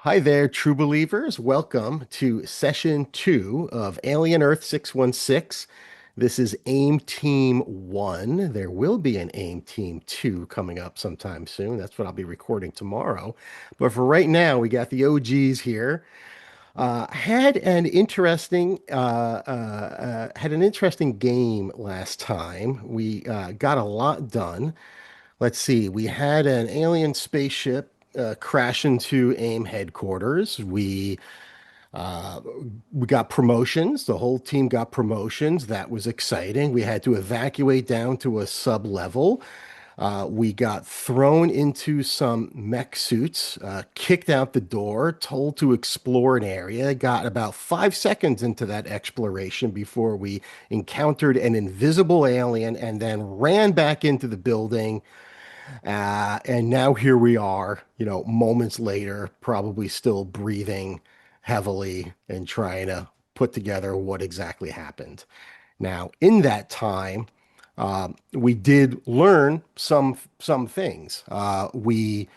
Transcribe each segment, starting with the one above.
Hi there, true believers. Welcome to session two of Alien Earth-616. This is AIM Team 1. There will be an AIM Team 2 coming up sometime soon. That's what I'll be recording tomorrow. But for right now, we got the OGs here. Had an interesting game last time. We got a lot done. Let's see. We had an alien spaceship crash into AIM headquarters. Uh, we got promotions. The whole team got promotions. That was exciting. We had to evacuate down to a sub level. We got thrown into some mech suits, kicked out the door, told to explore an area. Got about 5 seconds into that exploration before we encountered an invisible alien and then ran back into the building. And now here we are, moments later, probably still breathing heavily and trying to put together what exactly happened. Now, in that time, we did learn some things. We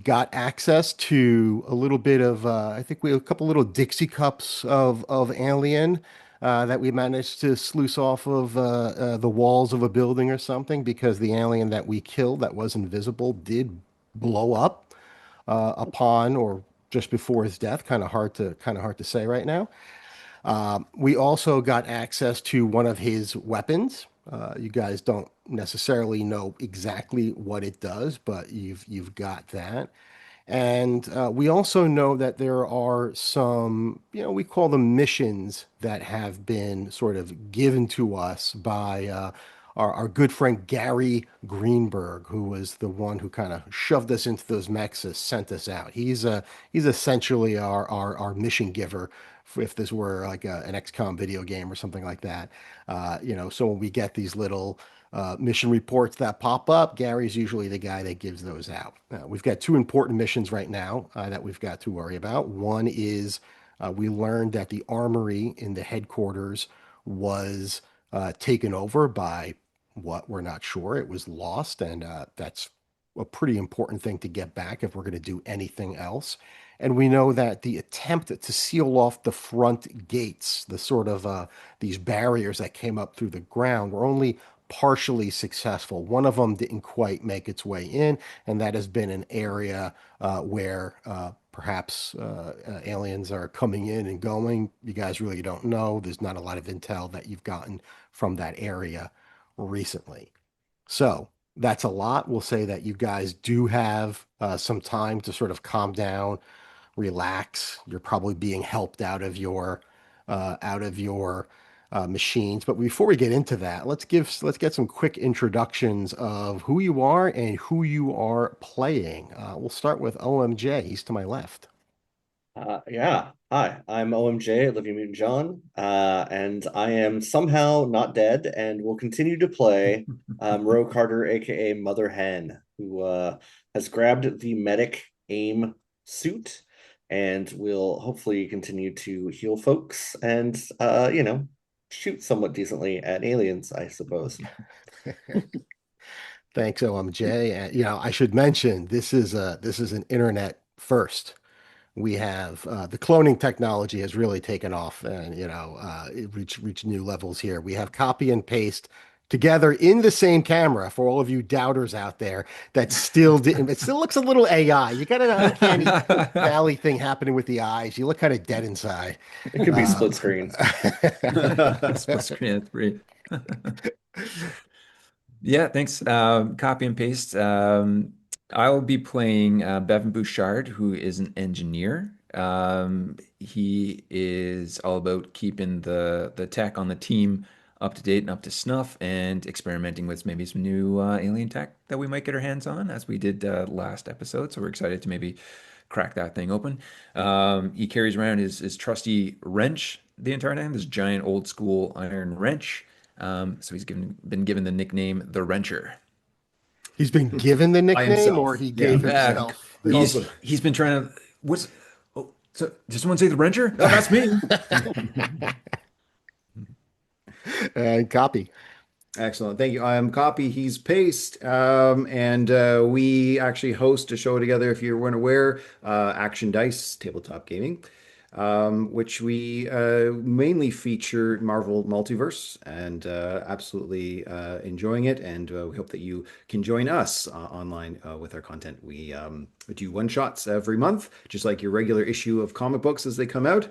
got access to a little bit of, I think we have a couple little Dixie cups of alien that we managed to sluice off of the walls of a building or something because the alien that we killed that was invisible did blow up upon or just before his death. Kind of hard to say right now. We also got access to one of his weapons. You guys don't necessarily know exactly what it does, but you've got that. And we also know that there are some, we call them missions that have been sort of given to us by our good friend Gary Greenberg, who was the one who kind of shoved us into those mechs, sent us out. He's essentially our mission giver. If this were like an XCOM video game or something like that, so when we get these little mission reports that pop up, Gary's usually the guy that gives those out. We've got two important missions right now that we've got to worry about. One is we learned that the armory in the headquarters was taken over by what we're not sure. It was lost, and that's a pretty important thing to get back if we're going to do anything else. And we know that the attempt to seal off the front gates, the sort of these barriers that came up through the ground, were only partially successful. One of them didn't quite make its way in, and that has been an area where perhaps aliens are coming in and going. You guys really don't know. There's not a lot of intel that you've gotten from that area recently. So that's a lot. We'll say that you guys do have some time to sort of calm down, relax. You're probably being helped out of your machines. But before we get into that, let's get some quick introductions of who you are and who you are playing. We'll start with OMJ. He's to my left. Yeah. Hi, I'm OMJ, Olivia Mutant John, and I am somehow not dead and will continue to play Moreau Carter, aka Mother Hen, who has grabbed the medic AIM suit and will hopefully continue to heal folks and, shoot somewhat decently at aliens, I suppose. Thanks, OMJ. And, I should mention this is an internet first. We have the cloning technology has really taken off and it reached new levels here. We have copy and paste together in the same camera for all of you doubters out there that still didn't. It still looks a little AI. You got an uncanny valley thing happening with the eyes. You look kind of dead inside. It could be Uh, split screen. Split screen at three. Yeah, thanks. Copy and paste. I'll be playing Bevin Bouchard, who is an engineer. He is all about keeping the tech on the team up to date and up to snuff, and experimenting with maybe some new alien tech that we might get our hands on, as we did last episode. So we're excited to maybe crack that thing open. He carries around his trusty wrench the entire time, this giant old school iron wrench. So been given the nickname the Wrencher. he's been given the By nickname, or himself. he Yeah. gave himself the Calls nickname. it. He's been trying to what's oh so did someone say the Wrencher? Oh, that's me. And copy. Excellent. Thank you. I'm Copy, he's Paste. And we actually host a show together, if you weren't aware, Action Dice Tabletop Gaming, which we mainly feature Marvel Multiverse and absolutely enjoying it. And we hope that you can join us online with our content. We do one shots every month, just like your regular issue of comic books as they come out.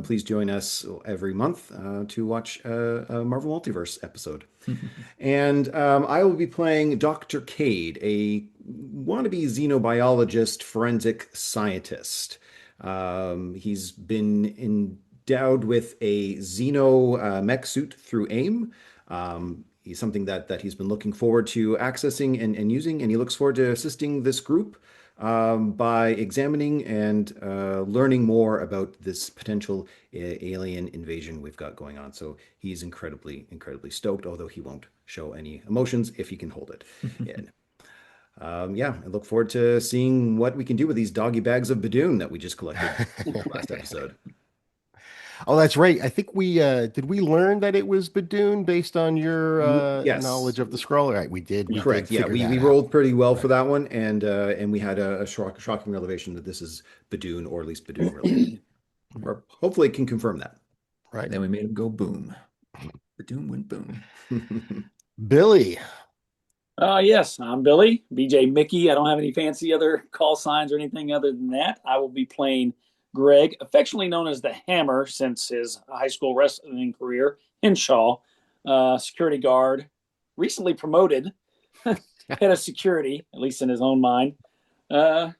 Please join us every month to watch a Marvel Multiverse episode. And I will be playing Dr. Kade, a wannabe xenobiologist, forensic scientist. He's been endowed with a Xeno mech suit through A.I.M. He's something that he's been looking forward to accessing and using, and he looks forward to assisting this group by examining and learning more about this potential alien invasion we've got going on. So he's incredibly, incredibly stoked, although he won't show any emotions if he can hold it in. Yeah, I look forward to seeing what we can do with these doggy bags of Badoon that we just collected last episode. Oh, that's right. I think we did we learn that it was Badoon based on your Yes, knowledge of the scroll? Right, we did correct. Yeah, figure we that out. rolled pretty well for Right, that one, and we had a shocking revelation that this is Badoon, or at least Badoon related, or hopefully can confirm that. right. Then we made him go boom. The doom went boom. Billy. Yes, I'm Billy, BJ Mickey. I don't have any fancy other call signs or anything other than that. I will be playing Greg, affectionately known as the Hammer since his high school wrestling career, Henshaw, security guard, recently promoted, head of security, at least in his own mind. Uh,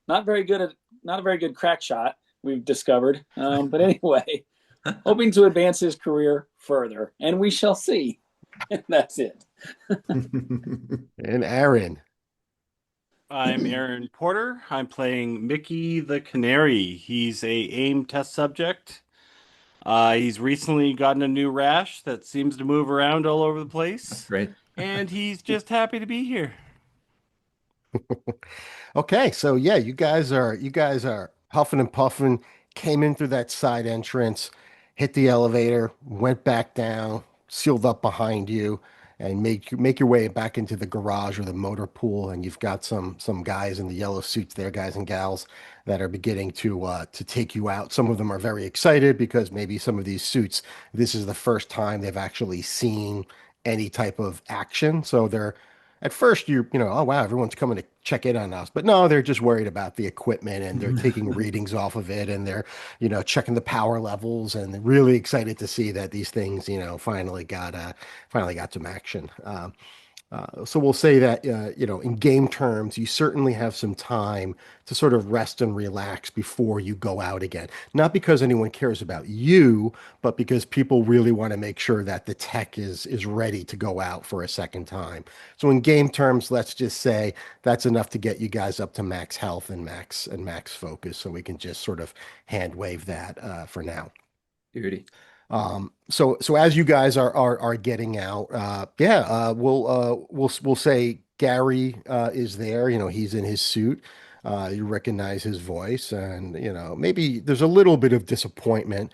not very good at, not a very good crack shot, we've discovered. But anyway, hoping to advance his career further, and we shall see. That's it. And Aaron. I'm Aaron Porter. I'm playing Mickey the Canary. He's a AIM test subject. He's recently gotten a new rash that seems to move around all over the place, Right. and he's just happy to be here. Okay, so yeah, you guys are huffing and puffing, came in through that side entrance, hit the elevator, went back down, sealed up behind you, and make your way back into the garage or the motor pool, and you've got some guys in the yellow suits there, guys and gals, that are beginning to take you out. Some of them are very excited because maybe some of these suits, this is the first time they've actually seen any type of action, so they're at first you know, oh wow, everyone's coming to check in on us, but no, they're just worried about the equipment and they're taking readings off of it and they're, you know, checking the power levels and they're really excited to see that these things, you know, finally got some action. So we'll say that, you know, in game terms, you certainly have some time to sort of rest and relax before you go out again. Not because anyone cares about you, but because people really want to make sure that the tech is ready to go out for a second time. So in game terms, let's just say that's enough to get you guys up to max health and max focus, so we can just sort of hand wave that for now. Duty. So as you guys are getting out, yeah, we'll say Gary is there. You know, he's in his suit. You recognize his voice, and you know maybe there's a little bit of disappointment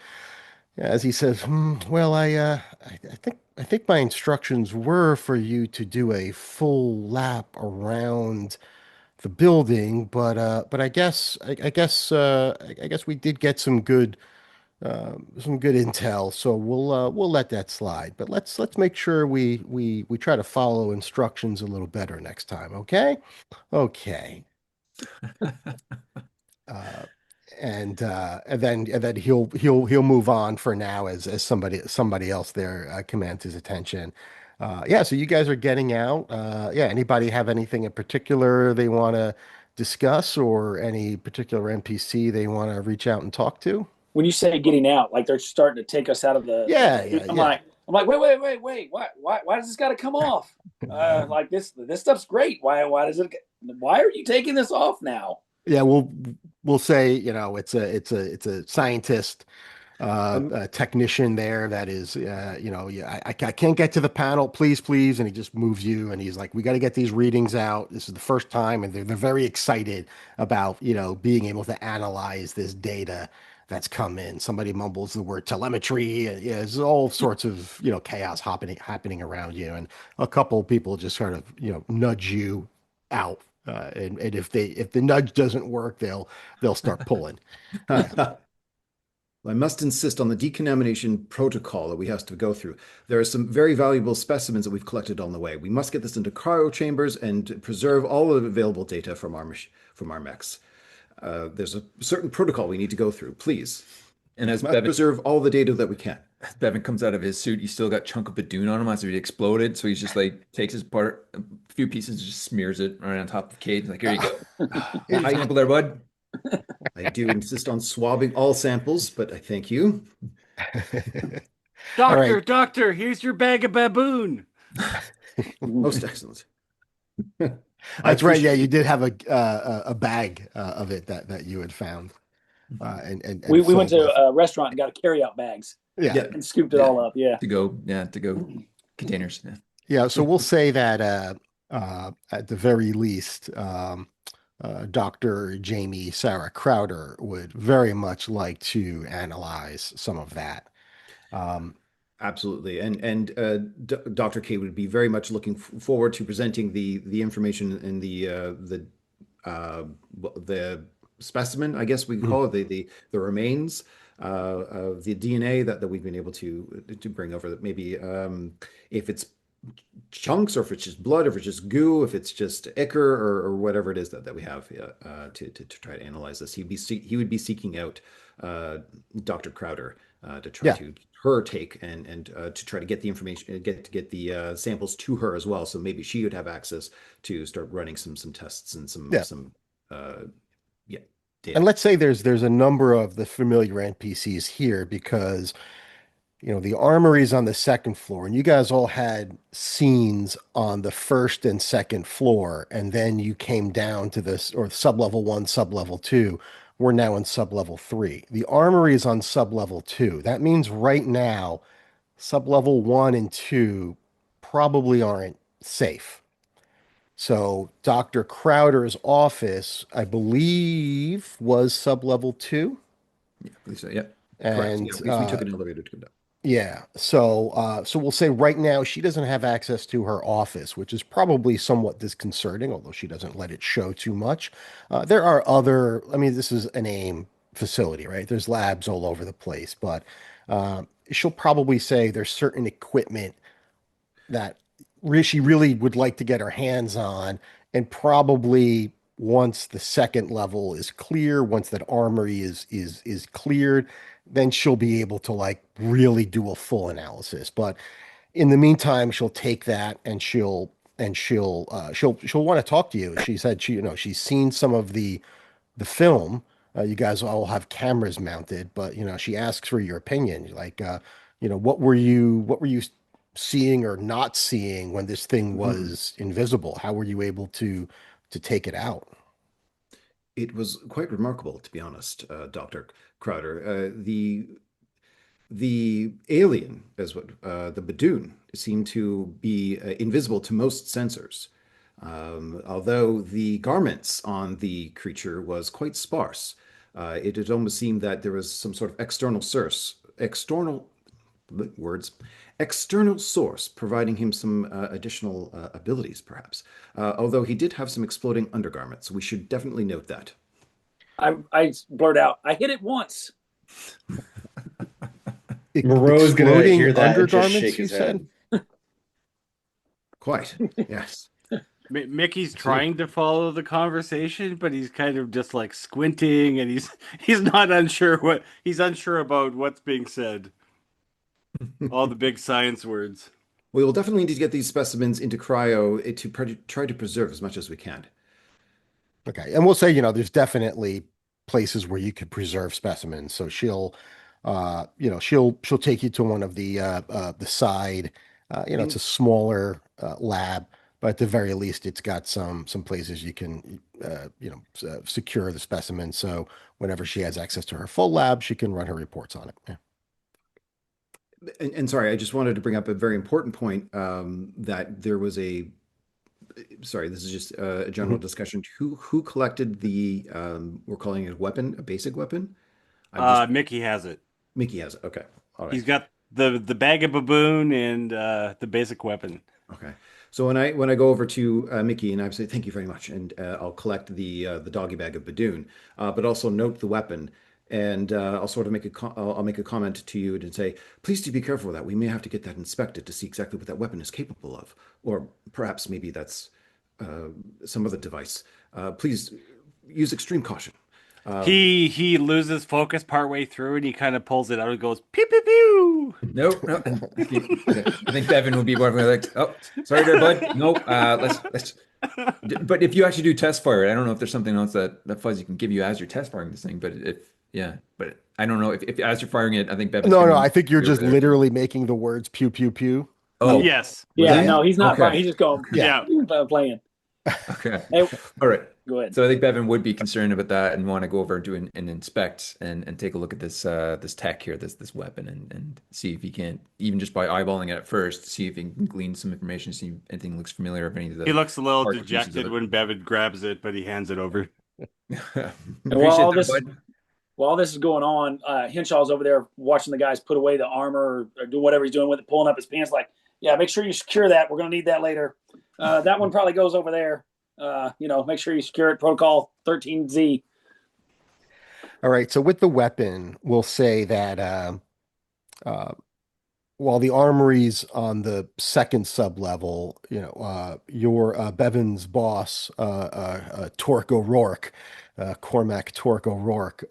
as he says, "Well, I think my instructions were for you to do a full lap around the building, but I guess we did get some good intel, so we'll let that slide. But let's make sure we try to follow instructions a little better next time, okay? Okay. Uh, and then he'll move on for now as somebody else there commands his attention. Yeah, so you guys are getting out. Yeah, anybody have anything in particular they want to discuss or any particular NPC they want to reach out and talk to? When you say getting out, like they're starting to take us out of Yeah, the yeah, I'm yeah. like, wait, why does this got to come off? Like this stuff's great. Why are you taking this off now? Yeah, we'll say, you know, it's a scientist, a technician there that is, you know, yeah, I can't get to the panel, please, and he just moves you, and he's like, we got to get these readings out. This is the first time, and they're very excited about, you know, being able to analyze this data that's come in. Somebody mumbles the word telemetry. Yeah, there's all sorts of, chaos happening around you. And a couple people just sort of, nudge you out. And if the nudge doesn't work, they'll start pulling. Yeah. I must insist on the decontamination protocol that we have to go through. There are some very valuable specimens that we've collected on the way. We must get this into cryo chambers and preserve all of the available data from our mechs. There's a certain protocol we need to go through. Please, And we as must preserve all the data that we can. Bevin comes out of his suit, he's still got chunk of Badoon on him as if he exploded. So he's just like takes his part, a few pieces, and just smears it right on top of Kade. Like, here you go. High sample there, bud. I do insist on swabbing all samples, but I thank you. All right. Doctor, here's your bag of baboon. Most excellent. That's right. Yeah, you did have a bag of it that you had found. And we went to filled with. a restaurant and got carry-out bags Yeah. Yeah. and scooped it all up. Yeah. To go containers. Yeah. Yeah, so we'll say that at the very least, Dr. Jamie Sarah Crowder would very much like to analyze some of that. Um, Absolutely, and Dr. K would be very much looking forward to presenting the information in uh, the specimen, I guess we can call it the remains of the DNA that we've been able to bring over. That maybe if it's chunks or if it's just blood, if it's just goo, if it's just ichor or whatever it is that we have to try to analyze this. He would be seeking out Dr. Crowder to try yeah, to her take and to try to get the information, get the samples to her as well. So maybe she would have access to start running some tests and yeah. some yeah And data. let's say there's a number of the familiar NPCs here because the armory's on the second floor, and you guys all had scenes on the first and second floor, and then you came down to this, or sub-level 1, sub-level 2. We're now in sub-level 3. The armory is on sub-level 2. That means right now, sub-level 1 and 2 probably aren't safe. So Dr. Crowder's office, I believe, was sub-level 2. Yeah, I believe so. Yeah. Correct. And Yeah, we took an elevator to go down. yeah, so we'll say right now she doesn't have access to her office, which is probably somewhat disconcerting, although she doesn't let it show too much. There are other, I mean, this is an AIM facility, right? There's labs all over the place, but she'll probably say there's certain equipment that she really would like to get her hands on, and probably once the second level is clear, once that armory is cleared, then she'll be able to like really do a full analysis. But in the meantime, she'll take that and she'll want to talk to you. She said she's seen some of the film. You guys all have cameras mounted, but she asks for your opinion. Like, what were you seeing or not seeing when this thing Mhm. was invisible? How were you able to take it out? It was quite remarkable, to be honest, Dr. Crowder. The alien, as what the Badoon, seemed to be invisible to most sensors. Although the garments on the creature was quite sparse, it had almost seemed that there was some sort of external words, external source providing him some additional abilities, perhaps. Although he did have some exploding undergarments, we should definitely note that. I blurt out, I hit it once. Moreau's gonna Exploding hear that and just undergarments, shake you his said? head. Quite, yes. Mickey's trying to follow the conversation, but he's kind of just like squinting, and he's not he's unsure about what's being said. All the big science words. We will definitely need to get these specimens into cryo to try to preserve as much as we can. Okay. And we'll say, there's definitely places where you could preserve specimens. So she'll take you to one of the side, it's a smaller lab, but at the very least, it's got some places you can, secure the specimen. So whenever she has access to her full lab, she can run her reports on it. Yeah. And sorry, I just wanted to bring up a very important point that there was sorry, this is just a general Mhm. discussion. Who collected we're calling it a weapon, a basic weapon? I'm just Mickey has it. Mickey has it. Okay. All right. He's got the bag of baboon and the basic weapon. Okay. So when I go over to Mickey and I say thank you very much, and I'll collect the doggy bag of Badoon, but also note the weapon, and I'll sort of I'll make a comment to you and say, please do be careful with that. We may have to get that inspected to see exactly what that weapon is capable of, or perhaps maybe that's uh, some other device. Please use extreme caution. He loses focus partway through and he kind of pulls it out and goes pew pew pew. No, no. I think Bevin would be more like, oh, sorry there, bud. No, let's. But if you actually do test fire, I don't know if there's something else that Fuzzy can give you as you're test firing this thing. But yeah, but I don't know if as you're firing it, I think Bevin's No, no, gonna I think you're be over just there. literally making the words pew pew pew. Oh, Yes. Yeah, Yeah. no, he's not Okay. fine. He's just going Yeah. playing. okay. Hey, All right. go ahead. So I think Bevin would be concerned about that and want to go over and do and inspect and take a look at this tech here, this weapon, and see if he can't, even just by eyeballing it at first, see if he can glean some information, see if anything looks familiar, if any of the He looks a little parts or pieces dejected of when Bevin grabs it, but he hands it over. it. And Appreciate that, bud. while this is going on, Henshaw's over there watching the guys put away the armor or do whatever he's doing with it, pulling up his pants. Like, yeah, make sure you secure that. We're going to need that later. That one probably goes over there. Make sure you secure it. Protocol 13Z. All right. So with the weapon, we'll say that uh, while the armory's on the second sub level, your Bevin's boss, Torque O'Rourke, Cormac Torque O'Rourke,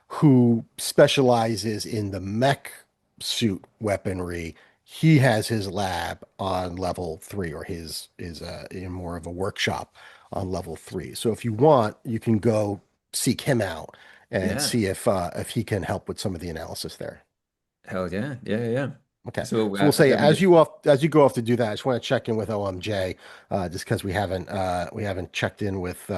who specializes in the mech suit weaponry, he has his lab on level 3, or his is in more of a workshop on level 3. So if you want, you can go seek him out and Yeah. see if he can help with some of the analysis there. Hell yeah. Yeah, yeah, yeah. Okay. So So we'll say Bevin as you go off to do that, I just want to check in with OMJ, just because we haven't checked in with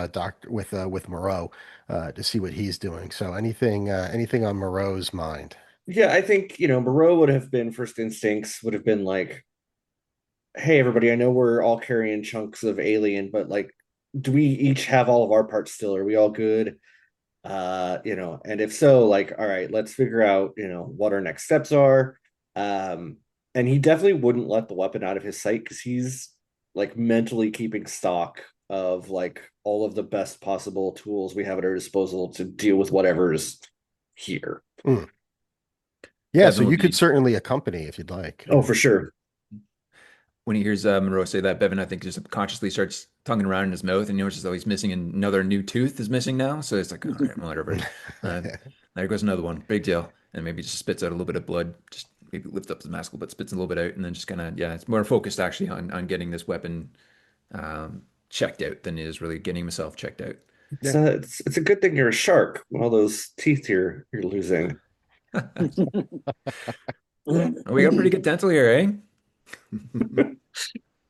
with Moreau to see what he's doing. So anything on Moreau's mind? Yeah, I think, Moreau would have been first instincts, would have been like, hey, everybody, I know we're all carrying chunks of alien, but like, do we each have all of our parts still? Are we all good? And if so, like, all right, let's figure out, what our next steps are. And he definitely wouldn't let the weapon out of his sight because he's like mentally keeping stock of like all of the best possible tools we have at our disposal to deal with whatever's here. Mm. Yeah, Bevin so would you could be certainly accompany if you'd like. Oh, for sure. when he hears Monroe say that, Bevin, I think, just subconsciously starts tonguing around in his mouth and notices, oh, he's missing another new tooth is missing now. So it's like, all right, well, whatever. Uh, there goes another one. Big deal. And maybe just spits out a little bit of blood, just maybe lifts up his mask a little bit, spits a little bit out, and then just kind of, yeah, it's more focused actually on getting this weapon checked out than it is really getting himself checked out. It's a good thing you're a shark. All those teeth you're losing. We got pretty good dental here, eh?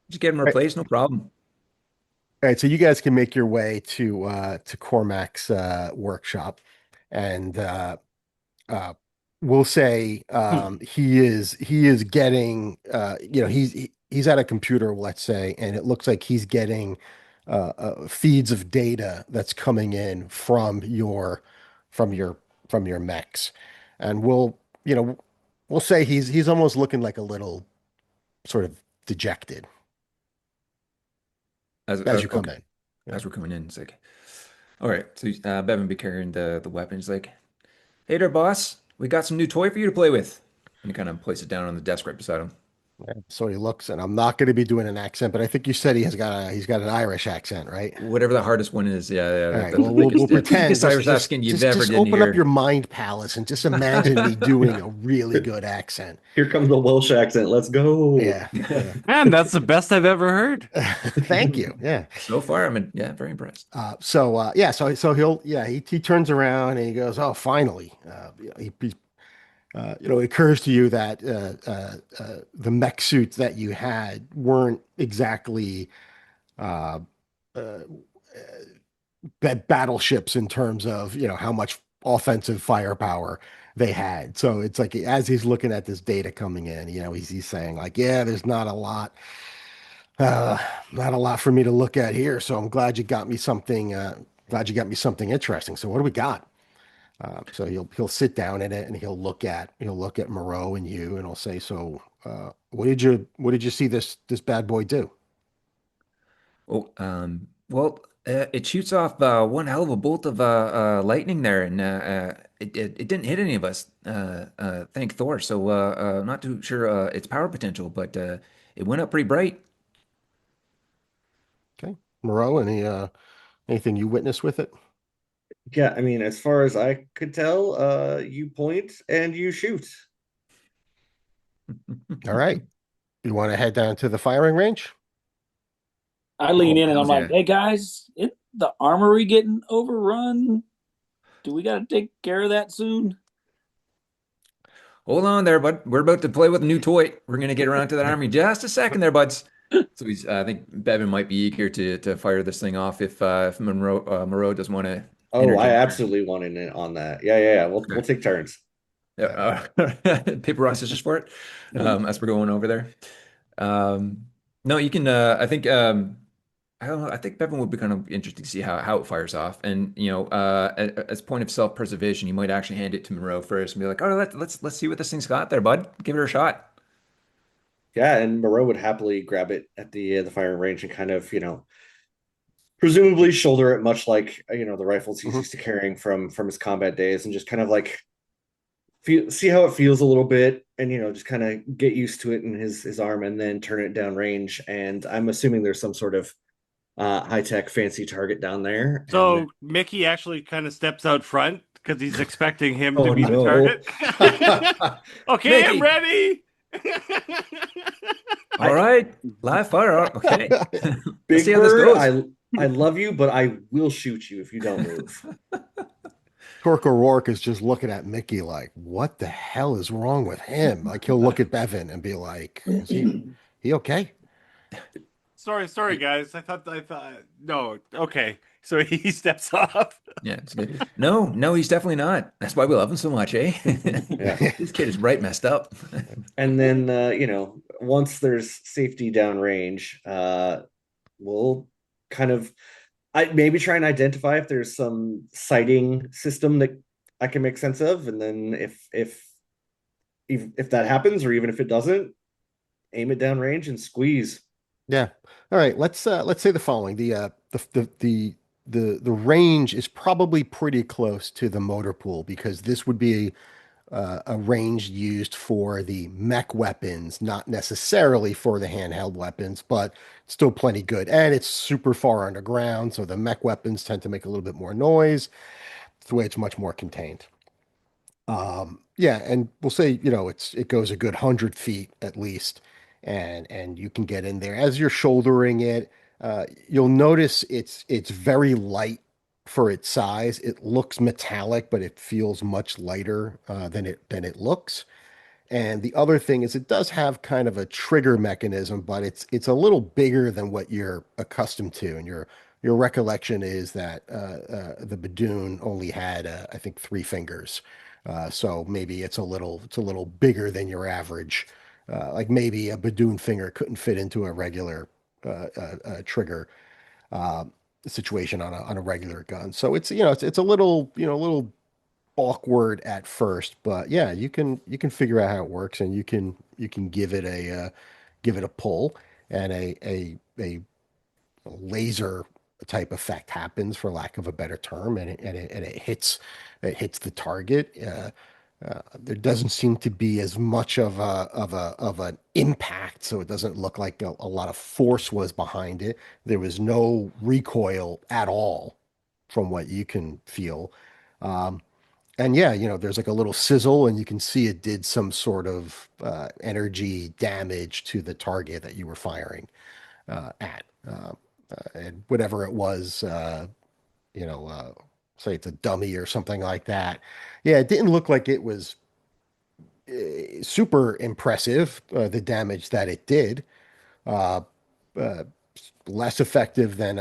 Just get him Right. replaced, no problem. All right, so you guys can make your way to Cormac's workshop, and uh, we'll say he is getting he's at a computer, let's say, and it looks like he's getting feeds of data that's coming in from your from your mechs, and we'll say he's almost looking like a little sort of dejected as you come Okay, in. Yeah. as we're coming in, it's like, all right. So Bevin be carrying the weapon. He's like, hey there, boss. We got some new toy for you to play with. And he kind of places it down on the desk right beside him. Yeah. So he looks, and I'm not going to be doing an accent, but I think you said he's got an Irish accent, right? Whatever the hardest one is, yeah, yeah. All right. That's Well, the we'll biggest, pretend. biggest Irish accent you've ever Just didn't open up hear. your mind palace and just imagine me doing a really good accent. Here comes the Welsh accent. Let's go. Yeah. Yeah. Man, that's the best I've ever heard. Thank you. Yeah. So far, very impressed. He turns around and he goes, "Oh, finally!" It occurs to you that the mech suits that you had weren't exactly uh, uh, battleships in terms of how much offensive firepower they had. So it's like as he's looking at this data coming in, he's saying like, "Yeah, there's uh, not a lot for me to look at here. So I'm glad you got me something. Glad you got me something interesting. So what do we got?" So he'll sit down in it and he'll look at Moreau and you and he'll say, "So, what did you see this bad boy do?" Oh, well, it shoots off one hell of a bolt of lightning there, and it didn't hit any of us. Thank Thor. So, not too sure its power potential, but it went up pretty bright. Okay, Moreau, anything you witnessed with it? Yeah, I mean, as far as I could tell, you point and you shoot. All right, you want to head down to the firing range? I lean Oh, in and I'm hell's like, yeah. "Hey guys, the armory getting overrun? Do we got to take care of that soon?" Hold on there, bud. We're about to play with a new toy. We're gonna get around to that army just a second there, buds. So I think Bevin might be eager to fire this thing off if Moreau doesn't want to Oh, I entertain absolutely want in on that. Yeah, yeah, yeah. We'll her. take turns. Yeah, paper rock scissors for it. As we're going over there. Um, no, you can. I think. I don't know. I think Bevin would be kind of interesting to see how it fires off, and as point of self-preservation, you might actually hand it to Moreau first and be like, "Oh, let's see what this thing's got there, bud. Give it a shot." Yeah, and Moreau would happily grab it at the firing range and kind of, presumably shoulder it, much like the rifles he's Mhm. used to carrying from his combat days, and just kind of like see how it feels a little bit, and just kind of get used to it in his arm, and then turn it down range. And I'm assuming there's some sort of high tech fancy target down there, and So Mickey actually kind of steps out front because he's expecting him to oh be the no. target. Okay, I'm Mickey, ready. all right, live fire. Okay, let's see Big how this Bird, goes. I love you, but I will shoot you if you don't move. Torque O'Rourke is just looking at Mickey like, "What the hell is wrong with him?" Like he'll look at Bevan and be like, "Is he okay?" Sorry, guys. I thought no. Okay, so he steps off. Yeah, it's good. No, no, he's definitely not. That's why we love him so much, eh? Yeah. This kid is right messed up. And then once there's safety downrange, we'll kind of I maybe try and identify if there's some sighting system that I can make sense of, and then if that happens, or even if it doesn't, aim it downrange and squeeze. Yeah. All right. Let's say the following. The range is probably pretty close to the motor pool because this would be a range used for the mech weapons, not necessarily for the handheld weapons, but still plenty good. And it's super far underground, so the mech weapons tend to make a little bit more noise. It's the way it's much more contained. Yeah, and we'll say, it goes a good 100 feet at least, and you can get in there. As you're shouldering it, you'll notice it's very light for its size. It looks metallic, but it feels much lighter than it looks. And the other thing is it does have kind of a trigger mechanism, but it's a little bigger than what you're accustomed to. And your recollection is that the Badoon only had I think 3 fingers. So maybe it's a little bigger than your average. Like maybe a Badoon finger couldn't fit into a regular trigger uh, situation on a regular gun. So it's a little awkward at first, but yeah, you can figure out how it works, and you can give it a pull, and a laser type effect happens, for lack of a better term, and it hits the target. There doesn't seem to be as much of an impact, so it doesn't look like a lot of force was behind it. There was no recoil at all, from what you can feel. And yeah, there's like a little sizzle, and you can see it did some sort of energy damage to the target that you were firing at. And whatever it was, you know, uh, say it's a dummy or something like that. Yeah, it didn't look like it was super impressive, the damage that it did. Uh, uh, Less effective than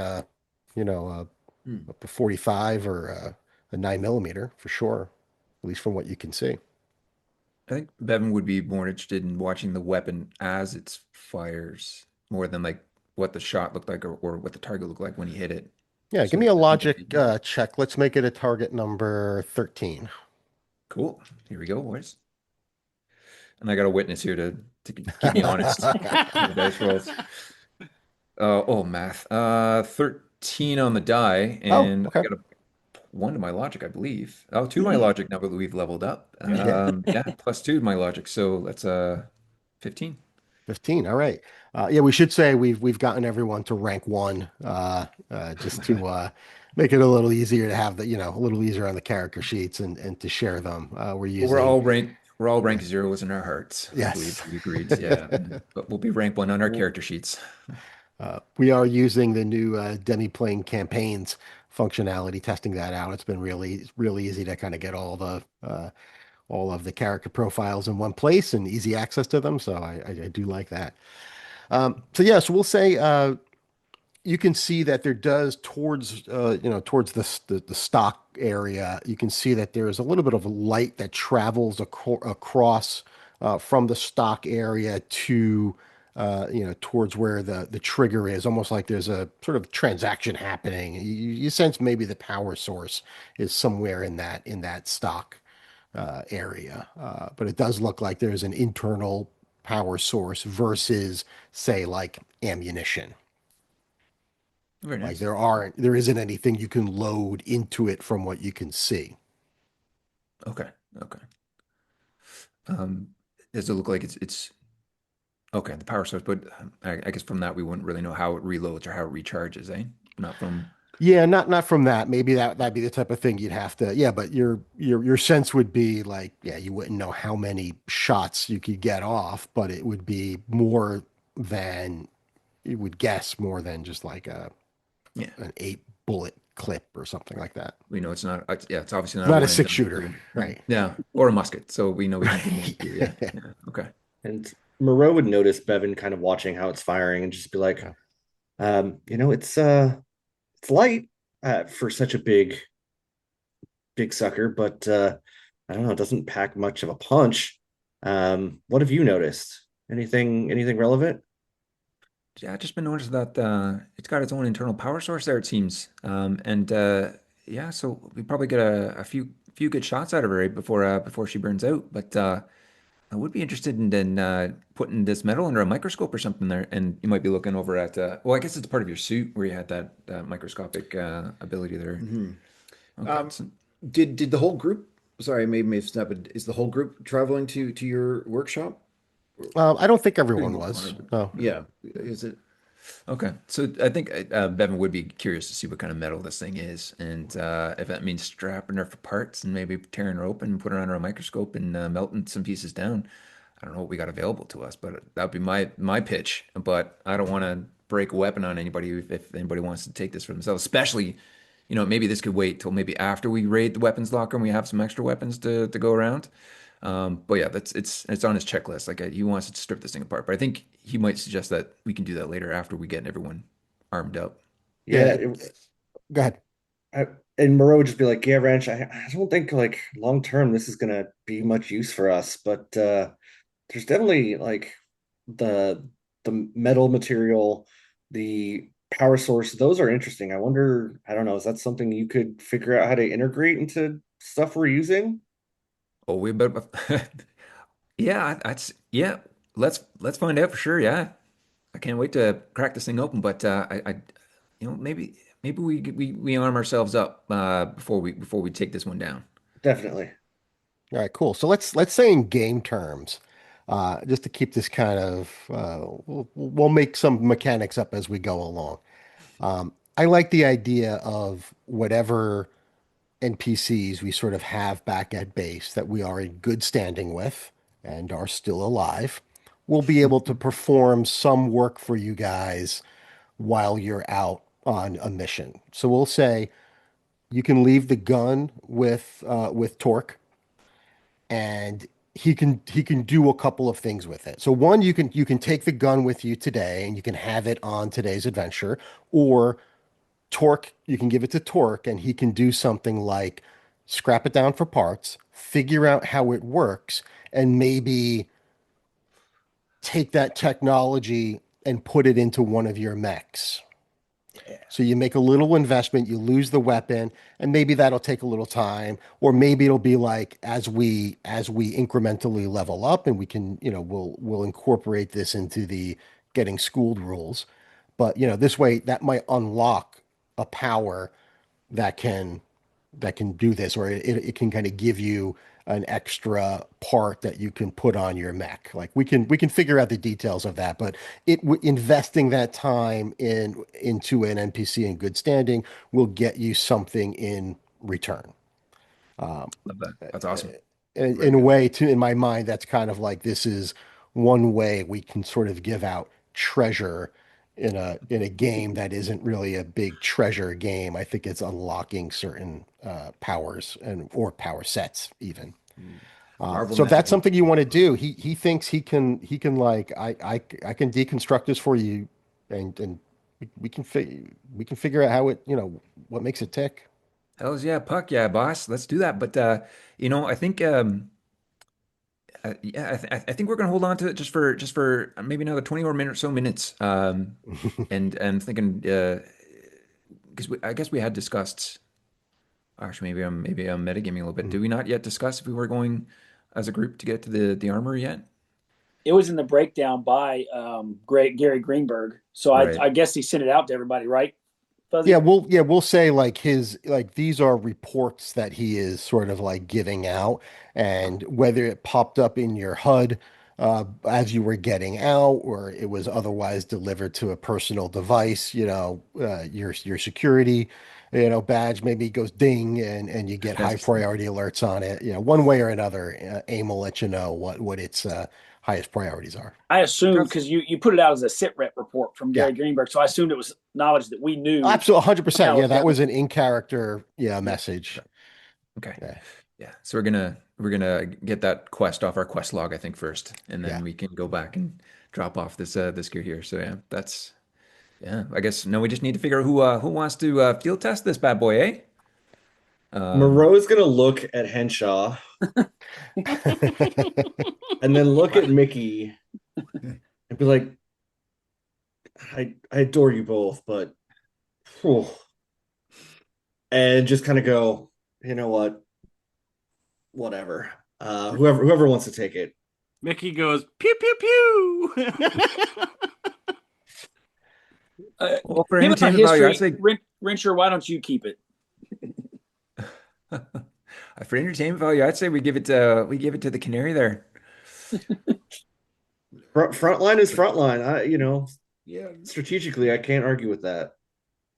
you know, Hmm. a 45 or a 9 millimeter for sure, at least from what you can see. I think Bevin would be more interested in watching the weapon as it fires more than like what the shot looked like or what the target looked like when he hit it. Yeah, give So me a I think that'd logic be check. Let's make it a target number 13. cool. Here we go, boys. And I got a witness here to keep me honest. My dice rolls. Oh, math. 13 on the die, Oh, and I okay. got a one to my logic, I believe. Oh, two to my logic now that we've leveled up. Yeah, plus two to my logic. So that's 15. 15. All right. Yeah, we should say we've gotten everyone to rank one, just to make it a little easier to have a little easier on the character sheets and to share them. We're But we're using, all ranked. We're all yeah, rank zeros in our hearts. I believe yes. we agreed. Yeah, but we'll be rank one on our character sheets. We are using the new demi-plane campaigns functionality, testing that out. It's been really easy to kind of get all of the character profiles in one place and easy access to them. So I do like that. So yeah, so we'll say you can see that there does towards the stock area. You can see that there is a little bit of light that travels across from the stock area to towards where the trigger is, almost like there's a sort of transaction happening. You sense maybe the power source is somewhere in that stock area, but it does look like there's an internal power source versus, say, like ammunition. Very Like nice. there isn't anything you can load into it from what you can see. Okay. Okay. Um, does it look like it's okay? The power source, but I guess from that we wouldn't really know how it reloads or how it recharges, eh? Not from. Yeah, not from that. Maybe that'd be the type of thing you'd have to. Yeah, but your sense would be like, yeah, you wouldn't know how many shots you could get off, but it would be more than you would guess more than just like Yeah, an 8 bullet clip or something like that. we know it's not. Yeah, it's obviously It's not a not a one and six done. shooter, right? Yeah, or a musket. So we know we can Right. continue. Yeah. Yeah. Okay. And Moreau would notice Bevin kind of watching how it's firing and just be like, Yeah. it's light for such a big sucker, but I don't know, it doesn't pack much of a punch. What have you noticed? Anything relevant? Yeah, I've just been noticing that it's got its own internal power source there, it seems. And yeah, so we probably get a few good shots out of her right before she burns out. But I would be interested in putting this metal under a microscope or something there. And you might be looking over at well, I guess it's part of your suit where you had that microscopic ability there. Mhm. Okay, Um, so did the whole group? Sorry, I may have snapped. But is the whole group traveling to your workshop? I don't think for the everyone most was. part. No. Yeah. Is it? Okay, so I think Bevin would be curious to see what kind of metal this thing is, and if that means strapping her for parts and maybe tearing her open and putting her under a microscope and melting some pieces down. I don't know what we got available to us, but that would be my pitch. But I don't want to break a weapon on anybody if anybody wants to take this for themselves, especially, maybe this could wait till maybe after we raid the weapons locker and we have some extra weapons to go around. But yeah, it's on his checklist. Like he wants to strip this thing apart, but I think he might suggest that we can do that later after we get everyone armed up. Yeah, Yeah. Go ahead. I, and Moreau would just be like, yeah, Ranch, I don't think like long term this is gonna be much use for us, but there's definitely like the the metal material, the power source, those are interesting. I wonder, I don't know, is that something you could figure out how to integrate into stuff we're using? Oh, we better. Yeah, yeah. Let's find out for sure. Yeah, I can't wait to crack this thing open. But maybe we arm ourselves up before we take this one down. Definitely. All right, cool. So let's say in game terms, just to keep this kind of, we'll make some mechanics up as we go along. I like the idea of whatever NPCs we sort of have back at base that we are in good standing with and are still alive. We'll be able to perform some work for you guys while you're out on a mission. So we'll say you can leave the gun with Torque, and he can do a couple of things with it. So one, you can take the gun with you today and you can have it on today's adventure, or Torque, you can give it to Torque and he can do something like scrap it down for parts, figure out how it works, and maybe take that technology and put it into one of your mechs. So you make a little investment, you lose the weapon, and maybe that'll take a little time, or maybe it'll be like as we incrementally level up, and we can, we'll incorporate this into the getting schooled rules. But this way that might unlock a power that can do this, or it can kind of give you an extra part that you can put on your mech. Like we can figure out the details of that, but investing that time into an NPC in good standing will get you something in return. Love that. That's awesome. In, Very in a good. way, too, in my mind, that's kind of like this is one way we can sort of give out treasure in a game that isn't really a big treasure game. I think it's unlocking certain powers and or power sets even. Marvel So if that's Magic. something you want to do, he thinks he can like I can deconstruct this for you, and we can figure out how it what makes it tick. Hells yeah, puck yeah, boss. Let's do that. But I think yeah, I think we're gonna hold on to it just for maybe another 20 or minutes. And thinking because I guess we had discussed. Actually, maybe I'm metagaming a little bit. Did we not yet discuss if we were going as a group to get to the armory yet? It was in the breakdown by Gary Greenberg. So Right. I guess he sent it out to everybody, right, Yeah, Fuzzy? we'll say like these are reports that he is sort of like giving out, and whether it popped up in your HUD as you were getting out, or it was otherwise delivered to a personal device, your security, badge maybe goes ding, and you get high Yes. priority alerts on it. One way or another, AIM will let you know what its highest priorities are. I assumed That's because you put it out as a sit rep report from Yeah, Gary Greenberg, so I assumed it was knowledge that we knew absolutely, 100%. how Yeah, it's that done. was an in character yeah. message. Okay. Okay. Yeah, Yeah. So we're gonna get that quest off our quest log, I think, first, and yeah. then we can go back and drop off this gear here. So yeah, that's yeah. I guess no, we just need to figure out who wants to field test this bad boy, eh? Um, Moreau is gonna look at Henshaw and then look wow. at Mickey and be like, I adore you both, but whew, and just kind of go, you know what, whatever. Whoever wants to take it. Mickey goes pew pew pew. Well, for Given our entertainment value, I'd history, say Rensher, why don't you keep it? for entertainment value, I'd say we give it to the Canary there. Front line is front line. Strategically, I can't argue with that.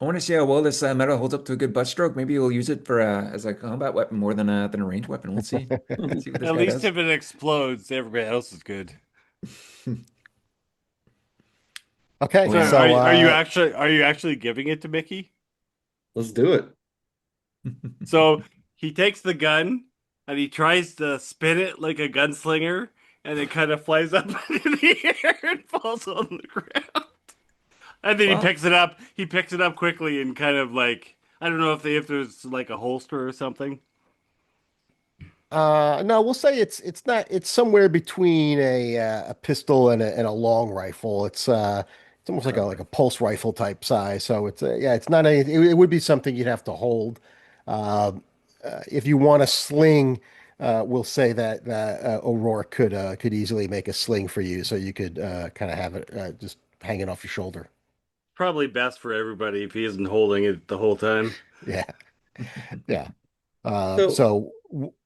I want to see how well this metal holds up to a good butt stroke. Maybe we'll use it for as a combat weapon more than a ranged weapon. We'll see. See what this At guy least does. if it explodes, everybody else is good. Okay, Oh So yeah. so are you actually giving it to Mickey? Let's do it. So he takes the gun and he tries to spin it like a gunslinger, and it kind of flies up into the air and falls on the ground. And then he Well, picks it up. He picks it up quickly and kind of like I don't know if there's like a holster or something. no, we'll say it's not it's somewhere between a pistol and a long rifle. It's almost like a okay. pulse rifle type size. So yeah, it's not it would be something you'd have to hold. If you want a sling, we'll say that O'Rourke could easily make a sling for you, so you could kind of have it just hanging off your shoulder. Probably best for everybody if he isn't holding it the whole time. Yeah, yeah. So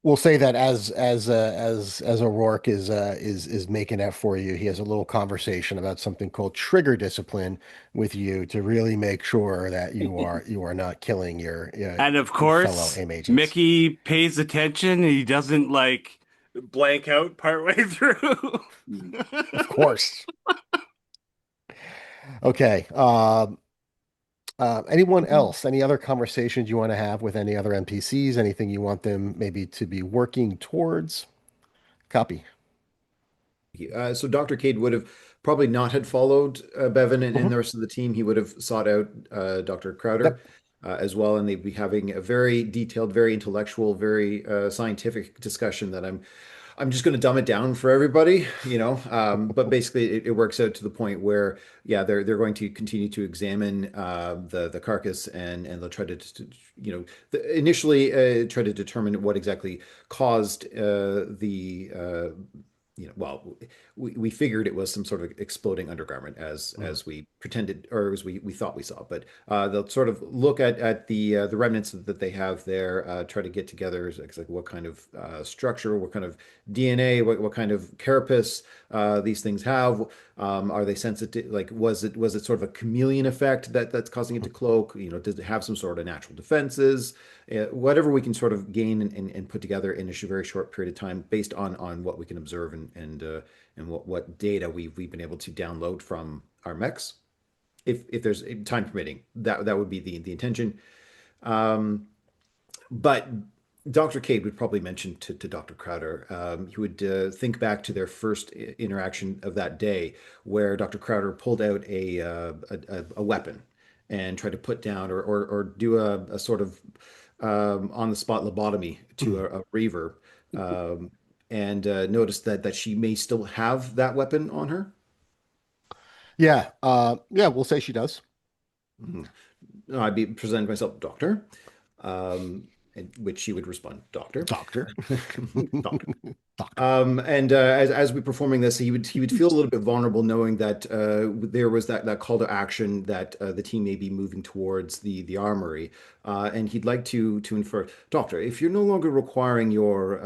We'll say that as O'Rourke is making that for you, he has a little conversation about something called trigger discipline with you to really make sure that you are not killing And of your fellow course, AIM agents. Mickey pays attention and he doesn't like blank out partway through. Of course. Okay. Anyone else? Any other conversations you want to have with any other NPCs? Anything you want them maybe to be working towards? Copy. So Dr. Cade would have probably not had followed Bevin and Mhm. the rest of the team. He would have sought out Dr. Crowder Yep. as well, and they'd be having a very detailed, very intellectual, very scientific discussion that I'm just going to dumb it down for everybody, but basically it works out to the point where, yeah, they're going to continue to examine the carcass and they'll try to, initially try to determine what exactly caused the well, we figured it was some sort of exploding undergarment Mm. as we pretended or as we thought we saw. But they'll sort of look at the remnants that they have there, try to get together like what kind of structure, what kind of DNA, what kind of carapace these things have. Are they sensitive? Like, was it sort of a chameleon effect that's causing it to cloak? Does it have some sort of natural defenses? Whatever we can sort of gain and put together in a very short period of time based on what we can observe and what data we've been able to download from our mechs. If there's time permitting, that would be the intention. Um, but Dr. Cade would probably mention to Dr. Crowder, he would think back to their first interaction of that day, where Dr. Crowder pulled out a weapon and tried to put down or do a sort of on the spot lobotomy to a reaver, and noticed that she may still have that weapon on her. Yeah, yeah, we'll say she does. Mhm. I'd be presenting myself, Doctor, in which she would respond, Doctor. Doctor. Doctor. Doctor. And as we're performing this, he would feel a little bit vulnerable knowing that there was that call to action that the team may be moving towards the armory, and he'd like to infer, Doctor, if you're no longer requiring your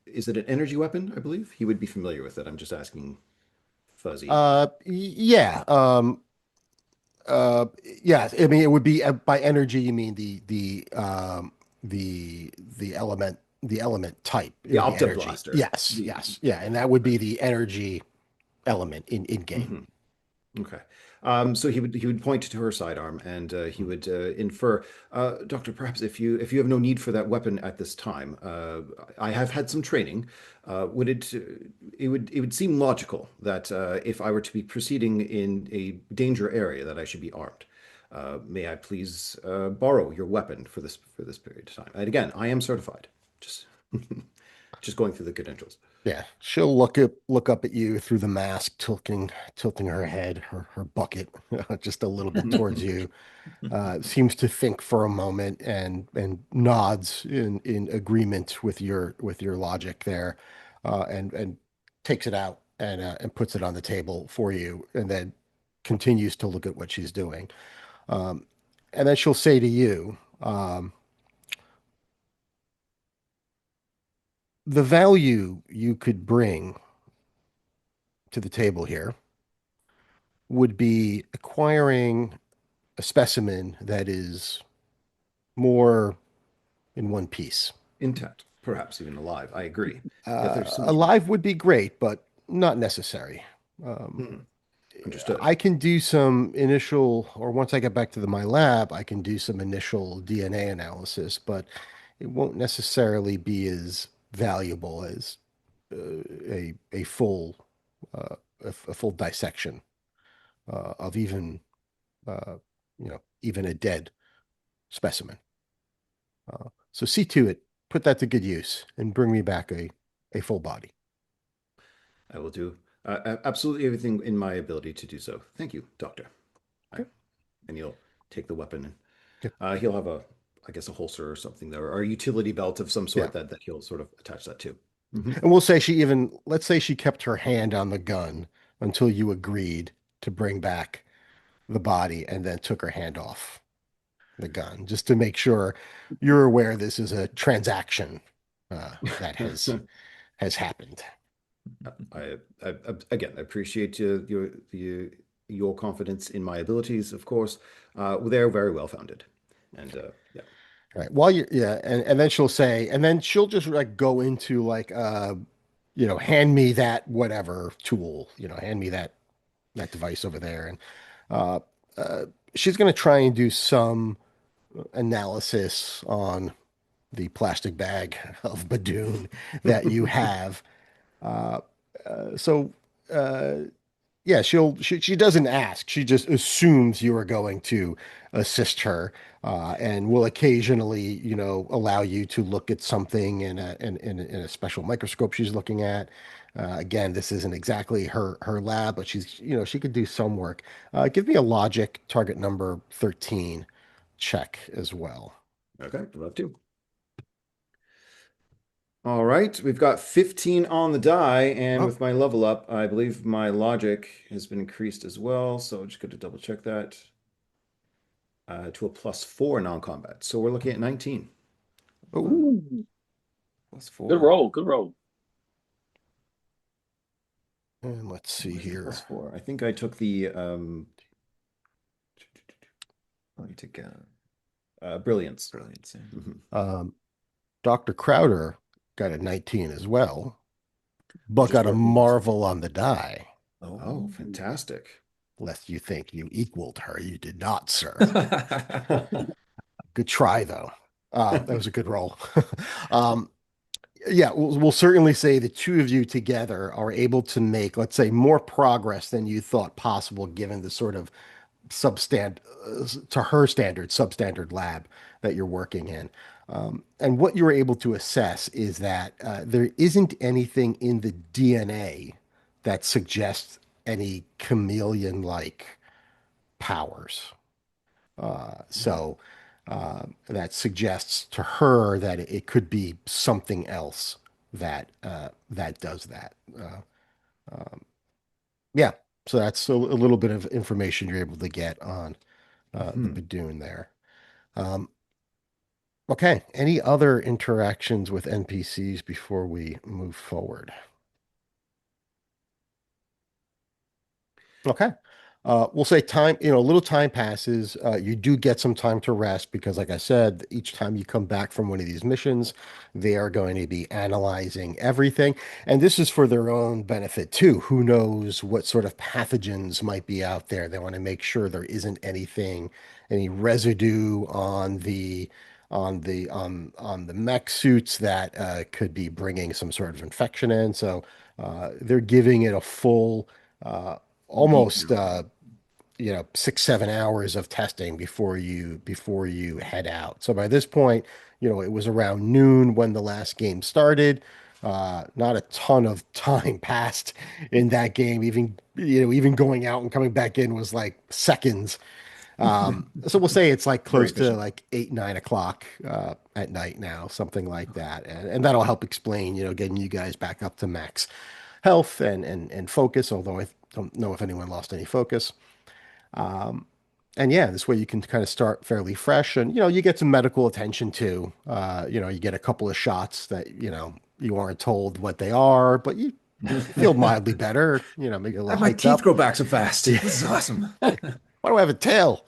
is it an energy weapon? I believe he would be familiar with it. I'm just asking Fuzzy. Yeah. Uh, yeah. I mean, it would be by energy. You mean the element type. It The would be Opta energy. Blaster. Yes. Yes. Yeah. And that would be the energy element in game. Mhm. Okay. So he would point to her sidearm and he would infer, Doctor, perhaps if you have no need for that weapon at this time, I have had some training. It would seem logical that if I were to be proceeding in a danger area, that I should be armed. May I please borrow your weapon for this period of time? And again, I am certified. Just just going through the credentials. Yeah, she'll look up at you through the mask, tilting her head, her bucket just a little bit towards you. Seems to think for a moment and nods in agreement with your logic there, and takes it out and puts it on the table for you, and then continues to look at what she's doing. Um, and then she'll say to you, the value you could bring to the table here would be acquiring a specimen that is more in one piece. Intact, perhaps even alive. I agree. Yeah, there's so much. Alive would be great, but not necessary. Um, Mhm. Understood. I can do some initial, or once I get back to my lab, I can do some initial DNA analysis, but it won't necessarily be as valuable as a full a full dissection of uh, even a dead specimen. So see to it, put that to good use, and bring me back a full body. I will do absolutely everything in my ability to do so. Thank you, Doctor. I, Okay. and he'll take the weapon and Yeah. he'll have I guess, a holster or something there, or a utility belt of some Yeah. sort that he'll sort of attach that to. Mhm. And let's say she kept her hand on the gun until you agreed to bring back the body and then took her hand off the gun, just to make sure you're aware this is a transaction that has happened. Again, I appreciate your confidence in my abilities, of course. They're very well founded, and yeah. Right. While you're, yeah, and then she'll say, and then she'll just like go into like hand me that whatever tool, hand me that device over there. And uh she's gonna try and do some analysis on the plastic bag of Badoon that you have. Uh so uh Yeah, she doesn't ask. She just assumes you are going to assist her, and will occasionally, allow you to look at something in a special microscope she's looking at. Again, this isn't exactly her lab, but she could do some work. Give me a logic target number 13 check as well. Okay, I'd love to. All right, we've got 15 on the die, and Oh, with my level up, I believe my logic has been increased as well. So just going to double check that to a +4 non-combat. So we're looking at 19. oh, Ooh, +4. good roll. Good roll. and let's see Where's the here. +4? I think I took the Oh, you took brilliance. brilliance. Yeah. Um, Dr. Crowder got a 19 as well, but Just got a barely missed. marvel on the die. Oh, fantastic. Lest you think you equaled her. You did not, sir. Good try, though. That was a good roll. Um, yeah, we'll certainly say the two of you together are able to make, let's say, more progress than you thought possible, given the sort of substand to her standard, substandard lab that you're working in. And what you were able to assess is that there isn't anything in the DNA that suggests any chameleon-like powers. So that suggests to her that it could be something else that does that. Yeah. So that's a little bit of information you're able to get on the Badoon there. Um, okay. Any other interactions with NPCs before we move forward? Okay. We'll say time, a little time passes. You do get some time to rest because, like I said, each time you come back from one of these missions, they are going to be analyzing everything. And this is for their own benefit too. Who knows what sort of pathogens might be out there? They want to make sure there isn't any residue on the mech suits that could be bringing some sort of infection in. So they're giving it a full uh, Deep almost dive. 6-7 hours of testing before you head out. So by this point, it was around noon when the last game started. Not a ton of time passed in that game. Even going out and coming back in was like seconds. So we'll say it's like Very close to efficient. like 8-9 o'clock at night now, something like that, and that'll help explain, getting you guys back up to max health and focus. Although I don't know if anyone lost any focus. And yeah, this way you can kind of start fairly fresh, and you get some medical attention too. You get a couple of shots that you aren't told what they are, but you feel mildly better. Maybe a How'd little my hyped teeth up. grow back so fast? Yeah. This is awesome. Why do I have a tail?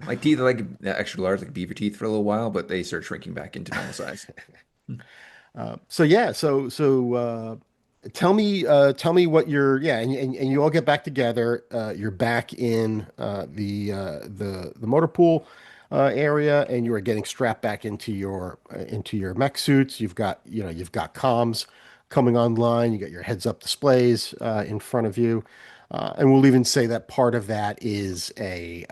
My teeth are like extra large, like beaver teeth for a little while, but they start shrinking back into normal size. So yeah, tell me what you're, yeah, and you all get back together. You're back in the motor pool area, and you are getting strapped back into your mech suits. You've got comms coming online. You got your heads up displays in front of you. And we'll even say that part of that is a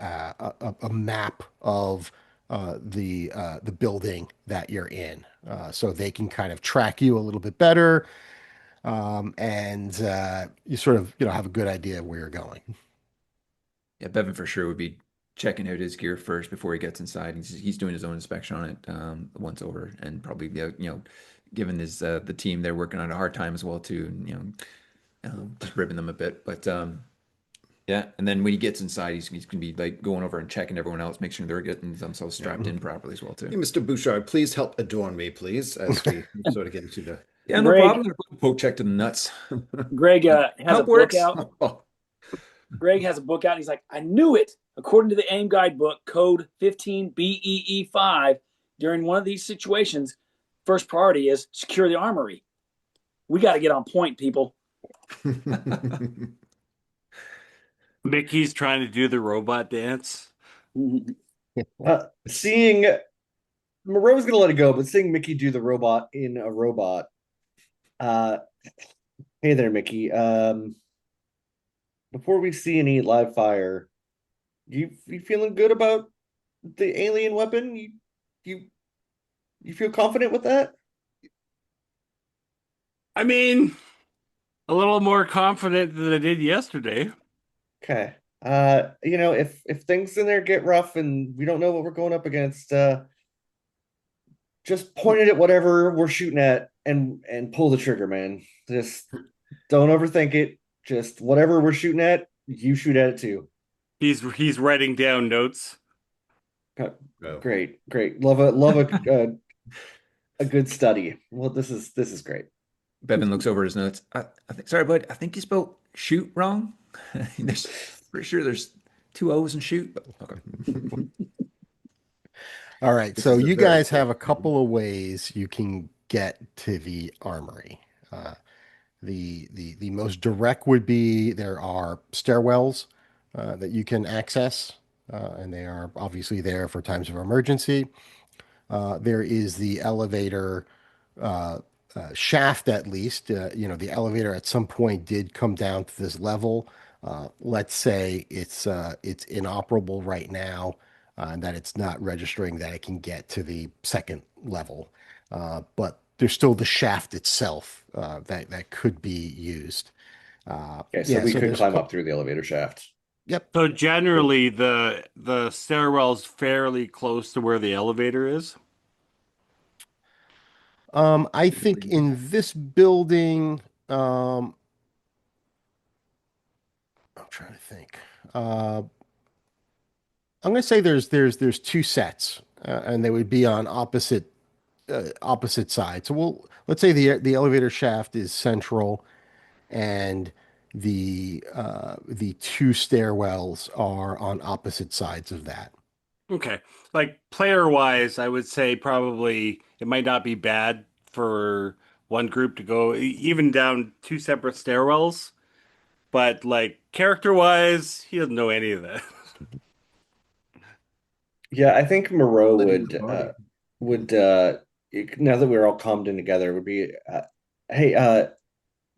map of the building that you're in, so they can kind of track you a little bit better, and you sort of have a good idea of where you're going. Yeah, Bevin for sure would be checking out his gear first before he gets inside. He's doing his own inspection on it once over, and probably given his the team they're working on a hard time as well too, and just ribbing them a bit. But yeah, and then when he gets inside, he's gonna be like going over and checking everyone else, make sure they're getting themselves strapped in properly as well too. Hey, Mr. Bouchard, please help adorn me, please, as we sort of get into the. Yeah, no Greg, problem. I'm gonna put a poke check to the nuts. Greg has a Help book works. out. Greg has a book out. And he's like, I knew it. According to the AIM guidebook, code 15BEE5, during one of these situations, first priority is secure the armory. We got to get on point, people. Mickey's trying to do the robot dance. Seeing Moreau's gonna let it go, but seeing Mickey do the robot in a robot, uh, Hey there, Mickey. Before we see any live fire, you feeling good about the alien weapon? You you feel confident with that? I mean, a little more confident than I did yesterday. Okay. If things in there get rough and we don't know what we're going up against, just point it at whatever we're shooting at and pull the trigger, man. Just don't overthink it. Just whatever we're shooting at, you shoot at it too. He's writing down notes. Oh. Great, great. Love a good study. Well, this is great. Bevin looks over his notes. I think, sorry, bud. I think you spelled shoot wrong. There's pretty sure there's two O's in shoot. But okay. All right, This so is a you very guys have quick. a couple of ways you can get to the armory. The most direct would be there are stairwells that you can access, and they are obviously there for times of emergency. There is the elevator shaft, at least. The elevator at some point did come down to this level. Let's say it's inoperable right now, and that it's not registering that it can get to the second level. But there's still the shaft itself that could be used. Okay, so Yeah, we so could there's climb up through the elevator shaft. yep. So generally, the stairwell's fairly close to where the elevator is. I think in this building, um, I'm trying to think. I'm going to say there's two sets, and they would be on opposite sides. So let's say the elevator shaft is central, and the two stairwells are on opposite sides of that. Okay. Like player wise, I would say probably it might not be bad for one group to go even down two separate stairwells, but like character wise, he doesn't know any of that. Yeah, I think Moreau Quality of the body. would now that we're all calmed in together would be hey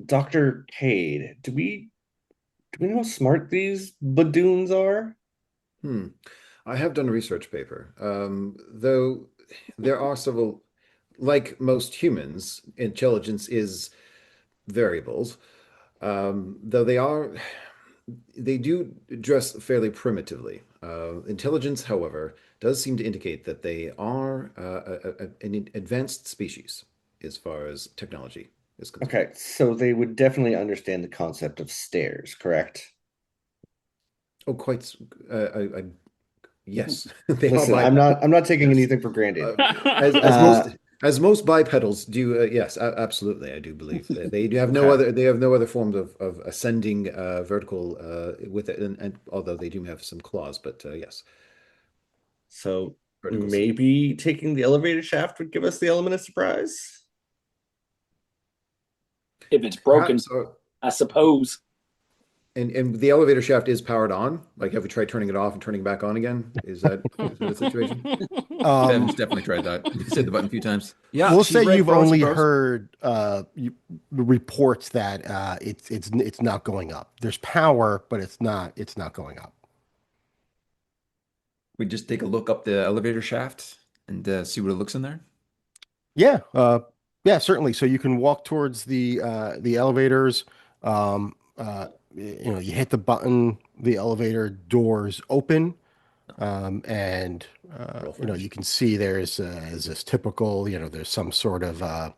Dr. Kade, do we know how smart these Badoons are? Hmm. I have done a research paper, though there are several, like most humans, intelligence is variables, though they do dress fairly primitively. Intelligence, however, does seem to indicate that they are an advanced species as far as technology is concerned. Okay, so they would definitely understand the concept of stairs, correct? Oh, quite. Yes, they are Listen, I'm bipedal. not taking Yes. anything for granted. Uh, as Uh, most bipedals do, yes, absolutely, I do believe they do have no okay. other forms of ascending vertical with it, and although they do have some claws, but yes, So vertical seat. maybe taking the elevator shaft would give us the element of surprise. If it's broken, Perhaps, I suppose. and the elevator shaft is powered on. Like, have we tried turning it off and turning it back on again? Is that a situation? Bevin's Um, definitely tried that. He said the button a few times. Yeah, we'll say she's right, you've bros and only bros. heard reports that it's not going up. There's power, but it's not going up. We just take a look up the elevator shaft and see what it looks in there. Yeah, yeah, certainly. So you can walk towards the elevators. You hit the button, the elevator doors open, and Roll flash. you can see there's this typical, there's some sort of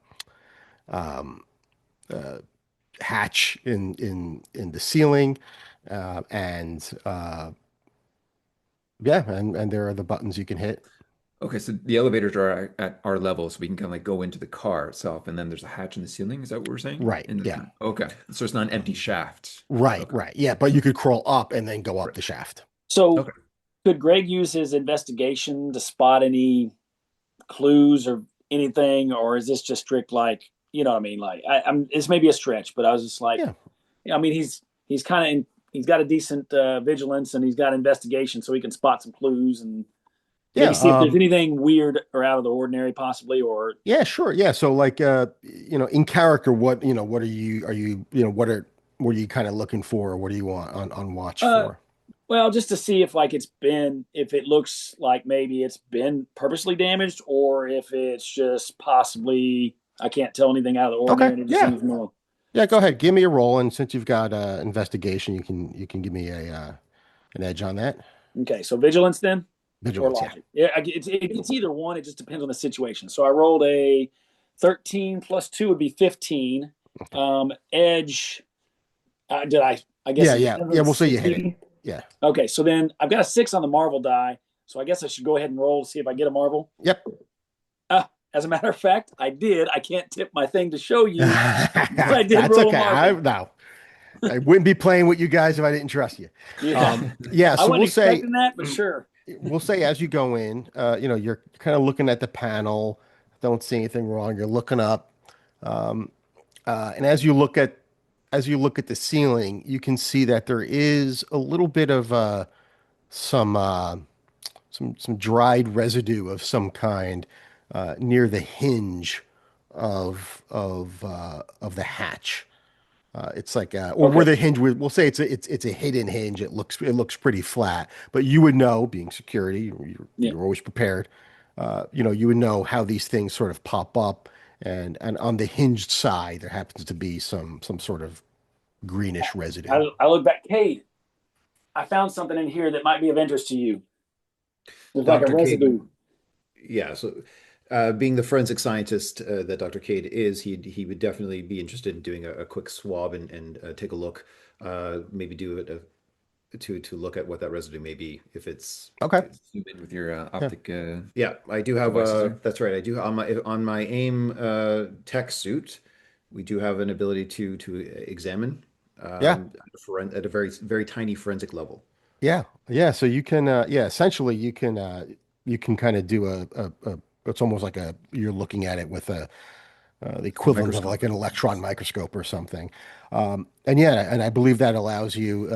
hatch in the ceiling, and yeah, and there are the buttons you can hit. Okay, so the elevators are at our level, so we can kind of like go into the car itself, and then there's a hatch in the ceiling. Is that what we're saying? Right. Yeah. Okay, so it's not an empty shaft. Right. Okay. Right. Yeah. But you could crawl up and then go up Right. the shaft. So, Okay. could Greg use his investigation to spot any clues or anything, or is this just strict like you know what I mean? Like, I'm it's maybe a stretch, but I was just like, Yeah. I mean, he's kind of he's got a decent vigilance and he's got investigation, so he can spot some clues and Maybe Yeah. see if there's anything weird or out of the ordinary, possibly, or Yeah, sure. Yeah. So like in character, what what are you kind of looking for, or what do you want on watch uh, for? well, just to see if if it looks like maybe it's been purposely damaged, or if it's just possibly I can't tell anything out of the Okay. ordinary, and it just Yeah. seems normal. Yeah, go ahead. Give me a roll, and since you've got investigation, you can give me a an edge on that. Okay, so vigilance then, or Vigilance, yeah. logic? Yeah, it's either one. It just depends on the situation. So I rolled a 13 plus 2 would be 15. Edge, did I? I guess Yeah, it yeah. depends on Yeah, the we'll say you hit it. succeeding. Yeah. Okay, so then I've got a 6 on the Marvel die. So I guess I should go ahead and roll to see if I get a Marvel. Yep. As a matter of fact, I did. I can't tip my thing to show you, but I did That's roll a okay. Marvel. No, I wouldn't be playing with you guys if I didn't trust you. Yeah, Yeah, I so wasn't expecting that, but sure. we'll say as you go in, you're kind of looking at the panel, don't see anything wrong. You're looking up, and as you look at the ceiling, you can see that there is a little bit of some some dried residue of some kind near the hinge of the hatch. It's like or where Okay. the hinge we'll say it's a hidden hinge. It looks pretty flat, but you would know, being security, Yeah. you're always prepared. You would know how these things sort of pop up, and on the hinged side there happens to be some sort of greenish residue. I look back, Kade. I found something in here that might be of interest to you. There's like a Dr. Kade, residue. yeah. So, being the forensic scientist that Dr. Kade is, he would definitely be interested in doing a quick swab and take a look. Maybe do it to look at what that residue may be. If it's Okay. Zoom in with your Yeah. optic. yeah, I do have Devices there. that's right. I do on my AIM tech suit. We do have an ability to examine Yeah. at a very very tiny forensic level. Yeah, yeah. So you can, essentially you can kind of do it's almost like you're looking at it with the equivalent of like Microscope. an electron microscope or something. And yeah, and I believe that allows you.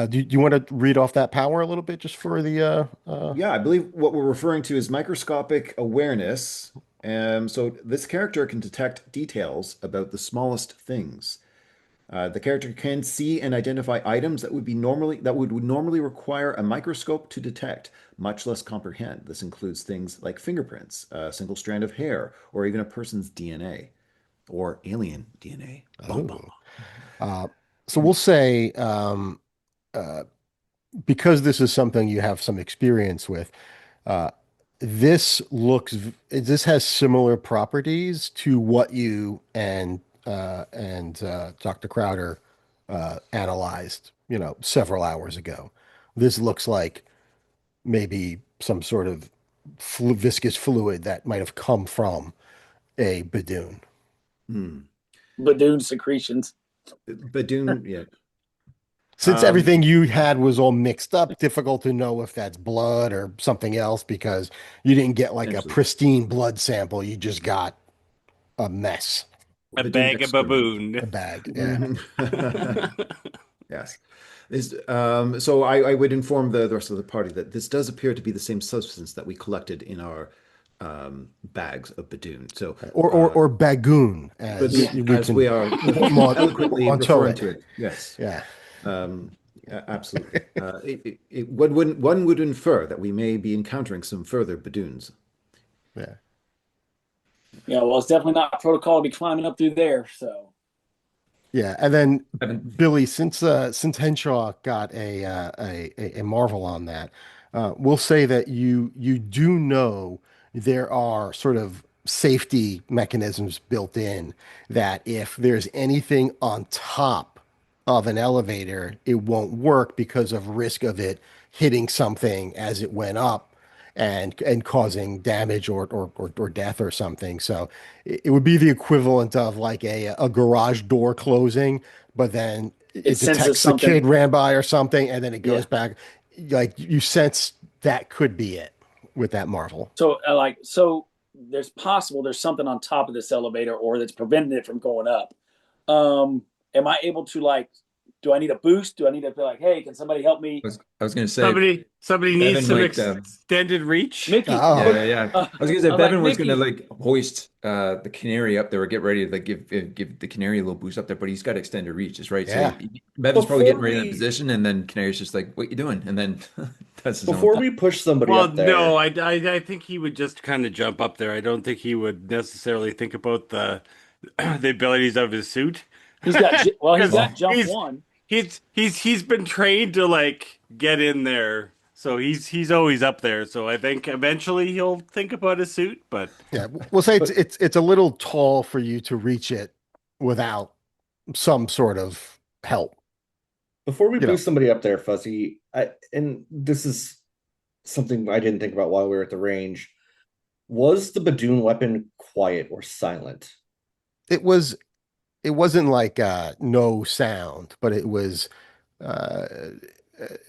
Do you want to read off that power a little bit just for the? Yeah, I believe what we're referring to is microscopic awareness. So this character can detect details about the smallest things. The character can see and identify items that would normally require a microscope to detect, much less comprehend. This includes things like fingerprints, a single strand of hair, or even a person's DNA or alien DNA. Bum, bum, Oh. bum. So we'll say because this is something you have some experience with. Uh, this has similar properties to what you and Dr. Crowder analyzed, several hours ago. This looks like maybe some sort of viscous fluid that might have come from a Badoon. Hmm. Badoon secretions. Badoon, yeah. Since Um, everything you had was all mixed up, difficult to know if that's blood or something else because you didn't get like a Essentially, pristine blood sample. You just got a mess, A Badoon bag of excrement. a baboon. bag. Yeah. Yes. So I would inform the rest of the party that this does appear to be the same substance that we collected in our bags of Badoon. So, Or bagoon, as Yeah. Badoon, we as we can are mon eloquently onto referring it. to it. Yes. Yeah. Absolutely. One would infer that we may be encountering some further Badoons. Yeah. Yeah, well, it's definitely not protocol to be climbing up through there. So Yeah. And then Bevin, Billy, since Henshaw got a Marvel on that, we'll say that you do know there are sort of safety mechanisms built in that if there's anything on top of an elevator, it won't work because of risk of it hitting something as it went up and causing damage or death or something. So it would be the equivalent of like a garage door closing, but then it it senses detects the something. kid ran by or something, and then it Yeah. goes back. Like you sense that could be it with that Marvel. So there's something on top of this elevator or that's preventing it from going up. Am I able to like do I need a boost? Do I need to be like, hey, can somebody help me? I was going to say Somebody needs Bevin some might extended reach. Mickey, Oh. yeah. I was gonna say I'm like, Bevin was gonna Mickey. like hoist the Canary up there or get ready to like give the Canary a little boost up there, but he's got extended reach, is right. So Yeah. Bevin's probably Before getting ready in that we position, and then Canary's just like, "What you doing?" And then that's his own before thing. we push somebody Well, up there, no, I think he would just kind of jump up there. I don't think he would necessarily think about the the abilities of his suit. He's got he's Because got Well, jump one. he's been trained to like get in there, so he's always up there. So I think eventually he'll think about his suit, but Yeah, we'll say but it's a little tall for you to reach it without some sort of help. before we You know, boost somebody up there, Fuzzy, and this is something I didn't think about while we were at the range. Was the Badoon weapon quiet or silent? it was it wasn't like no sound, but it was uh,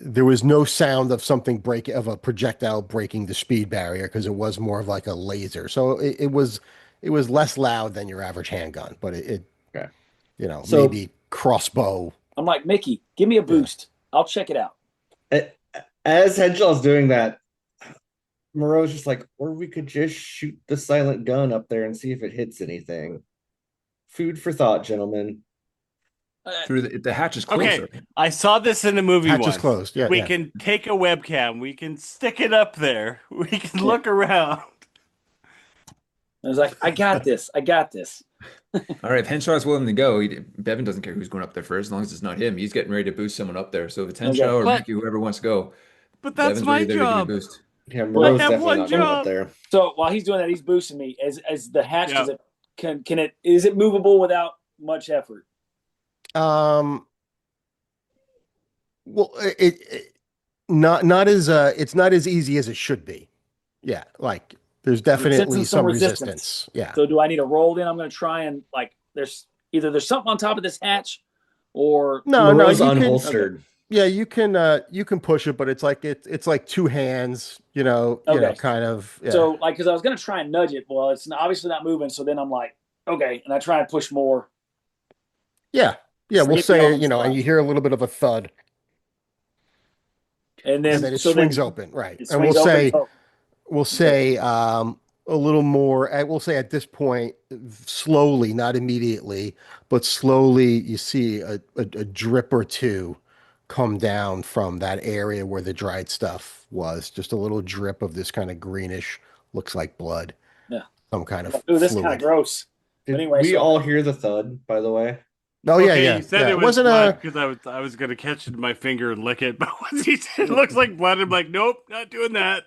there was no sound of something break of a projectile breaking the speed barrier because it was more of like a laser. So it was less loud than your average handgun, but it Okay. So maybe crossbow. I'm like, Mickey, give me a Yeah. boost. I'll check it out. a- as Henshaw's doing that, Moreau's just like, or we could just shoot the silent gun up there and see if it hits anything. Food for thought, gentlemen. through the hatch is okay. closer. I saw this in a movie Hatch is once. closed. Yeah, We yeah. can take a webcam, we can stick it up there, we can look around. I was like, I got this. I got this. All right, if Henshaw's willing to go, Bevin doesn't care who's going up there first, as long as it's not him. He's getting ready to boost someone up there. So if it's Henshaw or But Mickey, whoever wants to go, but that's Bevin's my ready there to give you a job. boost. Yeah, I Moreau's have definitely one not going up job. there. So while he's doing that, he's boosting me. As the hatch, Yeah. does it can it is it movable without much effort? Um, well, not as it's not as easy as it should be. Yeah, like there's It's definitely sensing some some resistance. resistance. Yeah. So do I need to roll then? I'm going to try and like there's something on top of this hatch, or No, Moreau's you can. unholstered. Yeah, you can push it, but it's like two hands, Okay. kind of. Yeah. so like because I was going to try and nudge it. Well, it's obviously not moving. So then I'm like, okay, and I try and push more. Yeah. Yeah, we'll Forget the say, arms and slide. you hear a little bit of a thud, And then and then it so swings then open, right? it And we'll swings open. say So we'll say a little more. We'll say at this point, slowly, not immediately, but slowly, you see a drip or two come down from that area where the dried stuff was. Just a little drip of this kind of greenish, looks like blood, yeah. some kind of Ooh, this is kind of fluid. gross. Did Anyway, we so- all hear the thud, by the way? Oh yeah, Okay, yeah, you said yeah. it was wasn't blood because I was gonna catch it in my finger and lick it, but once he said it looks like blood, I'm like, nope, not doing that.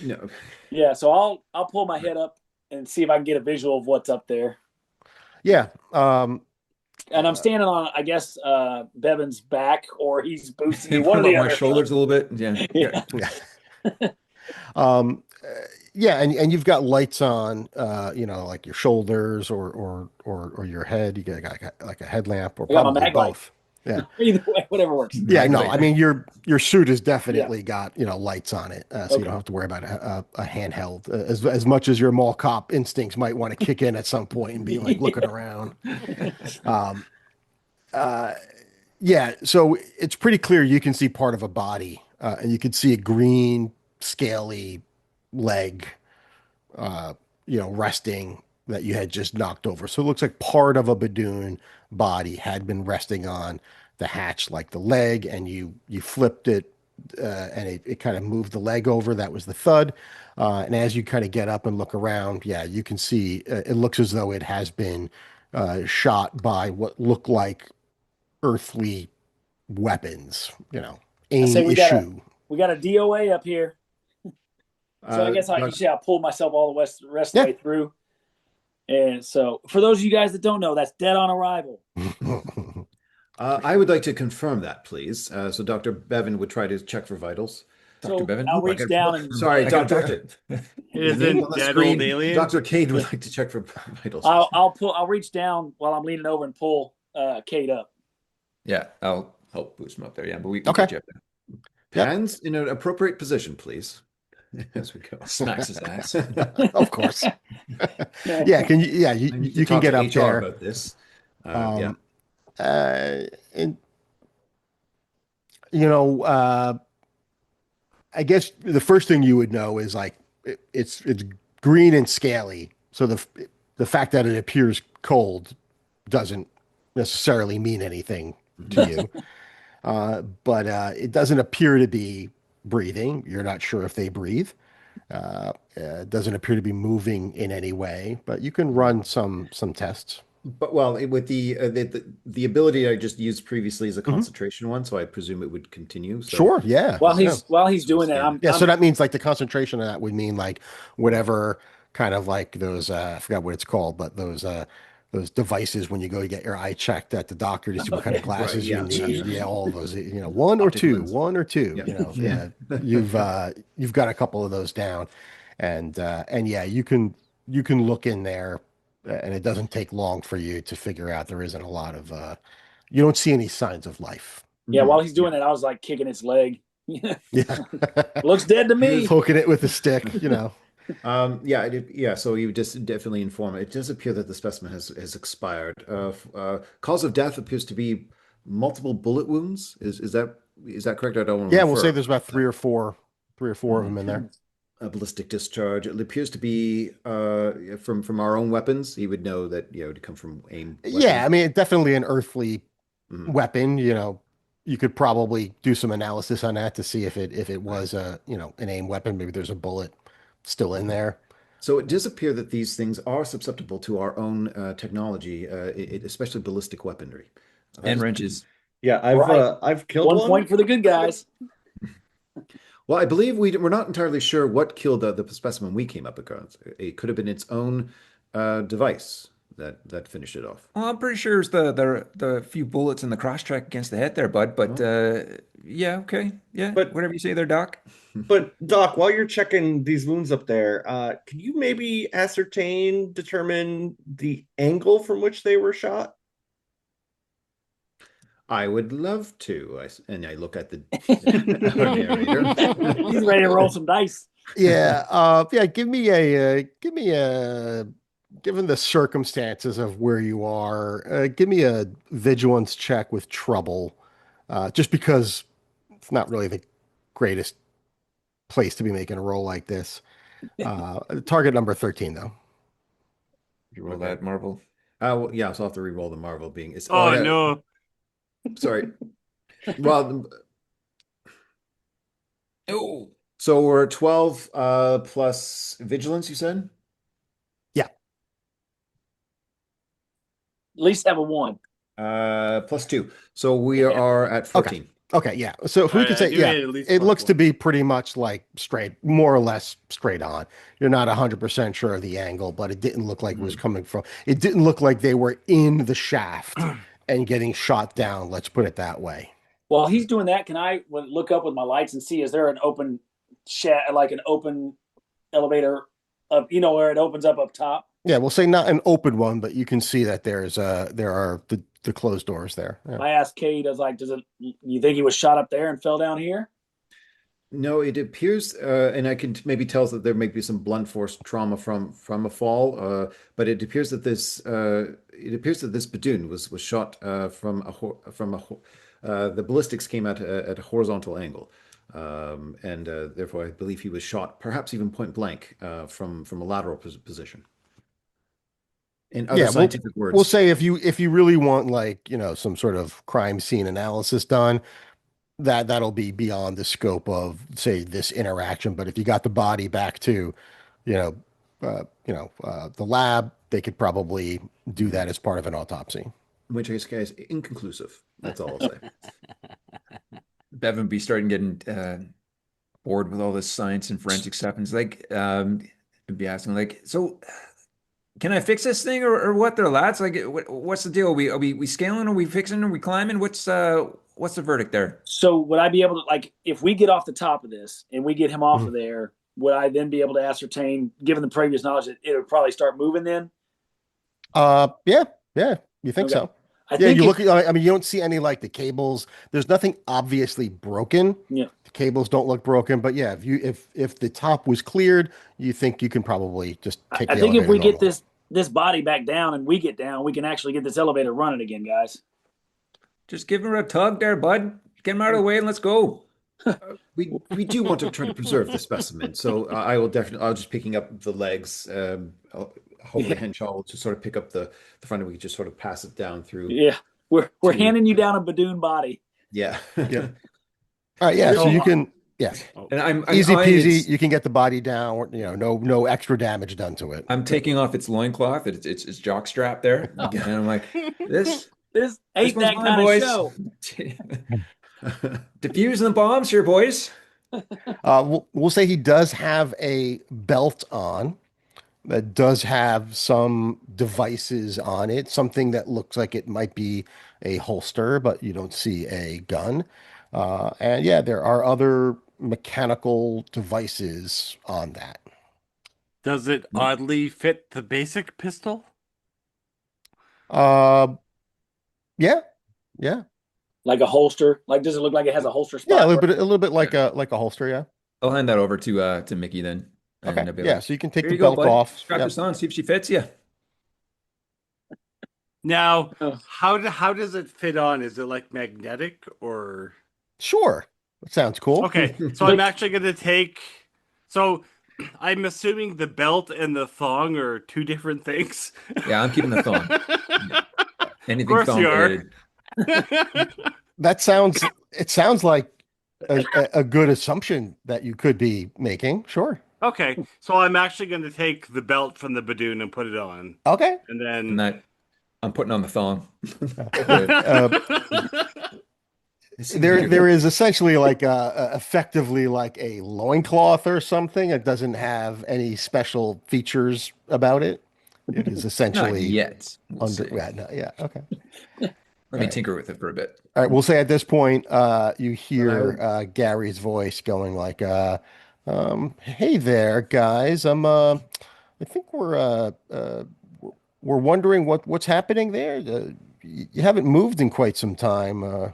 No. Yeah, so I'll pull my head up and see if I can get a visual of what's up there. yeah. And I'm standing on, I guess, Bevin's back, or he's boosting me. One or Put the up my other. shoulders a little bit. Yeah. Yeah. Yeah. Yeah, and you've got lights on, like your shoulders or your head. You got like a headlamp or I got my probably mag light. both. Yeah. Either way, whatever works. Yeah, no, Mag light. I mean your suit has definitely got, lights on it, so you Okay. don't have to worry about a handheld. As much as your mall cop instincts might want to kick in at some point and be like looking around. Um, yeah, so it's pretty clear you can see part of a body, and you can see a green, scaly leg, resting that you had just knocked over. So it looks like part of a Badoon body had been resting on the hatch, like the leg, and you flipped it, and it kind of moved the leg over. That was the thud. And as you kind of get up and look around, yeah, you can see it looks as though it has been shot by what look like earthly weapons, I say aim we issue. got a DOA up here. So I guess Doc- you see I pulled myself all the rest of the way through. And so for those of you guys that don't know, that's dead on arrival. I would like to confirm that, please. So Dr. Bevin would try to check for vitals. So Dr. Bevin? I'll Ooh, I reach got- down and Sorry, I got Doctor. Is Name it on the dead screen. old alien? Dr. Kade would like to check for vitals. I'll reach down while I'm leaning over and pull Kade up. Yeah, I'll help boost him up there. Yeah, but we can Okay. get you up there. Hands in an appropriate position, please. As we go. Smacks his ass. Of course. Yeah, can you? Yeah, I need to you can talk get to up HR there. about this. And You know, I guess the first thing you would know is like it's green and scaly. So the fact that it appears cold doesn't necessarily mean anything to you. But it doesn't appear to be breathing. You're not sure if they breathe. It doesn't appear to be moving in any way, but you can run some tests. But well, with the ability I just used previously is a Hmm. concentration one, so I presume it would continue. So Sure, yeah. While Yeah. he's so we doing that, scan it. Yeah, I'm so that means like the concentration of that would mean like whatever kind of like those I forgot what it's called, but those devices when you go to get your eye checked at the doctor to see what kind of okay. Right, glasses you yeah, need. gotcha. Yeah, all of those, one or Optic two, lens. one or two, Yeah. yeah, you've got a couple of those down. And yeah, you can look in there and it doesn't take long for you to figure out there isn't a lot of you don't see any signs of life. Yeah, Mhm. while he's doing that, I was like kicking its leg. Yeah. Looks dead to You're just me. hooking it with a stick. Yeah, yeah. So you just definitely inform. It does appear that the specimen has expired. Cause of death appears to be multiple bullet wounds. Is that correct? I don't want to Yeah, we'll say refer. there's about three or four of them in there. A ballistic discharge. It appears to be from our own weapons. He would know that it would come from AIM Yeah, weapons. I mean, definitely an earthly Mhm. weapon. You could probably do some analysis on that to see if it Right. was an aim weapon. Maybe there's a bullet still in there. So it does appear that these things are susceptible to our own technology, especially ballistic weaponry. And Uh, wrenches. Yeah, All right. I've killed 1 point one. for the good guys. well, I believe we're not entirely sure what killed the specimen we came up against. It could have been its own device that finished it off. Well, I'm pretty sure it's the few bullets in the cross track against the head there, bud. But Oh. yeah, okay, yeah, But whatever you say there, Doc. but Doc, while you're checking these wounds up there, can you maybe determine the angle from which they were shot? I would love to. And I look at our narrator. He's ready to roll some dice. Yeah, yeah. Given the circumstances of where you are, give me a vigilance check with trouble, just because it's not really the greatest place to be making a roll like this. Target number 13, though. You roll Okay. that, Marvel. Well, yeah, so I'll have to re-roll the Marvel being. Oh, Yeah, no. sorry. Well, Oh, so we're 12 plus vigilance, you said? At least have a 1. Plus 2. So we are at 14. Okay, yeah. So we could I say, do yeah, need at least it plus looks to one. be pretty much like straight, more or less straight on. You're not 100% sure of the angle, but it didn't look like it was coming from, it didn't look like they were in the shaft and getting shot down. Let's put it that way. While he's doing that, can I look up with my lights and see is there an open like an open elevator up, where it opens up top? Yeah, we'll say not an open one, but you can see that there are the closed doors there. Yeah. I asked Kade, I was like, you think he was shot up there and fell down here? No, it appears, and I can maybe tell that there may be some blunt force trauma from a fall, but it appears that this Badoon was shot the ballistics came at a horizontal angle, and therefore I believe he was shot, perhaps even point blank, from a lateral position. In other Yeah, scientific we'll words, say if you really want like, some sort of crime scene analysis done, that'll be beyond the scope of say this interaction. But if you got the body back to, you know, the lab, they could probably do that as part of an autopsy. in which case, guys, inconclusive. That's all I'll say. Bevin be starting getting bored with all this science and forensic stuff, and it's like, be asking like, so can I fix this thing or what there, lads? Like, what's the deal? Are we scaling? Are we fixing? Are we climbing? What's the verdict there? So would I be able to, like, if we get off the top of this and we get him off Mhm. of there, would I then be able to ascertain, given the previous knowledge, that it would probably start moving then? Yeah, you think Okay. so? I Yeah, think you it- look at, I mean, you don't see any like the cables. There's nothing obviously broken. Yeah. The cables don't look broken, but yeah, if the top was cleared, you think you can probably just take I the think if elevator we get normal. this body back down and we get down, we can actually get this elevator running again, guys. Just give her a tug there, bud. Get him out of the way and let's go. We do want to try to preserve the specimen, so I will definitely. I'll just picking up the legs. Hopefully, Yeah, Henshaw will just sort of pick up the front, and we can just sort of pass it down through yeah. We're to. handing you down a Badoon body. Yeah. Yep. All right, yeah, so So, you can, yeah, oh, And I'm easy eyeing peasy. its. You can get the body down, no extra damage done to it. I'm taking off its loincloth, its jock strap there, Yeah. and I'm like, this This this ain't one's that mine, kind of boys. show. Defusing the bombs here, boys. We'll say he does have a belt on that does have some devices on it, something that looks like it might be a holster, but you don't see a gun. And yeah, there are other mechanical devices on that. does it oddly fit the basic pistol? Uh, yeah, yeah, Like a holster. Like, does it look like it has a holster yeah, spot? a little bit like a holster, yeah. I'll hand that over to Mickey then, Okay, and I'll be yeah, like, so you can take here the you go, belt bud. off. Strap Yep. this on, see if she fits you. Now, Oh. how does it fit on? Is it like magnetic or? Sure, that sounds cool. Okay, so I'm actually going to take. So I'm assuming the belt and the thong are two different things. Yeah, I'm keeping the thong. Of Anything course thong you are. related. It sounds like a good assumption that you could be making. Sure. Okay, so I'm actually going to take the belt from the Badoon and put it on, Okay. and And then. that I'm putting on the thong. It seems There, like there is essentially like effectively like a loincloth or something. It doesn't have any special features about it. It is Not essentially yet, we'll under. say. Yeah, no, yeah. Okay. Let me right. tinker with it for a bit. All right. We'll say at this point, you I hear would- Gary's voice going like, "Hey there, guys. I think we're wondering what's happening there. You haven't moved in quite some time.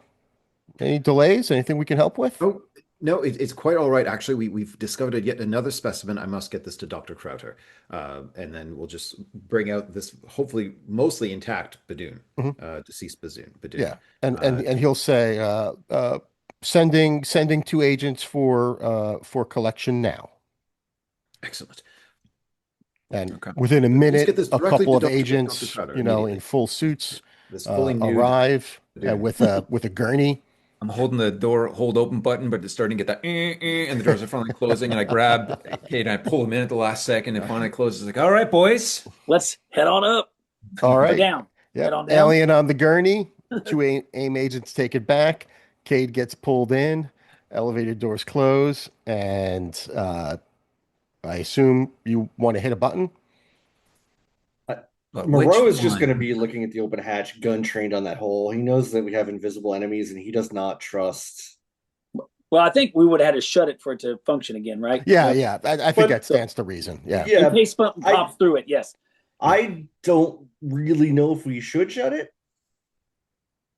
Any delays? Anything we can help with?" Oh, no, it's quite all right. Actually, we've discovered yet another specimen. I must get this to Dr. Crowther. And then we'll just bring out this hopefully mostly intact Badoon, Mhm. deceased Badoon. Yeah, and Uh, and he'll say, sending two agents for collection now. Excellent. And Okay. within a Please get minute, this a directly couple to of Dr. agents, Crowther in immediately. full suits, This fully nude arrive Badoon. with a gurney. I'm holding the door hold open button, but it's starting to get that, and the doors are finally closing. And I grab Kate and I pull him in at the last second. And finally closes. Like, all right, boys. Let's head on up All or right. down. Head Yep. on down. Alien on the gurney. Two AIM agents take it back. Cade gets pulled in. Elevator doors close, and I assume you want to hit a button. But Moreau which is just going to one? be looking at the open hatch, gun trained on that hole. He knows that we have invisible enemies, and he does not trust. Well, I think we would have had to shut it for it to function again, right? Yeah, yeah. I think But- that stands to reason. Yeah. In Yeah, case something I- pops through it, yes. I don't really know if we should shut it.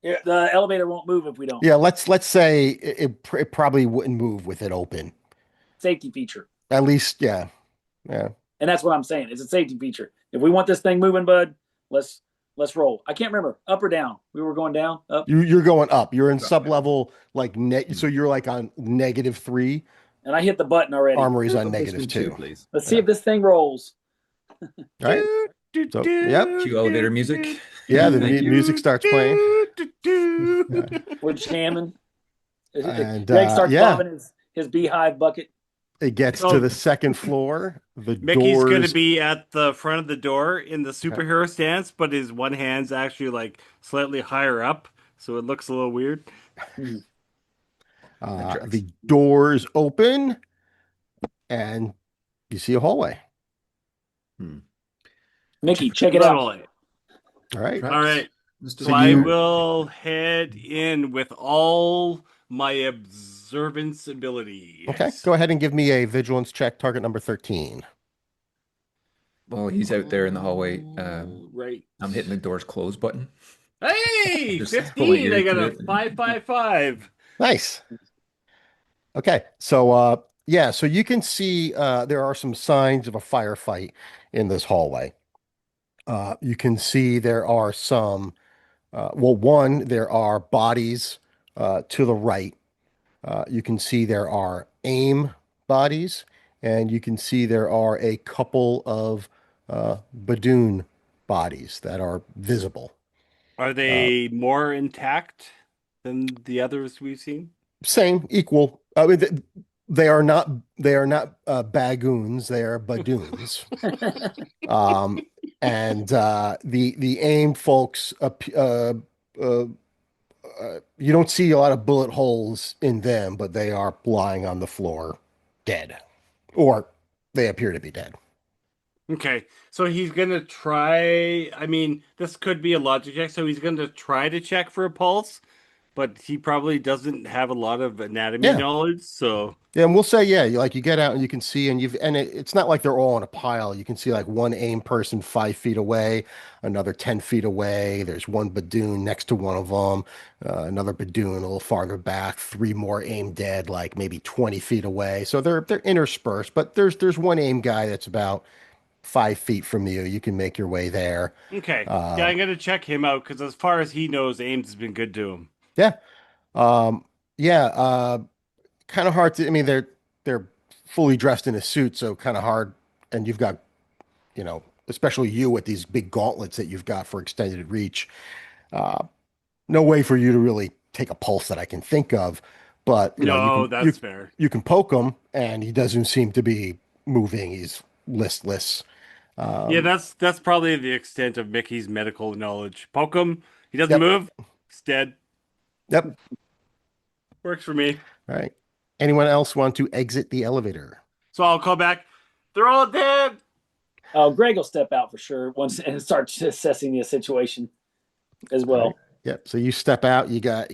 The elevator won't move if we don't. Yeah, let's say it probably wouldn't move with it open. Safety feature. At least, yeah. Yeah. And that's what I'm saying. It's a safety feature. If we want this thing moving, bud, let's roll. I can't remember. Up or down? We were going down, up. You're going up. You're in sub-level like net, so you're like on -3. And I hit the button already. Armory's on Basement -2. please. Let's see if this thing rolls. All right. So, yep. Cue elevator music. Yeah, the Thank you. music starts playing. We're jamming. And, Greg starts yeah. bobbing his beehive bucket. It gets So- to the second floor. The Mickey's doors. going to be at the front of the door in the superhero stance, but his one hand's actually like slightly higher up, so it looks a little weird. The doors open, and you see a hallway. Mickey, check it out. Lovely. All right. Traps. All right. Mr. So I you- will head in with all my observance ability. Okay. Go ahead and give me a vigilance check, target number 13. Well, he's out there in the hallway. Right. I'm hitting the doors close button. Hey, Just pull 15. it I got into a it. 555. Nice. Okay. So, yeah, so you can see there are some signs of a firefight in this hallway. You can see there are some, well, one, there are bodies to the right, you can see there are AIM bodies, and you can see there are a couple of Badoon bodies that are visible. Are Uh, they more intact than the others we've seen? Same, equal. I mean, they are not bagoons. They are Badoons. Um, and the AIM folks, uh, you don't see a lot of bullet holes in them, but they are lying on the floor, dead, or they appear to be dead. Okay, so he's gonna try. I mean, this could be a logic check. So he's gonna try to check for a pulse, but he probably doesn't have a lot of anatomy Yeah, knowledge. So, yeah, and we'll say, yeah, you get out and you can see, it's not like they're all in a pile. You can see like one AIM person 5 feet away, another 10 feet away. There's one Badoon next to one of them, another Badoon a little farther back, three more AIM dead, like maybe 20 feet away. So they're interspersed, but there's one AIM guy that's about 5 feet from you. You can make your way there. okay, yeah, Uh, I'm gonna check him out because as far as he knows, Ames has been good to him. yeah, um, yeah. Kind of hard to. I mean, they're fully dressed in a suit, so kind of hard. And you've got, especially you with these big gauntlets that you've got for extended reach. Uh, no way for you to really take a pulse that I can think of, but you No, can you that's fair. you can poke him, and he doesn't seem to be moving. He's listless. Yeah, Um, that's probably the extent of Mickey's medical knowledge. Poke him, he doesn't yep, move, he's dead. yep. Works for me. All right. Anyone else want to exit the elevator? So I'll call back. They're all dead. Oh, Greg will step out for sure once and start assessing the situation as All right. well. Yep. So you step out. You got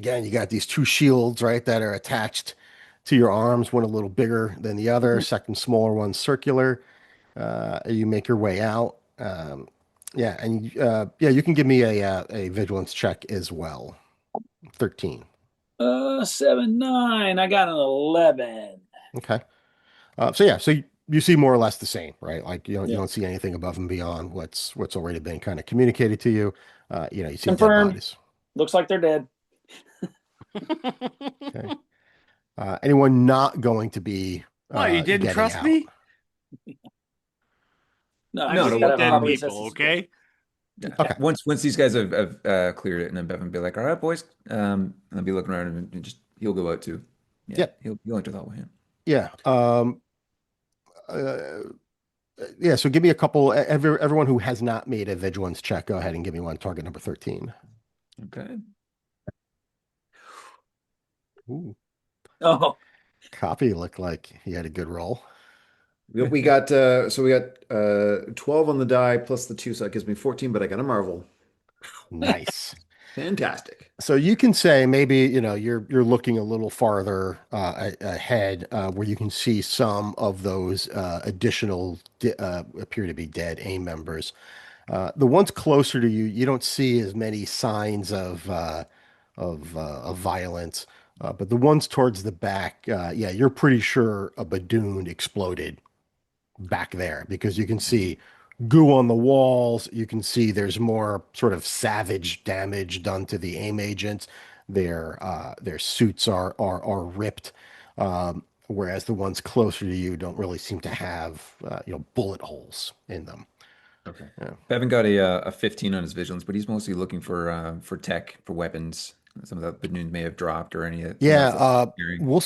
these two shields, right, that are attached to your arms, one a little bigger than the other, second smaller one circular. You make your way out. Yeah, and yeah, you can give me a vigilance check as well. 13. 7, 9. I got an 11. Okay. So yeah, so you see more or less the same, right? Like you Yeah. don't see anything above and beyond what's already been kind of communicated to you. You see dead Confirmed. bodies. Looks like they're dead. Okay. Anyone not going to be What, you didn't getting trust out? me? No, I've No, he's no. seen got to dead probably assess people, the situation. okay? Yeah. Okay. Once these guys have cleared it, and then Bevin be like, "All right, boys," and I'll be looking around and just he'll go out too. Yeah, Yep. he'll enter that way. Yeah. Uh, yeah. So give me a couple. Everyone who has not made a vigilance check, go ahead and give me one. Target number 13. Okay. Ooh, Oh, Copy looked like he had a good roll. We got 12 on the die plus the two, so that gives me 14, but I got a Marvel. Nice. Fantastic. So you can say maybe, you're looking a little farther ahead where you can see some of those additional appear to be dead AIM members. The ones closer to you, you don't see as many signs of violence. But the ones towards the back, yeah, you're pretty sure a Badoon exploded back there because you can see goo on the walls. You can see there's more sort of savage damage done to the AIM agents. Their suits are ripped, whereas the ones closer to you don't really seem to have bullet holes in them. Okay. Yeah. Bevin got a 15 on his vigilance, but he's mostly looking for tech, for weapons. Some of that Badoon may have dropped or anything Yeah, else that they're carrying. we'll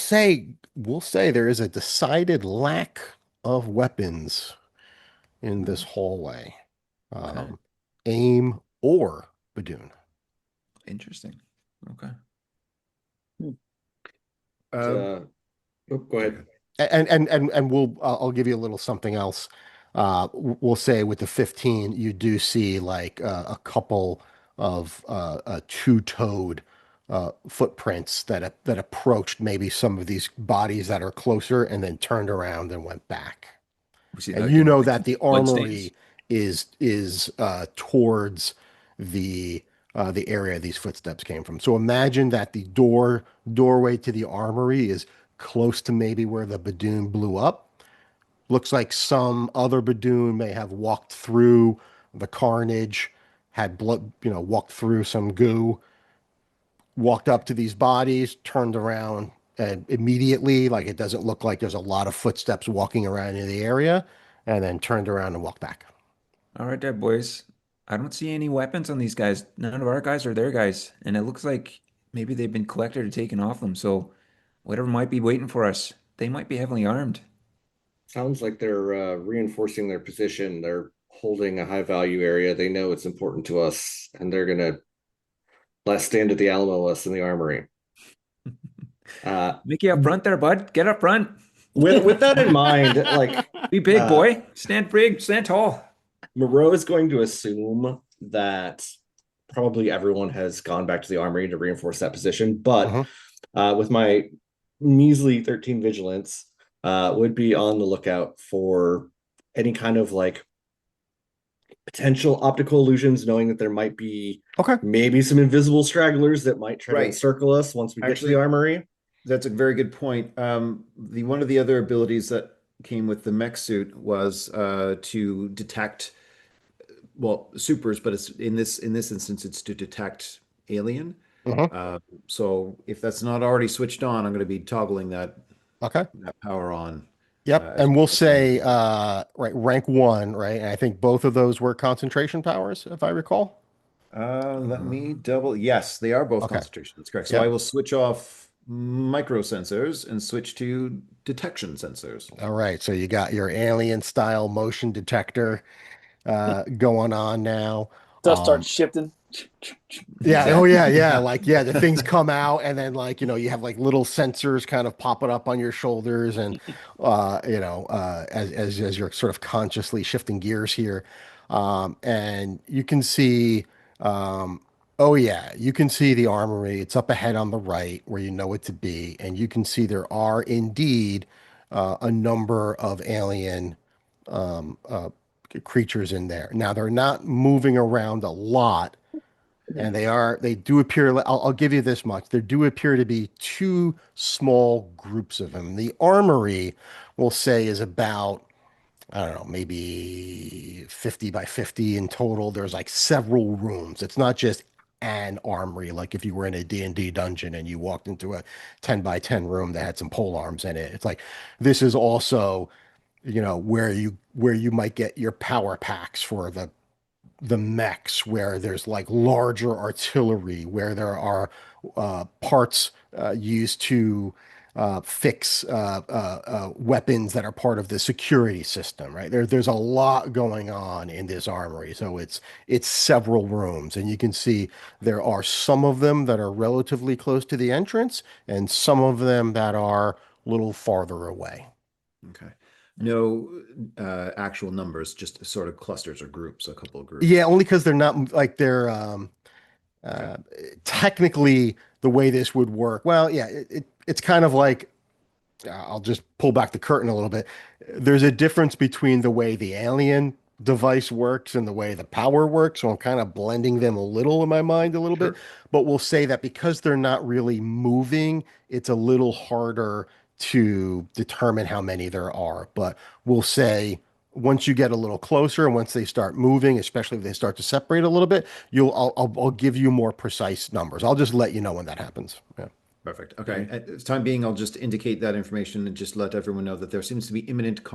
say there is a decided lack of weapons in this Mhm. hallway. Okay. Um, AIM or Badoon. Interesting. Okay. Um, Oh, go ahead. And I'll give you a little something else. We'll say with the 15, you do see like a couple of two-toed footprints that approached maybe some of these bodies that are closer and then turned around and went back. We see And that, you know like that some the blood stains. armory is towards the area these footsteps came from. So imagine that the doorway to the armory is close to maybe where the Badoon blew up. Looks like some other Badoon may have walked through the carnage, had blood, walked through some goo, walked up to these bodies, turned around and immediately, like it doesn't look like there's a lot of footsteps walking around in the area, and then turned around and walked back. All right, there, boys. I don't see any weapons on these guys. None of our guys are their guys. And it looks like maybe they've been collected or taken off them. So whatever might be waiting for us, they might be heavily armed. Sounds like they're reinforcing their position. They're holding a high value area. They know it's important to us, and they're gonna last stand at the Alamo us in the Armory. Mickey up front there, bud. Get up front. With that in mind, like Be big, boy. Stand big, stand tall. Moreau is going to assume that probably everyone has gone back to the Armory to reinforce that position, but with my measly 13 vigilance, would be on the lookout for any kind of like potential optical illusions, knowing that there might be maybe some invisible stragglers that might try to encircle us once we get to the Armory. That's a very good point. One of the other abilities that came with the mech suit was to detect, well, supers, but it's in this instance, it's to detect alien. So if that's not already switched on, I'm going to be toggling that power on. Yep, and we'll say rank 1, right? And I think both of those were concentration powers, if I recall. Let me double. Yes, they are both concentration. That's correct. So I will switch off micro sensors and switch to detection sensors. All right, so you got your alien style motion detector going on now. Stuff starts shifting. Yeah. Oh, yeah. Yeah. Like, yeah, the things come out, and then, like, you have like little sensors kind of popping up on your shoulders, and as you're sort of consciously shifting gears here, and you can see, oh yeah, you can see the Armory. It's up ahead on the right where you know it to be, and you can see there are indeed a number of alien creatures in there. Now they're not moving around a lot. And they do appear, I'll give you this much. There do appear to be two small groups of them. The Armory, we'll say, is about, I don't know, maybe 50 by 50 in total. There's like several rooms. It's not just an armory, like if you were in a D&D dungeon and you walked into a 10 by 10 room that had some pole arms in it. It's like, this is also, where you might get your power packs for the mechs, where there's like larger artillery, where there are parts used to fix weapons that are part of the security system, right? There's a lot going on in this armory. So it's several rooms, and you can see there are some of them that are relatively close to the entrance and some of them that are a little farther away. Okay. No actual numbers, just sort of clusters or groups, a couple of groups. Yeah, only because they're not like they're technically the way this would work. Well, yeah, it's kind of like, I'll just pull back the curtain a little bit. There's a difference between the way the alien device works and the way the power works. So I'm kind of blending them a little in my mind a little bit. But we'll say that because they're not really moving, it's a little harder to determine how many there are. But we'll say once you get a little closer and once they start moving, especially if they start to separate a little bit, I'll give you more precise numbers. I'll just let you know when that happens. Yeah. Perfect. Okay. At the time being, I'll just indicate that information and just let everyone know that there seems to be imminent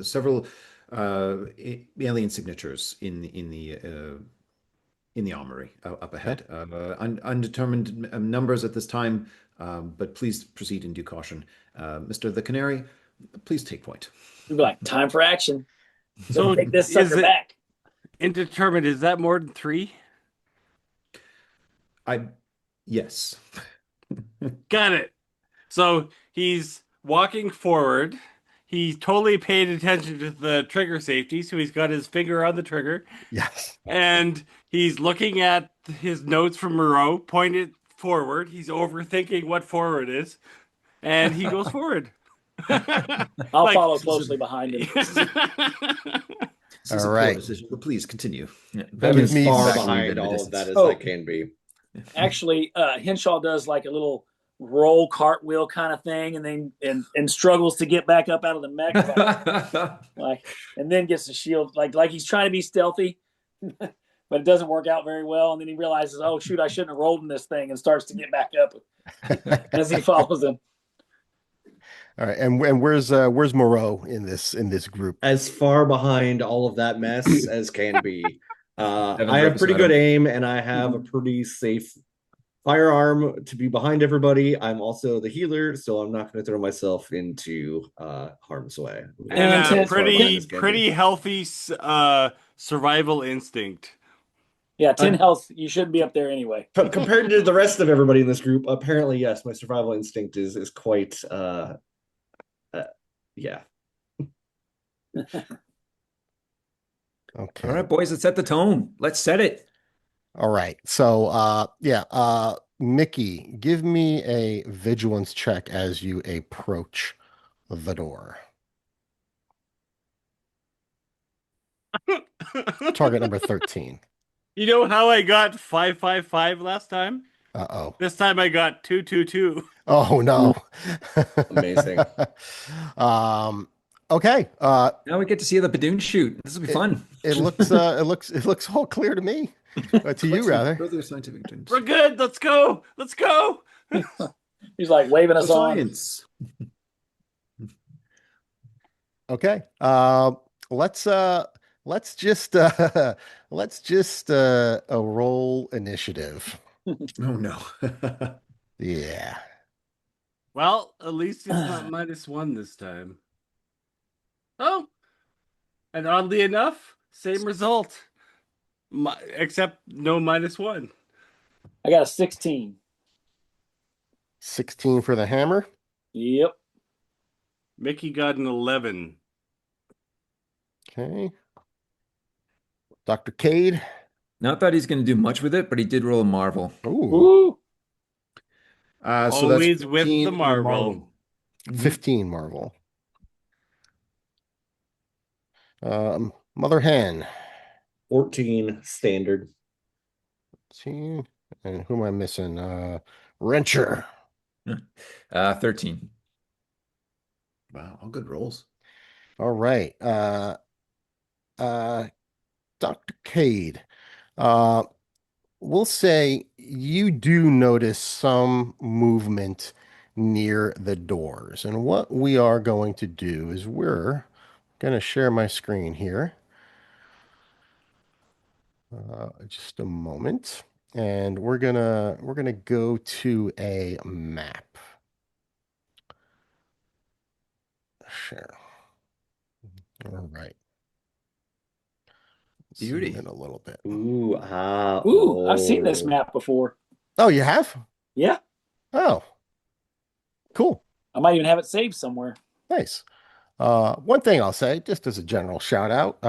several alien signatures in the armory up ahead. Undetermined numbers at this time, but please proceed in due caution. Mr. the Canary, please take point. We'd be like, time for action. So take this sucker back. Indeterminate, is that more than 3? Yes. Got it. So he's walking forward. He totally paid attention to the trigger safety, so he's got his finger on the trigger. Yes. And he's looking at his notes from Moreau, pointed forward. He's overthinking what forward is, and he goes forward. I'll follow closely behind him. This is All a right. poor decision, but please continue. Bevin's me far exactly behind the all of distance. that as Oh. I can be. Actually, Henshaw does like a little roll cartwheel kind of thing, and then and struggles to get back up out of the mech, and then gets the shield like he's trying to be stealthy, but but it doesn't work out very well. And then he realizes, oh shoot, I shouldn't have rolled in this thing, and starts to get back up as he follows him. All right, and where's Moreau in this group? As far behind all of that mess as can be. Devin's I right have pretty beside good him. aim, and I have a pretty safe firearm to be behind everybody. I'm also the healer, so I'm not going to throw myself into harm's way. And And a ten, As far behind pretty as can be. pretty healthy survival instinct. yeah, 10 health. You shouldn't be up there anyway. Compared to the rest of everybody in this group, apparently, yes, my survival instinct is quite yeah. Okay. All right, boys, let's set the tone. Let's set it. All right. So, Mickey, give me a vigilance check as you approach the door. Target number 13. You know how I got 555 last time? Uh-oh. This time I got 222. Oh no. Amazing. Okay. Now we get to see the Badoon shoot. This will be fun. It looks all clear to me. To you rather. Further scientific trends. We're good. Let's go. Let's go. He's like waving us on. Science. Okay. Let's just roll initiative. Oh no. Yeah. Well, at least it's not -1 this time. Oh, and oddly enough, same result. Except no -1. I got a 16. 16 for the hammer. Yep. Mickey got an 11. Okay. Dr. Kade. Not that he's going to do much with it, but he did roll a Marvel. Ooh, Woo. So Always that's with 15 the and Marvel. 15 Marvel. Mother Hen. 14 standard. 15. And who am I missing? Wrencher. 13. Wow, all good rolls. All right. Dr. Kade. We'll say you do notice some movement near the doors. And what we are going to do is we're going to share my screen here. Just a moment. And we're gonna go to a map. Share. All right. Beauty. Zoom in a little bit. Ooh, Ooh, I've seen this map before. Oh, you have? Yeah. Oh, cool. I might even have it saved somewhere. Nice. One thing I'll say, just as a general shout out,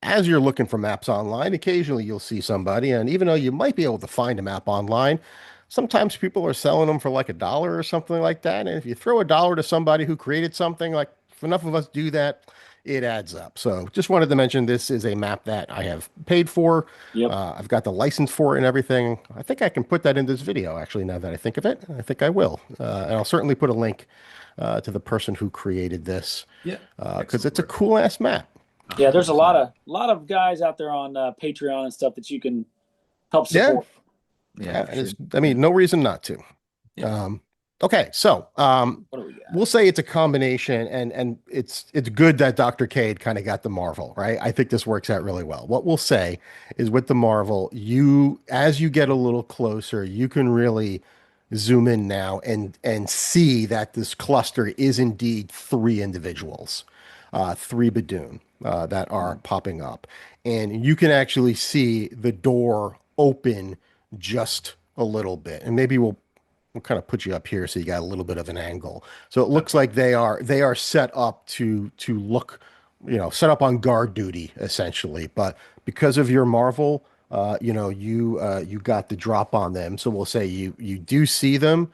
as you're looking for maps online, occasionally you'll see somebody, and even though you might be able to find a map online, sometimes people are selling them for like $1 or something like that. And if you throw $1 to somebody who created something, like if enough of us do that, it adds up. So just wanted to mention this is a map that I have paid for. Yep. I've got the license for it and everything. I think I can put that in this video, actually, now that I think of it. I think I will. And I'll certainly put a link to the person who created this. Yeah. Because it's a cool ass map. Yeah, there's a lot of guys out there on Patreon and stuff that you can help support. Yeah, for sure. I mean, no reason not to. Yeah. Okay, so What do we got? we'll say it's a combination, and it's good that Dr. Kade kind of got the Marvel, right? I think this works out really well. What we'll say is with the Marvel, as you get a little closer, you can really zoom in now and see that this cluster is indeed 3 individuals, 3 Badoon that are popping up. And you can actually see the door open just a little bit. And maybe we'll kind of put you up here so you got a little bit of an angle. So it looks like they are set up to look, set up on guard duty essentially. But because of your Marvel, you got the drop on them. So we'll say you do see them.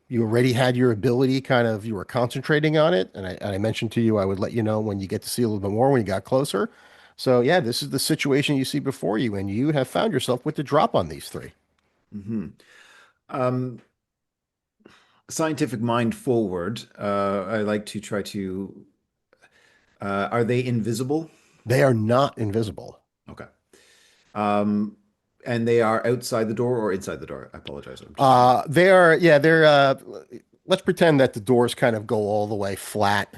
You already had your ability, you were concentrating on it, and I mentioned to you I would let you know when you get to see a little bit more when you got closer. So yeah, this is the situation you see before you, and you have found yourself with the drop on these 3. Scientific mind forward. I like to try to. Are they invisible? They are not invisible. Okay. And they are outside the door or inside the door? I apologize. I'm just They are, yeah, they're, let's pretend that the doors kind of go all the way flat.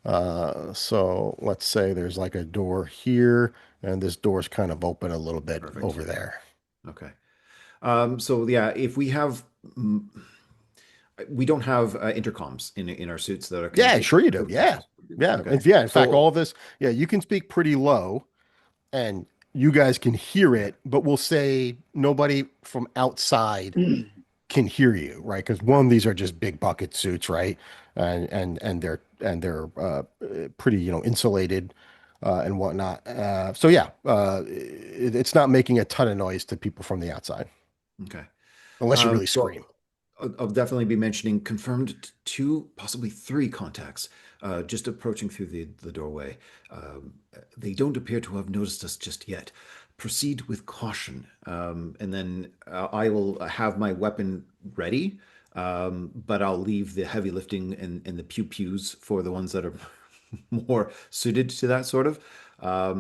So let's say there's like a door here, and this door's kind of open a little bit perfect. over there. Okay. So yeah, if we don't have intercoms in our suits that are Yeah, connected. sure you do. Yeah. Yeah. Okay. Yeah. In fact, So all of this, yeah, you can speak pretty low and you guys can hear yeah. it, but we'll say nobody from outside can hear you, right? Because one, these are just big bucket suits, right? And they're pretty, insulated and whatnot. So yeah, it's not making a ton of noise to people from the outside, Okay. unless you really So scream. I'll definitely be mentioning confirmed two, possibly three contacts just approaching through the doorway. They don't appear to have noticed us just yet. Proceed with caution. And then I will have my weapon ready, but I'll leave the heavy lifting and the pew-pews for the ones that are more suited to that sort of.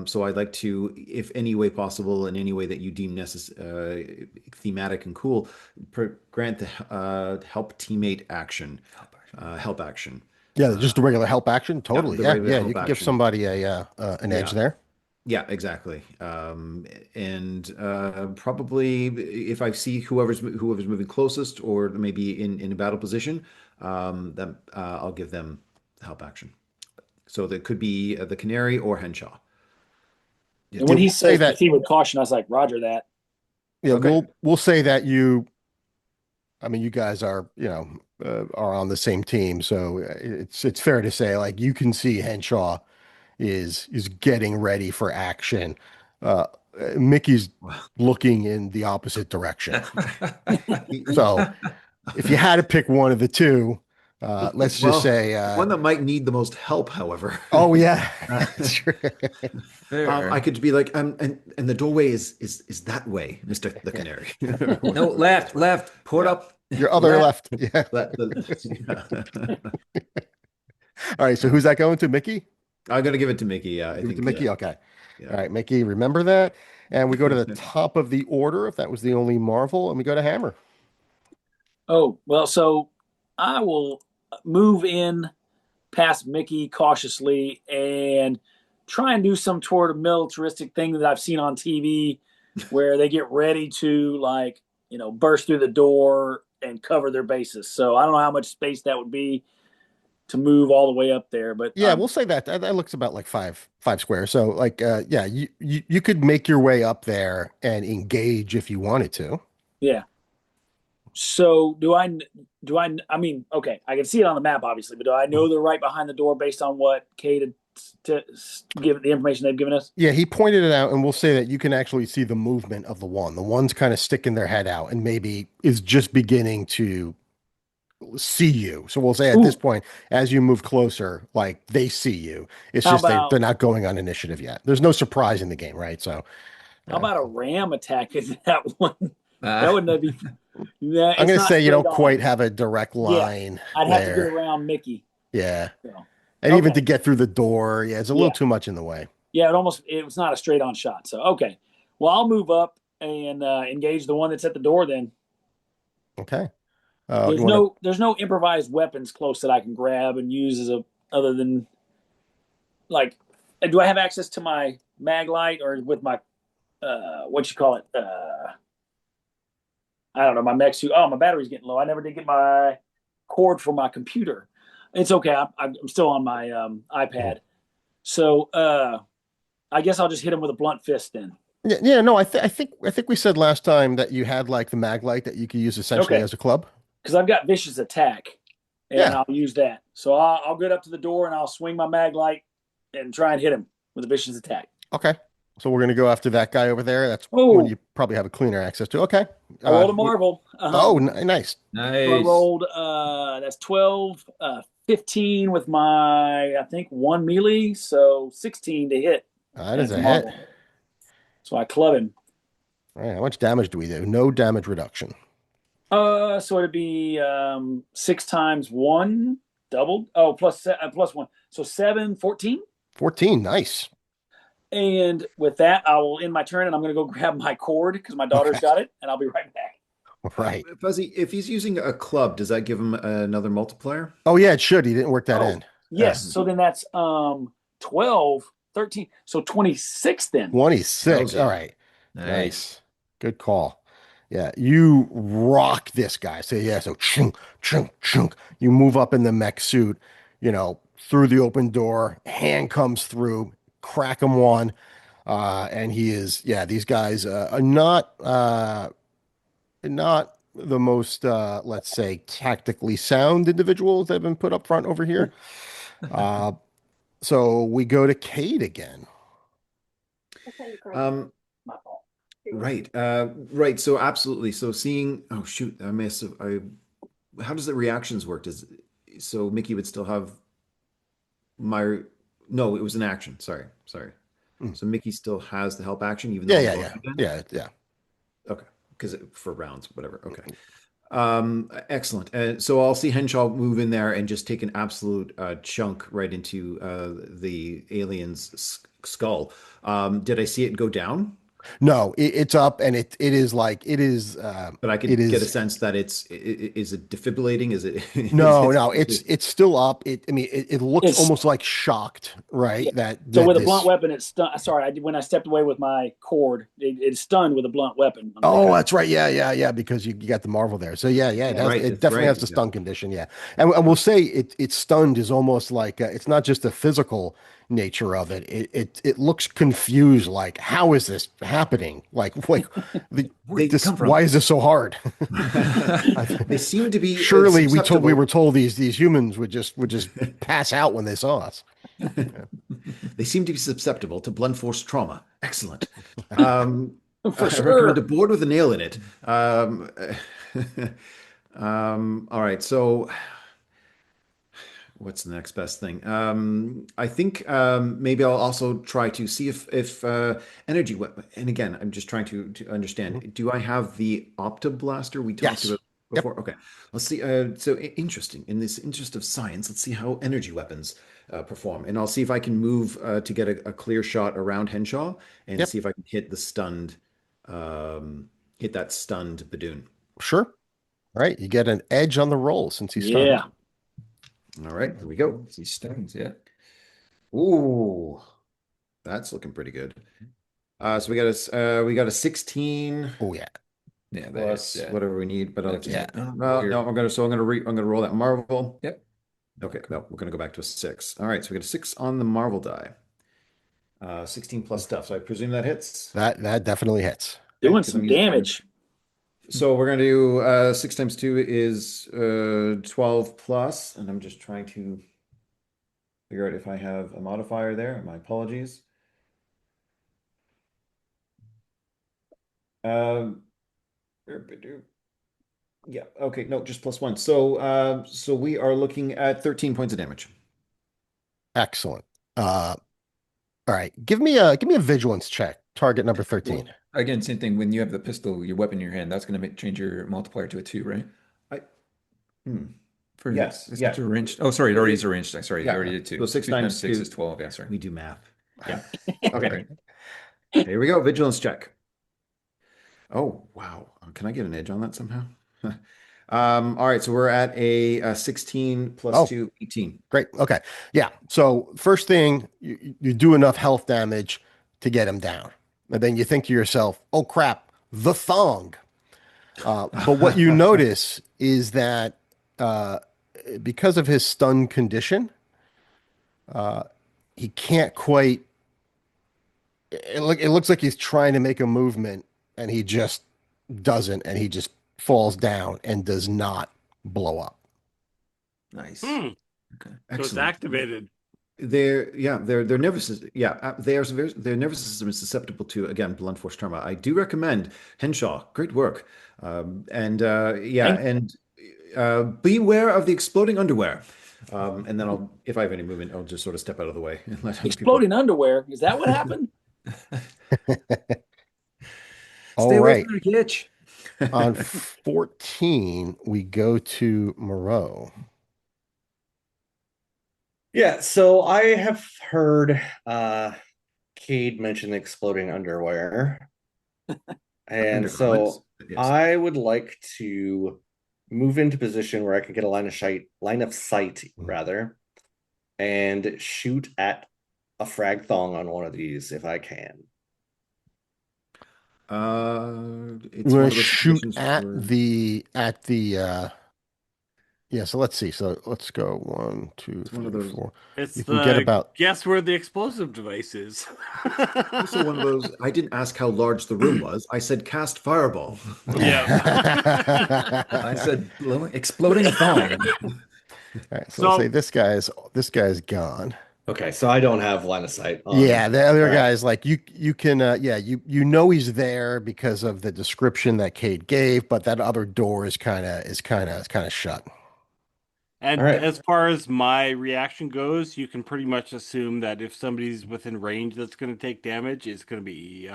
So I'd like to, if any way possible, in any way that you deem necessary, thematic and cool, grant the help teammate action, help action. Yeah, just a regular help action. Yeah, Totally. the Yeah, regular yeah. You help can give action. somebody an edge Yeah, there. yeah, exactly. And probably if I see whoever's moving closest, or maybe in a battle position, then I'll give them help action. So that could be the Canary or Henshaw. Yeah, And when he we'll say says that. proceed with caution, I was like, Roger that. Yeah, Okay. we'll say that you. I mean, you guys are, are on the same team, so it's fair to say like you can see Henshaw is getting ready for action. Uh, Mickey's Wow. looking in the opposite direction. So if you had to pick one of the two, let's just Well, say, one that might need the most help, however. oh yeah, Uh, that's true. I Fair. could be like, and the doorway is that way, Mr. the Yeah. Canary. No, Whatever. That's left, right. left, put Yeah. up, Your other left. left. Yeah. Yeah. All right. So who's that going to? Mickey? I'm gonna give it to Mickey. Yeah, I Give it to think. Mickey. Okay. Yeah. All right, Mickey, remember that. And we go to the top of the order, if that was the only Marvel, and we go to Hammer. Oh, well, so I will move in past Mickey cautiously and try and do some toward a militaristic thing that I've seen on TV where they get ready to, like, burst through the door and cover their bases. So I don't know how much space that would be to move all the way up there, but Yeah, we'll say that looks about like five squares. So like yeah, you could make your way up there and engage if you wanted to. yeah. So I mean, okay, I can see it on the map obviously, but do I know they're right behind the door based on what Kade to give the information they've given us? Yeah, he pointed it out, and we'll say that you can actually see the movement of the one. The one's kind of sticking their head out and maybe is just beginning to see you. So we'll say at this Ooh, point, as you move closer, like they see you. It's how just they're about not going on initiative yet. There's no surprise in the game, right? So how about a ram attack in that one? That Ah, wouldn't be. Yeah, I'm it's gonna not say you straight don't on. quite have a direct Yeah, line I'd have to get there. around Mickey. Yeah. So, And even to okay, get through the door, yeah, it's a little yeah, too much in the way. yeah. It was not a straight on shot. So okay, well I'll move up and engage the one that's at the door. Then Okay. You want to, there's no improvised weapons close that I can grab and use as a other than like. Do I have access to my mag light or with my what you call it? I don't know, my mech suit. Oh, my battery's getting low. I never did get my cord for my computer. It's okay. I'm still on my iPad. So I guess I'll just hit him with a blunt fist then. yeah, yeah, no, I think we said last time that you had like the mag light that you could use essentially Okay. as a club. Because I've got vicious attack and Yeah. I'll use that. So I'll get up to the door and I'll swing my mag light and try and hit him with a vicious attack. Okay. So we're gonna go after that guy over there. That's one Oh, you probably have a cleaner access to. Okay. I rolled a Marvel. Oh, nice. So I nice. rolled that's 12, 15 with my I think one melee, so 16 to hit. That And is it's a a hit. Marvel. So I club him. All right. How much damage do we do? No damage reduction. So it'd be 6 times 1 doubled. Oh, plus one. So 7, 14. 14. Nice. And with that, I will end my turn, and I'm going to go grab my cord because my daughter's Okay. got it, and I'll be right back. Right. Fuzzy, if he's using a club, does that give him another multiplier? Oh yeah, it should. He didn't work that Oh, in. yes. So then that's 12, 13. So 26 then. 26. Yowza. All right. Nice. Nice. Good call. Yeah, you rock this guy. So yeah, so chunk, chunk, chunk. You move up in the mech suit, through the open door. Hand comes through, crack him one, and he is. Yeah, these guys are not the most, let's say, tactically sound individuals that have been put up front over here. So we go to Kade again. Um, My fault. right. Right. So absolutely. So seeing, oh shoot, I missed. How does the reactions work? So Mickey would still have my, no, it was an action. Sorry. Mm. So Mickey still has the help action, even though Yeah, I'm yeah, going yeah, again? yeah. Okay. Because for rounds, whatever. Okay. Excellent. So I'll see Henshaw move in there and just take an absolute chunk right into the alien's skull. Did I see it go down? No, it's up, and it is like it is. But I It could get a is. sense that is it defibrillating? Is it is No, it no, it's still up. I mean, it looks It's almost like shocked, yeah. right? So That with a blunt this. weapon, it's stun. Sorry, when I stepped away with my cord, it's stunned with a blunt weapon. Oh, that's right. Yeah, yeah, yeah. Because you got the Marvel there. So yeah, yeah. It Yeah. has. right? It That's definitely right. has the Yeah. stun condition. Yeah, and we'll say it's stunned is almost like it's not just the physical nature of it. It looks confused. Like, how is this happening? Where'd this come why from? is this so hard? They seem to be Surely we susceptible. were told these humans would just pass out when they saw us. They seem to be susceptible to blunt force trauma. Excellent. Um, For I recommend a sure. board with a nail in it. All right. So, what's the next best thing? I think maybe I'll also try to see if energy weapon. And again, I'm just trying to Mhm. understand. Do I have the Opta Blaster we talked Yes. about Yep. before? Okay. Let's see. So interesting. In this interest of science, let's see how energy weapons perform, and I'll see if I can move to get a clear shot around Henshaw and Yep. see if I can hit the stunned, hit that stunned Badoon. Sure. All right. You get an edge on the roll since he's stunned. Yeah. All right. Here we go. These stones, yeah. Ooh, that's looking pretty good. So we got a 16 Oh yeah. Yeah, that plus is, yeah. whatever we need, but I'll That's Yeah. well, no, I'm gonna roll that Marvel. Yep. Okay, no, we're gonna go back to a 6. All right, so we got a 6 on the Marvel die. 16 plus stuff. So I presume that hits. That definitely hits. Okay, Doing 'cause some I'm using damage. So we're gonna do 6 times 2 is 12 plus, and I'm just trying to figure out if I have a modifier there. My apologies. Um, yeah, okay, no, just plus 1. So we are looking at 13 points of damage. Excellent. All right. Give me a vigilance check. Target number 13. Again, same thing. When you have the pistol, your weapon in your hand, that's going to change your multiplier to a 2, right? I hmm. For Yes, it's yeah. not arranged. Oh, sorry, it already is arranged. Sorry, you Yeah. already did 2. So 6 2 times times 6 2. is 12. Yeah, sorry. We do math. Yeah. Okay, Right. here we go. Vigilance check. Oh, wow. Can I get an edge on that somehow? All right, so we're at a 16 plus Oh. 2, 18. Great. Okay. Yeah. So first thing, you do enough health damage to get him down. And then you think to yourself, oh crap, the thong. But what you notice is that because of his stun condition, he can't quite. It looks like he's trying to make a movement and he just doesn't, and he just falls down and does not blow up. Nice. Hmm. Okay. So it's Excellent. activated. Their nervous system, their nervous system is susceptible to, again, blunt force trauma. I do recommend Henshaw. Great work. And beware of the exploding underwear. And then if I have any movement, I'll just sort of step out of the way and let other people. Exploding underwear. Is that what happened? All Stay away right. from the kitchen. On 14, we go to Moreau. Yeah, so I have heard Cade mentioned exploding underwear. And Undergarments. so Yes. I would like to move into position where I can get a line of sight rather, and shoot at a frag thong on one of these if I can. It's We're one gonna of those shoot situations at where the yeah, so let's see. So let's go one, two, it's one of three, those. four. It's You can get the about guess where the explosive device is. Also one of those. I didn't ask how large the room was. I said cast fireball. Yeah. I said blowing, exploding thong. All right, so let's say So this guy's gone. Okay, so I don't have line of sight on. Yeah, the other All right. guy's like you can yeah, you know he's there because of the description that Kate gave, but that other door is kind of shut. All And right. as far as my reaction goes, you can pretty much assume that if somebody's within range that's going to take damage, it's going to be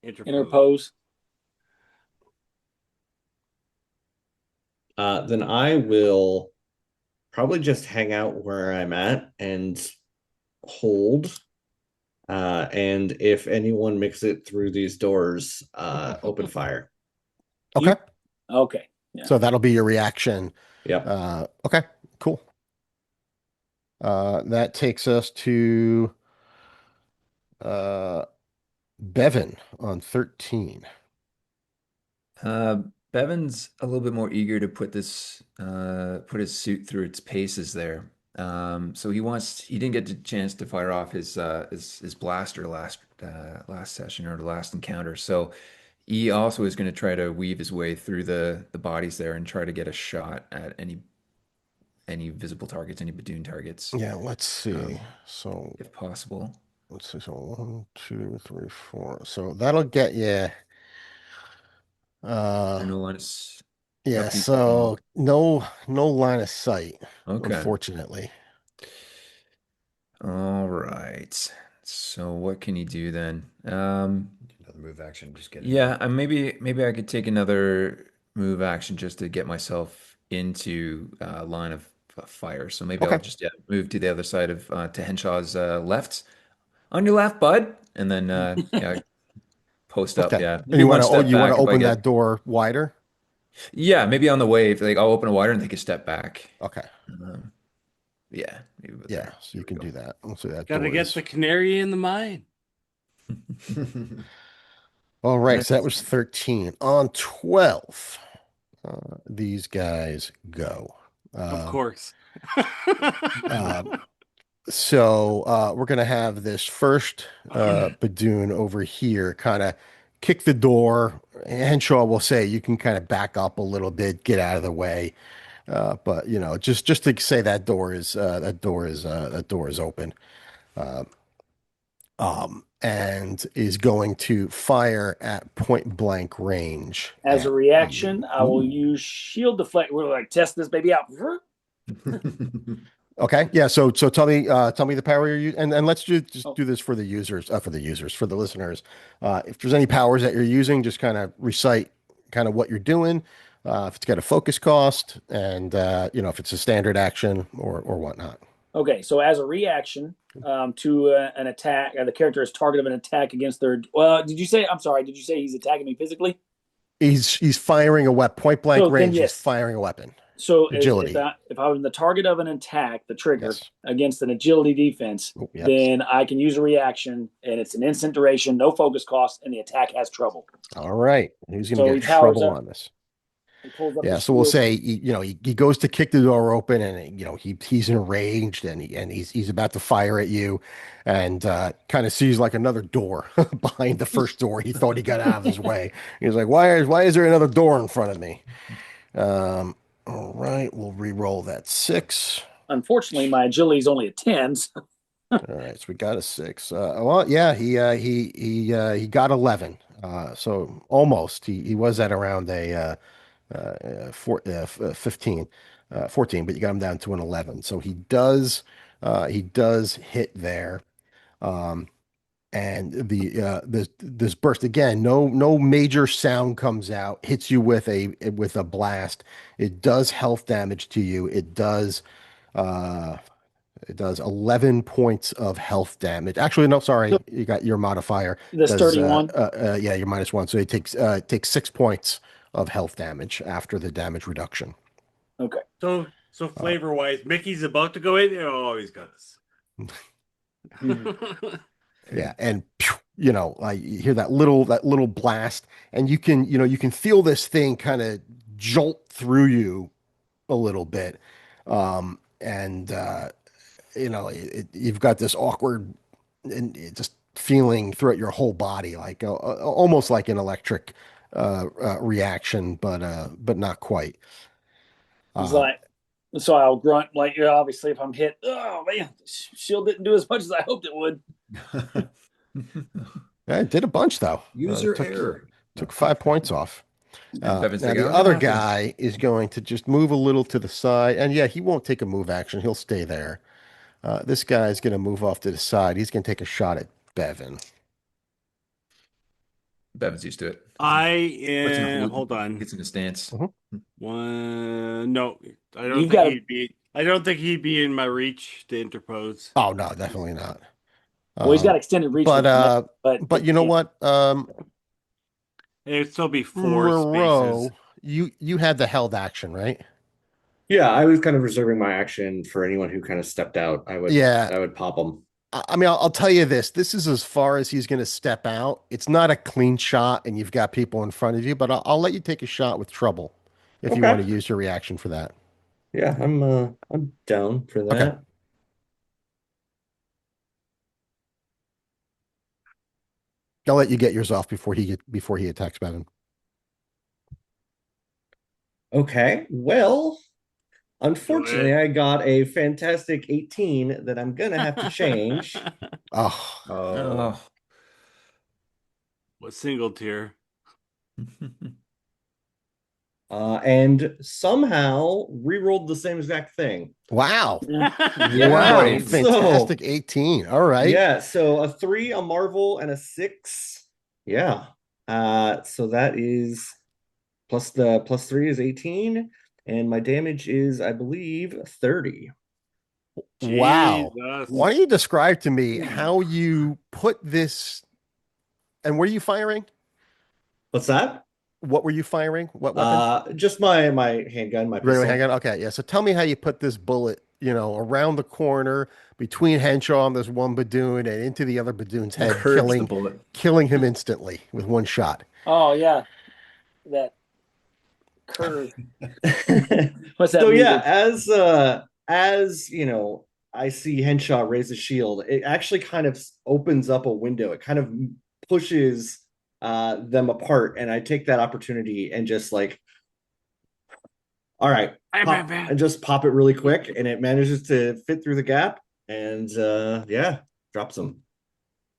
interposed. Interpose. Then I will probably just hang out where I'm at and hold. And if anyone makes it through these doors, open fire. Okay. Okay. Yeah. So that'll be your reaction. Yep. Okay, cool. That takes us to uh Bevin on 13. Uh, Bevin's a little bit more eager to put his suit through its paces there. So he didn't get the chance to fire off his blaster last session or the last encounter. So he also is going to try to weave his way through the bodies there and try to get a shot at any visible targets, any Badoon targets, Yeah, let's see. um, So if possible. let's see. So one, two, three, four. So that'll get you. Or Uh, no line is yeah. up. Oh, So no line of sight, okay. unfortunately. All right. So what can you do then? Another move action. Just get in Yeah, there. maybe I could take another move action just to get myself into line of fire. So maybe I'll Okay. just move to the other side of to Henshaw's left. On your left, bud, and then yeah, post up. Okay. Yeah, And maybe you one want to step you want to back if I open get. that door wider? Yeah, maybe on the way, if like I'll open it wider and take a step back. Okay. Um, yeah, maybe about Yeah. there. So There you we can go. do that. Let's see that Gotta door get is. the canary in the mine. All right. So that Nice. was 13. On 12, these guys go. Of Um, course. um, So we're gonna have this first Badoon over here kind of kick the door. Henshaw will say you can kind of back up a little bit, get out of the way. But just to say that door is open. And is going to fire at point blank range As a at you. reaction, I will Ooh. use shield deflect. We're like test this baby out. Okay. Yeah. So tell me the power you're using, and let's just Oh, do this for the listeners. If there's any powers that you're using, just kind of recite kind of what you're doing. If it's got a focus cost, and if it's a standard action or whatnot. okay. So as a reaction to an attack, the character is target of an attack against their. Well, did you say? I'm sorry. Did you say he's attacking me physically? He's firing a weapon, point blank So then, range. He's yes. firing a weapon. So if Agility. if I was the target of an attack, the trigger Yes. against an agility defense, Oh, yes. then I can use a reaction, and it's an instant duration, no focus cost, and the attack has trouble. All right. Who's going to So get he powers trouble up. on this? He pulls up Yeah, his so we'll shield. say he goes to kick the door open, and he's enraged, and he's about to fire at you, and kind of sees like another door behind the first door. He thought he got out of his way. He's like, why is there another door in front of me? All right, we'll re-roll that 6. Unfortunately, my agility is only a 10. All right, so we got a 6. Well, yeah, he got 11. So almost he was at around a 15, 14, but you got him down to an 11. So he does hit there. Um, and this burst again, no major sound comes out, hits you with a blast. It does health damage to you. It does It does 11 points of health damage. Actually, no, sorry. So You got your modifier. the Does sturdy one. yeah, you're -1. So it takes 6 points of health damage after the damage reduction. Okay. So flavor wise, Mickey's about to go in. Oh, he's got this. Yeah, and phew, like you hear that little blast, and you can feel this thing kind of jolt through you a little bit. And you've got this awkward and just feeling throughout your whole body, like almost like an electric reaction, but not quite. He's Uh, like, so I'll grunt like, yeah, obviously if I'm hit, oh man, shield didn't do as much as I hoped it would. it did a bunch though. User error. Took 5 points off. Bevin's Now like, the "Oh, other nothing." guy is going to just move a little to the side, and yeah, he won't take a move action. He'll stay there. This guy is going to move off to the side. He's going to take a shot at Bevin. Bevin's used to it. I Puts enough am. loot, Hold on. gets in the stance. One. No, I don't You've think got he'd be. I don't think he'd be in my reach to interpose. Oh no, definitely not. Well, he's got extended reach, But you know what? It'd still be 4 Moreau, spaces. you had the held action, right? Yeah, I was kind of reserving my action for anyone who kind of stepped out. Yeah. I would pop them. I mean, I'll tell you this. This is as far as he's going to step out. It's not a clean shot, and you've got people in front of you, but I'll let you take a shot with trouble if you want to Okay. use your reaction for that. Yeah, I'm down for Okay. that. I'll let you get yours off before he attacks Bevin. Okay. Well, unfortunately, I got a fantastic 18 that I'm gonna have to change. Oh, Oh. What single tier? And somehow rerolled the same exact thing. wow. Yeah, Wow. right. Fantastic 18. All right. Yeah, so a 3, a Marvel, and a 6. Yeah. So that is plus 3 is 18, and my damage is, I believe, 30. Wow. Jesus. Why don't you describe to me how you put this, and were you firing? What's that? What were you firing? What weapon? Just my handgun, my Regular pistol. handgun. Okay, yeah. So tell me how you put this bullet, around the corner between Henshaw and this one Badoon and into the other Badoon's head, Curves the bullet. killing him instantly with one shot. Oh yeah, that curve. What's that? So yeah, movie? as I see Henshaw raise a shield, it actually kind of opens up a window. It kind of pushes them apart, and I take that opportunity and just like, all right, and just pop it really quick, and it manages to fit through the gap, and yeah, drops them.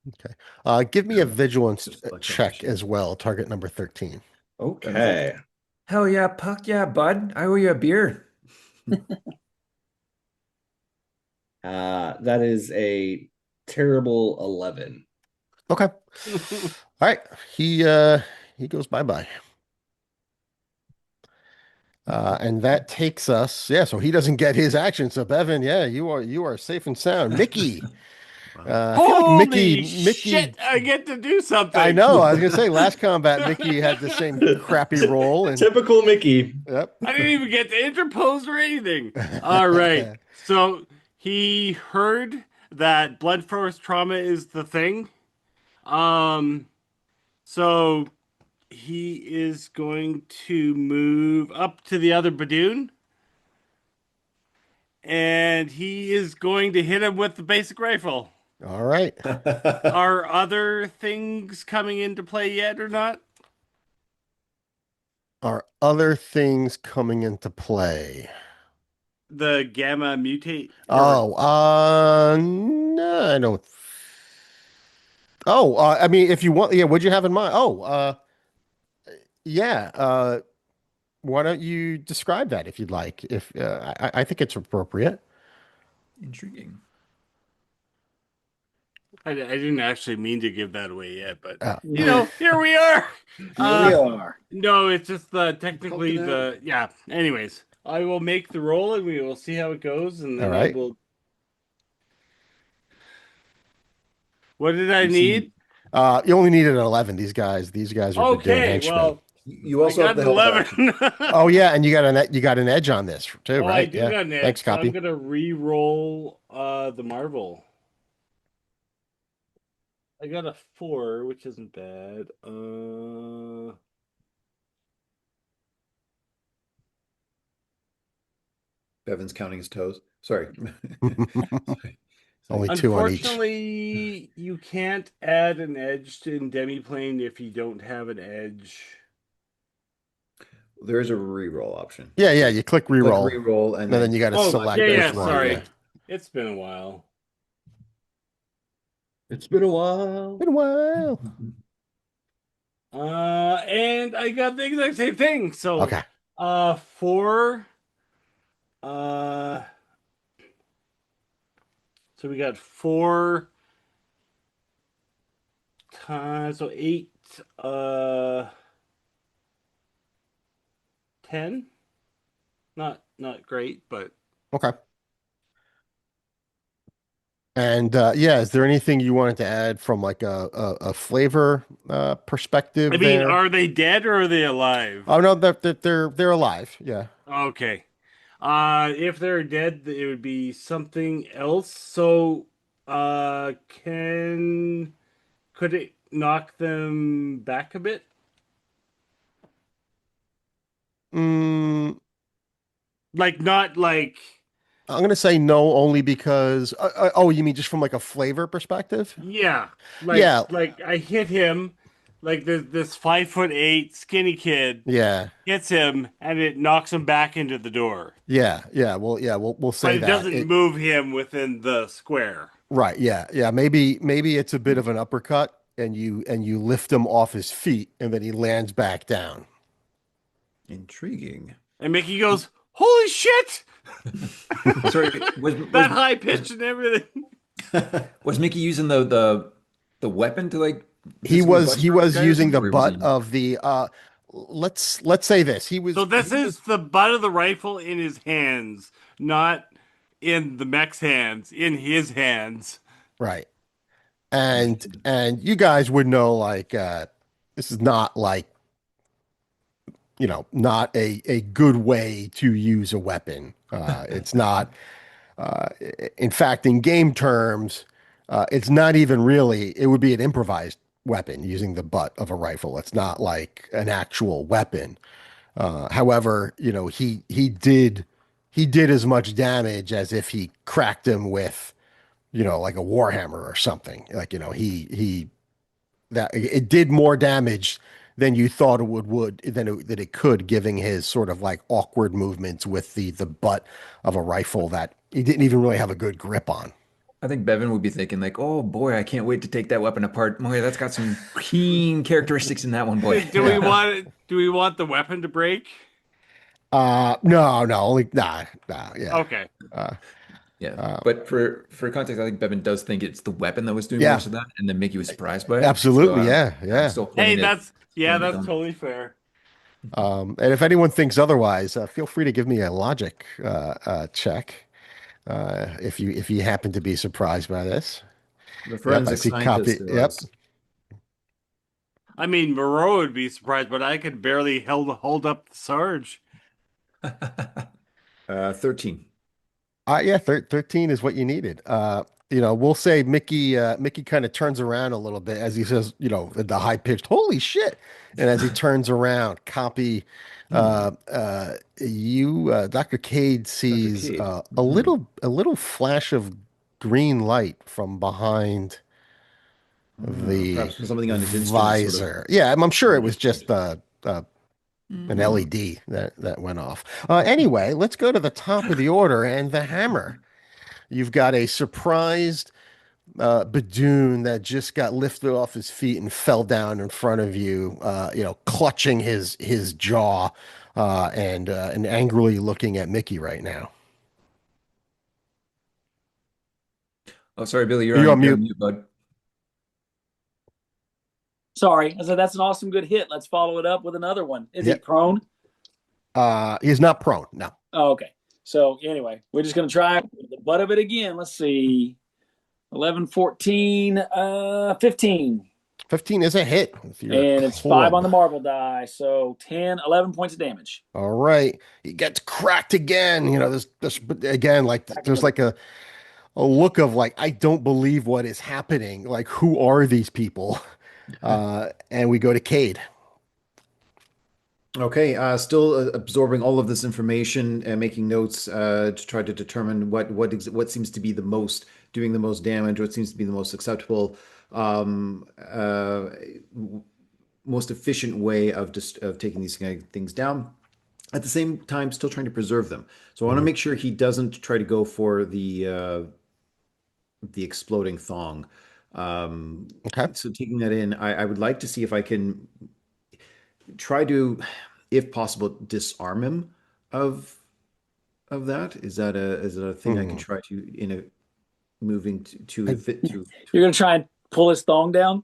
Okay. Give me a vigilance Just like check that. as well, target number 13. Okay. Hell yeah, Puck. Yeah, bud. I owe you a beer. That is a terrible 11. Okay. All right. He goes bye-bye. And that takes us, yeah, so he doesn't get his action. So Bevin, yeah, you are safe and sound. Mickey. I feel like Holy Mickey, shit! I get to do something. I know. I was gonna say last combat, Mickey had the same crappy roll, and Typical Mickey. yep. I didn't even get to interpose or anything. All right. So he heard that blood force trauma is the thing. So he is going to move up to the other Badoon. And he is going to hit him with the basic rifle. All right. Are other things coming into play yet or not? Are other things coming into play? The gamma mutate. Oh, no, I don't. Oh, I mean, if you want, yeah, what'd you have in mind? Oh, yeah. Why don't you describe that if you'd like? If I think it's appropriate. Intriguing. I didn't actually mean to give that away yet, but Oh. here we are. Here we are. No, it's just technically yeah. Anyways, I will make the roll and we will see how it goes, and then All right. I will What did I You see, need? You only needed an 11. These guys are Badoon Okay, henchmen. well, You I also have got the an held action. 11. Oh yeah, and you got an edge on this too, Oh, I right? do Yeah. got an Thanks, edge, so I'm copy. gonna re-roll the Marvel. I got a 4, which isn't bad. Bevin's counting his toes. Sorry. Sorry. Only Sorry. 2 on each. Unfortunately, you can't add an edge to demiplane if you don't have an edge. There is a reroll option. Yeah, yeah. So You click click reroll, reroll and and then then you got to Oh, select yeah, select yeah, which Bevin's one. Marvel. Yeah. sorry. It's been a while. It's been a while. Been a while. And I got the exact same thing. So, Okay. 4, uh, so we got 4 times, so 8, 10. Not great, but Okay. And yeah, is there anything you wanted to add from like a flavor I perspective mean, there? are they dead or are they alive? Oh no, they're alive. Yeah. Okay. If they're dead, it would be something else. So, could it knock them back a bit? Mm, Like not like I'm gonna say no only because oh, you mean just from like a flavor perspective? yeah, Yeah, like I hit him, like this 5'8" skinny kid yeah, hits him and it knocks him back into the door, yeah, yeah. Well, yeah, we'll but say it that doesn't it move him within the square. right. Yeah, yeah. Maybe it's a bit of an uppercut, and you lift him off his feet, and then he lands back down. Intriguing. And Mickey goes, "Holy shit!" sorry, That high pitch and everything. was Mickey using the weapon to like He basically was butt he chop the was guy or using something, the or was butt he? of the let's say this. So this is the butt of the rifle in his hands, not in the mech's hands, in his hands. Right. And you guys would know like this is not like, not a good way to use a weapon. It's not uh in fact in game terms, it's not even really, it would be an improvised weapon using the butt of a rifle. It's not like an actual weapon. However, he did as much damage as if he cracked him with, like a warhammer or something. Like, he that it did more damage than you thought it would than it could, giving his sort of like awkward movements with the butt of a rifle that he didn't even really have a good grip on. I think Bevin would be thinking like, "Oh boy, I can't wait to take that weapon apart. Boy, that's got some keen characteristics in that one, boy." Do we want the weapon to break? No, no, only nah, yeah. Okay. Uh, Yeah, uh, but for context, I think Bevin does think it's the weapon that was doing yeah, most of that, and then Mickey was surprised by it. So absolutely, yeah, I'm yeah. still Hey, playing it, that's yeah, playing it that's dumb. totally fair. And if anyone thinks otherwise, feel free to give me a logic check if you happen to be surprised by this. The Yep, I forensic see copy. scientist there Yep. was. I mean, Moreau would be surprised, but I could barely hold up the Sarge. 13. Yeah, 13 is what you needed. We'll say Mickey kind of turns around a little bit as he says, the high pitched, holy shit. And as he turns around, copy, Dr. Cade Dr. sees Cade. a little flash of green light from behind the Perhaps something on his instrument sort of visor. Yeah, I'm sure it was malfunctioned. just an LED that went off. Anyway, let's go to the top of the order and the hammer. You've got a surprised Badoon that just got lifted off his feet and fell down in front of you, clutching his jaw and angrily looking at Mickey right now. Oh, sorry, Billy, You're on you're mute. on mute, bud. Sorry, I said that's an awesome good hit. Let's follow it up with another one. Is he Yep. prone? He's not prone. No. Oh, okay. So anyway, we're just gonna try the butt of it again. Let's see. 11, 14, 15. 15 is a hit with your And it's 5 on club. the marble die. So 10, 11 points of damage. All right. He gets cracked again. You know, this again, like there's like a look of like, I don't believe what is happening. Like, who are these people? And we go to Kade. Okay, still absorbing all of this information and making notes to try to determine what seems to be doing the most damage, what seems to be the most acceptable, um, uh, most efficient way of just of taking these kind of things down. At the same time, still trying to preserve them. So I want to Mhm. make sure he doesn't try to go for the exploding thong. Um, Okay. so taking that in, I would like to see if I can try to, if possible, disarm him of that. Is that a thing I can Hmm. try to in a moving to I, fit to You're going to try and pull his thong down?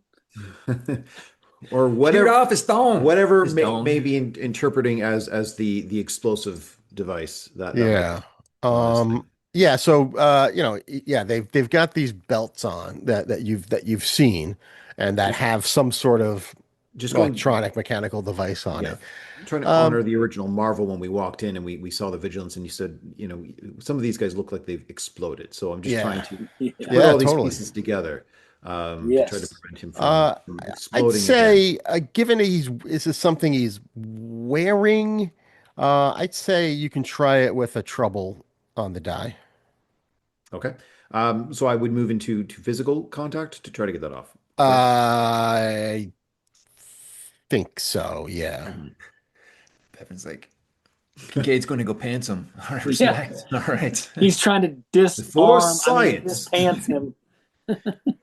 or Shoot whatever off his thong. whatever His may dome. be interpreting as the explosive device that might yeah. be on this thing. Yeah, so yeah, they've got these belts on that you've seen and that Just have some sort of just going electronic mechanical device on Yeah. it. Trying to Um, honor the original Marvel when we walked in and we saw the vigilance and you said, some of these guys look like they've exploded. So I'm just trying yeah. to Yeah. put Yeah, all these totally. pieces together to try to Yes. prevent him Uh, from I'd exploding again. say, given this is something he's wearing, I'd say you can try it with a trouble on the die. Okay. So I would move into physical contact to try to get that off. Correct? I think so, yeah. Mhm. Bevin's like, Kincaid's going to go pants him. All right, Yeah. respect. All right. He's trying to For this science. pants him.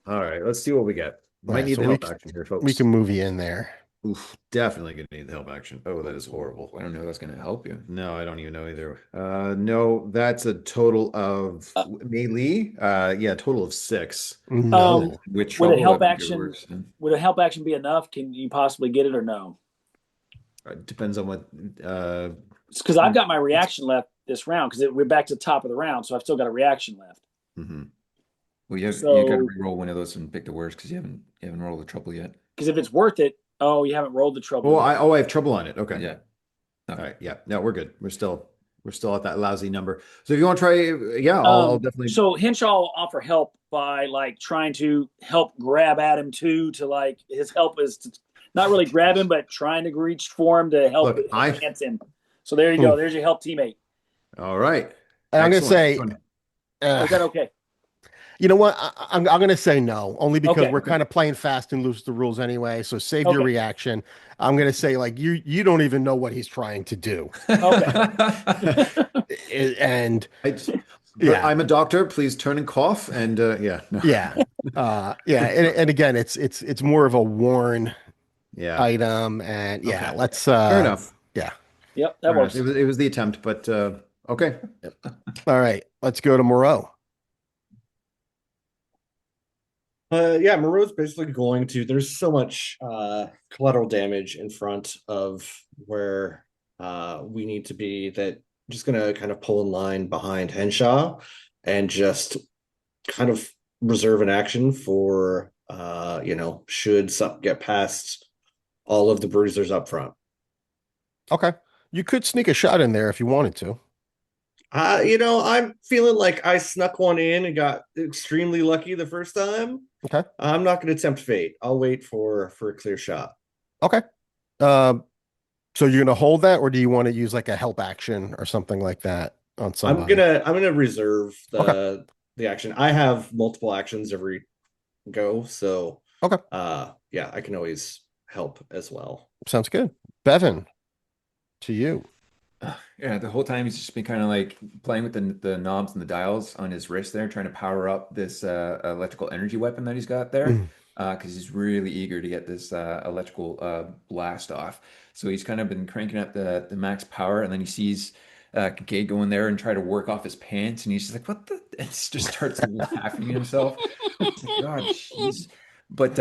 All right, let's see what we get. All Might right, need so the help action here, we folks. can move you in there. Oof, definitely gonna need the help action. Oh, that is horrible. I don't know if that's going to help you. No, I don't even know either. No, that's a total of Uh, melee. Yeah, total of 6. um, No. With would a trouble, help that'd be good action works. would a help action be enough? Can you possibly get it or no? Depends on what. Because I've got my reaction left this round because we're back to the top of the round, so I've still got a reaction left. Mhm. Well, you got to So re-roll one of those and pick the worst because you haven't rolled the trouble yet. because if it's worth it, oh, you haven't rolled the trouble Oh, yet. I have trouble on it. Okay. Yeah. All Okay. right. Yeah. No, we're good. We're still at that lousy number. So if you want to try, yeah, I'll definitely. So Henshaw will offer help by like trying to help grab at him too. To like his help is to not really grab him, but trying to reach for him to help Look, enhance him. So there you go. There's your help teammate. All right. And I'm gonna Excellent. say, Oh, is that okay? you know what? I'm gonna say no, only because Okay. we're kind of playing fast and loose the rules anyway. So save your Okay. reaction. I'm gonna say like you don't even know what he's trying to do. Okay. And But yeah, I'm a doctor. Please turn and cough. And yeah, no. yeah, yeah. And again, it's more of a worn Yeah. item, and yeah, Okay. let's Fair enough. yeah. Yep, that Fair enough. works. It was the attempt, but okay. All right, let's go to Moreau. Yeah, Moreau's basically going to. There's so much collateral damage in front of where we need to be that just gonna kind of pull in line behind Henshaw and just kind of reserve an action for should something get past all of the bruisers up front. Okay, you could sneak a shot in there if you wanted to. I'm feeling like I snuck one in and got extremely lucky the first time. Okay, I'm not going to tempt fate. I'll wait for a clear shot. okay. Um, so you're gonna hold that, or do you want to use like a help action or something like that on I'm somebody? gonna I'm gonna reserve Okay, the action. I have multiple actions every go, so okay, yeah, I can always help as well. sounds good. Bevin, to you. Yeah, the whole time he's just been kind of like playing with the knobs and the dials on his wrist there, trying to power up this electrical energy weapon that he's got there, Mm. because he's really eager to get this electrical blast off. So he's kind of been cranking up the max power, and then he sees Kade go in there and try to work off his pants, and he's just like, "What the?" And he just starts laughing at himself. It's like, God, jeez. But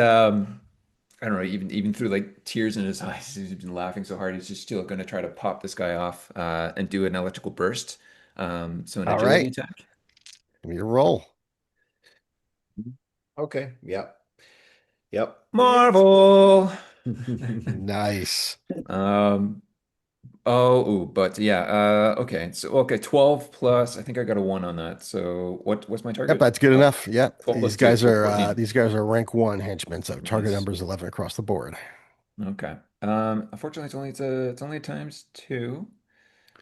I don't know, even through like tears in his eyes, he's been laughing so hard. He's just still going to try to pop this guy off and do an electrical burst. So an All agility right, attack. give me your roll. Okay. Yep. Yep. Marvel. Nice. Um, but yeah, okay. So okay, 12 plus. I think I got a 1 on that. So what's my Yep, target? that's good 12. enough. Yep. 12 plus 2, so 14. These guys are rank one henchmen, so target Nice. number is 11 across the board. Okay. Unfortunately it's only times 2.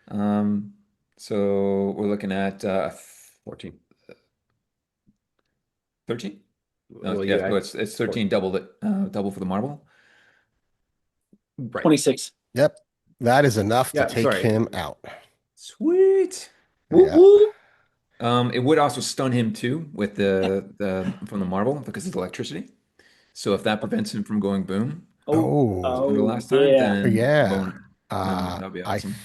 Um, so we're looking at 14. 13? No, Well, yeah, you no, add it's four. 13 doubled it. Double for the marble. Right. 26. Yep. That is enough to Yeah, take sorry. him out. Sweet. Whoop Yeah. whoop. It would also stun him too with the from the marble because of the electricity. So if that prevents him from going boom, Oh, Oh, similar to oh, last time, yeah. then yeah. boner. Then that'd be awesome.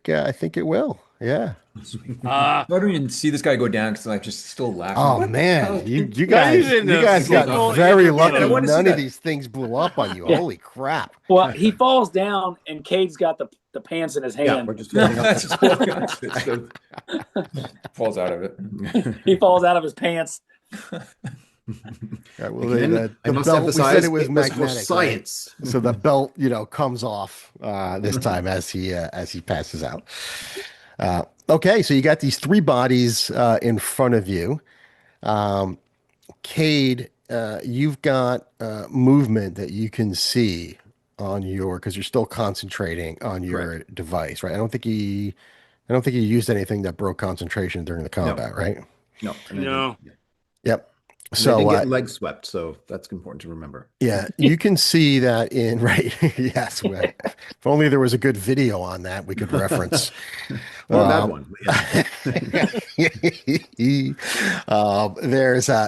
I think it will. Yeah. Sweet. Uh, I don't even see this guy go down because I'm just still laughing. Oh What the man, hell? not even you a guys got single very Yeah, I lucky. interlude. want to see None of that. these things blew up on you. Yeah. Holy crap. Well, he falls down, and Cade's got the pants in his Yeah, hand. we're just holding up. Just holding on to it, so falls out of it. He falls out of his pants. Yeah, well, Again, I the must belt, we said emphasize it was it was for magnetic, right? science. So the belt, comes off this time as he passes out. Okay, so you got these three bodies in front of you. Um, Cade, you've got movement that you can see on because you're still concentrating on Correct. your device, right? I don't think he used anything that broke concentration during the No, combat, right? no, and I didn't. No. Yep. And I So, didn't get leg swept, so that's important to remember. yeah, you can see that in, right. Yes. If only there was a good video on that we could reference. Or a bad Um, one. Yeah.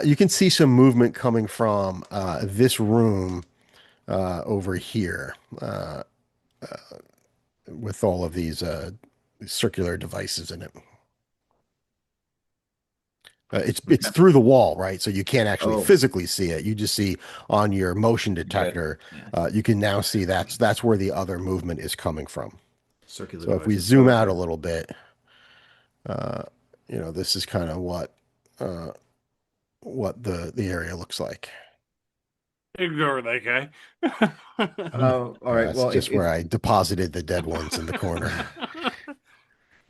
you can see some movement coming from this room over here with all of these circular devices in it. It's Okay. through the wall, right? So you can't actually Oh, physically see it. You just see on your motion Got it. detector. Yeah. You can now see that's where the other movement is coming from. circular So if we devices. zoom Oh, out a okay. little bit, this is kind of what the area looks like. Ignore that guy. All right. That's Well, just if where I deposited the dead ones in the corner.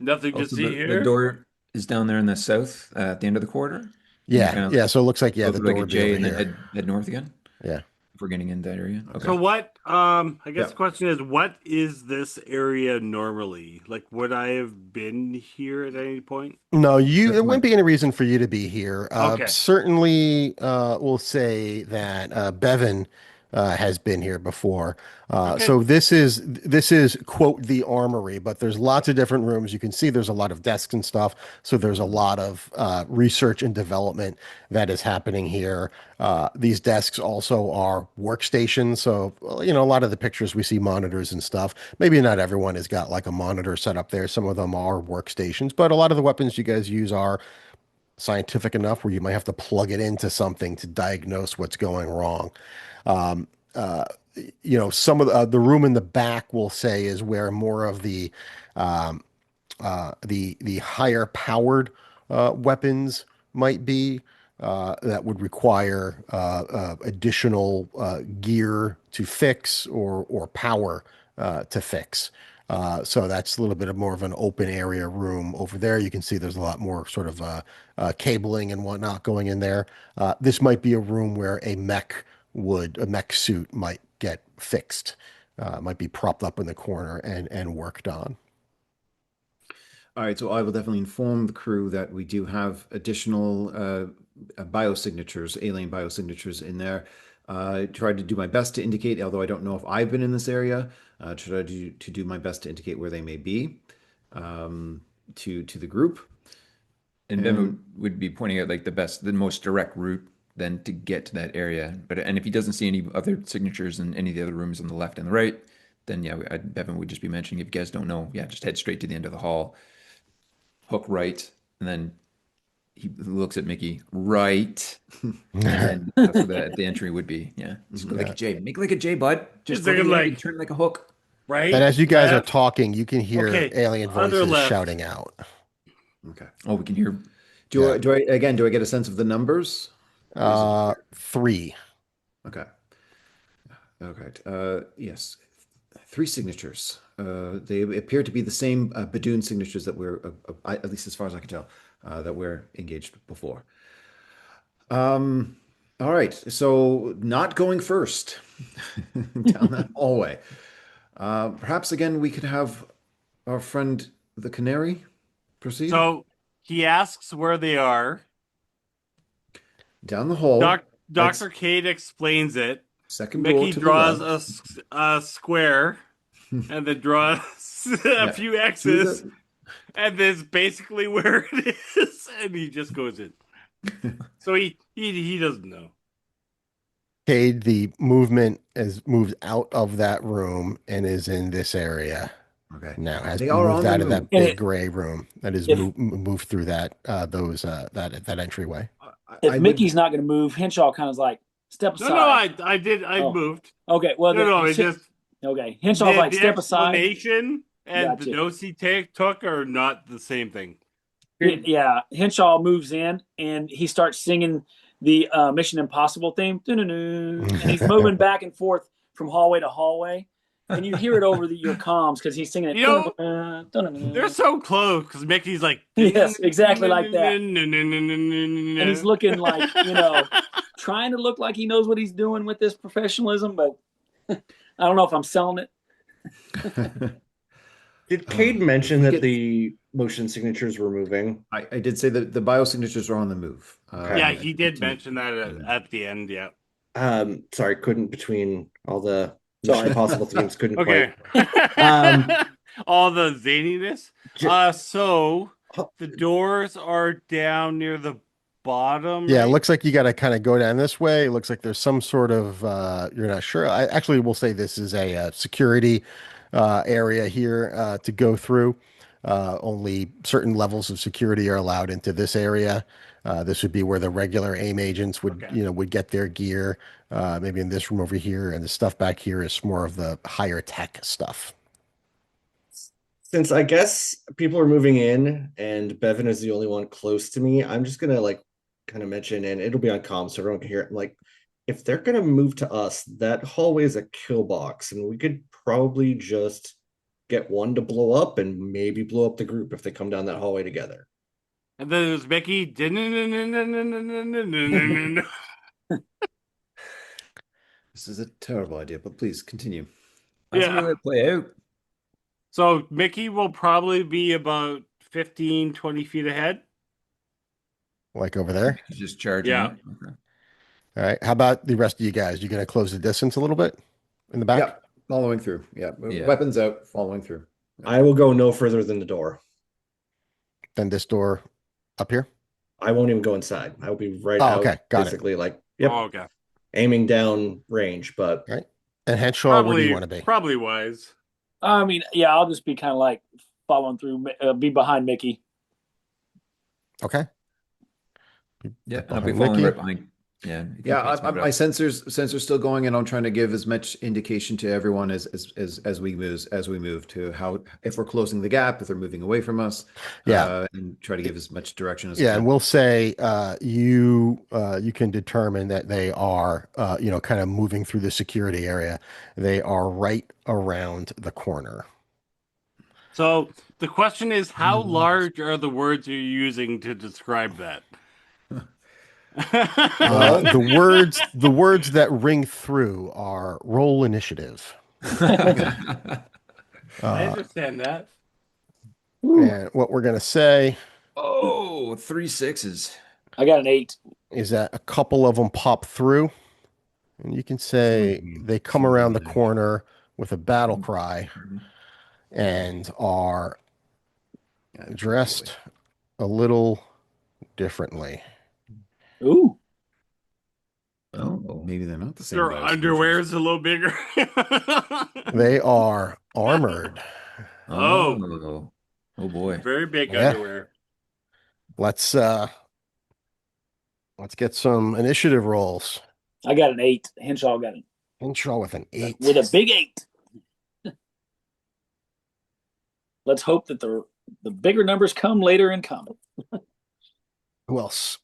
Nothing to Also, see the here. door is down there in the south at the end of the corridor. Can you Yeah, kind of yeah. So it looks like go the through door like a would be over J and then here. head north again Yeah. if we're getting in that area? So Okay. what, I guess Yeah. the question is, what is this area normally? Like, would I have been here at any point? No, that's there my wouldn't be any reason for you to be here. Okay. Certainly, we'll say that Bevin has been here before. Okay. So this is quote the Armory, but there's lots of different rooms. You can see there's a lot of desks and stuff. So there's a lot of research and development that is happening here. These desks also are workstations. So well, a lot of the pictures we see monitors and stuff. Maybe not everyone has got like a monitor set up there. Some of them are workstations, but a lot of the weapons you guys use are scientific enough where you might have to plug it into something to diagnose what's going wrong. Um, uh, some of the room in the back, we'll say, is where more of um, the higher powered weapons might be that would require additional gear to fix or power to fix. So that's a little bit of more of an open area room over there. You can see there's a lot more sort of cabling and whatnot going in there. This might be a room where a mech suit might get fixed. Might be propped up in the corner and worked on. All right, so I will definitely inform the crew that we do have additional biosignatures, alien biosignatures in there. Try to do my best to indicate, although I don't know if I've been in this area, try to do my best to indicate where they may be to the group. And Bevin would be pointing out like the most direct route then to get to that area. And if he doesn't see any other signatures in any of the other rooms on the left and the right, then yeah, Bevin would just be mentioning if you guys don't know, yeah, just head straight to the end of the hall, hook right, and then he looks at Mickey, right, and then that's where the entry would be. Yeah, just go like a J, make like a J, bud. Just Is go there to the end like and turn like a hook. right? And as you guys are Left? talking, you can hear Okay. alien Other voices left. shouting out. Okay. Oh, we can hear. Do Yeah. I get a sense of the numbers? Three. Okay. Okay. Yes. Three signatures. They appear to be the same Badoon signatures that we're, at least as far as I can tell, that we're engaged before. All right. So not going first down that hallway. Perhaps again we could have our friend the Canary proceed So he asks where they are. down the hall. Dr. Kade explains it. Second door Mickey to the draws left. a square and then draws a Yeah. few To X's, the and that's basically where it is. And he just goes in. So he doesn't know. Cade, the movement has moved out of that room and is in this area Okay. now. Has They are moved on the out of that move. big gray room that is If- moved through that that entryway. If I Mickey's not going to move, Henshaw kind of like step aside. No, I did. I Oh. moved. Okay, well, No, it's just okay. Henshaw's like the step aside. explanation and Gotcha. the notes he took are not the same thing. Yeah, Henshaw moves in and he starts singing the Mission Impossible theme, and he's moving back and forth from hallway to hallway, and you hear it over your comms because he's singing it. You know, They're so close because Mickey's like, Yes, exactly like that. And And he's looking like, trying to look like he knows what he's doing with this professionalism, but I don't know if I'm selling it. Did Cade mention that get- the motion signatures were moving? I did say that the biosignatures are on the move. Yeah, he did mention that at the end. Yeah. Sorry, couldn't between all the Sorry. Mission Impossible themes. Couldn't Okay. quite. All the zaniness. So the doors are down near the bottom. Yeah, it right? looks like you got to kind of go down this way. It looks like there's some sort of you're not sure. I actually will say this is a security area here to go through. Only certain levels of security are allowed into this area. This would be where the regular AIM agents would, Okay. would get their gear. Maybe in this room over here, and the stuff back here is more of the higher tech stuff. Since I guess people are moving in and Bevin is the only one close to me, I'm just gonna kind of mention, and it'll be on comms so everyone can hear it. Like, if they're gonna move to us, that hallway is a kill box, and we could probably just get one to blow up and maybe blow up the group if they come down that hallway together. And then there's Mickey. This is a terrible idea, but please continue. That's Yeah. how it play out. So Mickey will probably be about 15, 20 feet ahead. Like over there. Just charging. Yeah. up. Okay. All right. How about the rest of you guys? You gonna close the distance a little bit in the back? Yeah, following through. Yeah, Yeah. weapons out, following through. I will go no further than the door. Then this door up here. I won't even go inside. I will be right Oh, out, okay. Got it. basically yep, Oh, okay. aiming down range, but Right. And Henshaw, where do you want to be? Probably wise. I mean, yeah, I'll just be kind of like following through, be behind Mickey. Okay. Yeah, Behind I'll be following Mickey. right behind. Yeah. you can Yeah, pace me my up. sensors still going, and I'm trying to give as much indication to everyone as we move to how, if we're closing the gap, if they're moving away from us. Yeah. And try to give as much direction as I Yeah, can. and we'll say you can determine that they are kind of moving through the security area. They are right around the corner. So the question is, how large are the words you're using to describe that? The words that ring through are roll initiative. I understand that. And what we're gonna say Oh, 3 6s. I got an 8. is that a couple of them pop through, and you can say they come around the corner with a battle cry and are dressed a little differently. Ooh. Oh, maybe they're not the same. Their bios underwear is a little bigger. They are armored. Oh. Oh boy. Very big Yeah. underwear. Let's get some initiative rolls. I got an 8. Henshaw got an Henshaw with an 8. with a big 8. Let's hope that the bigger numbers come later in combat. Who else?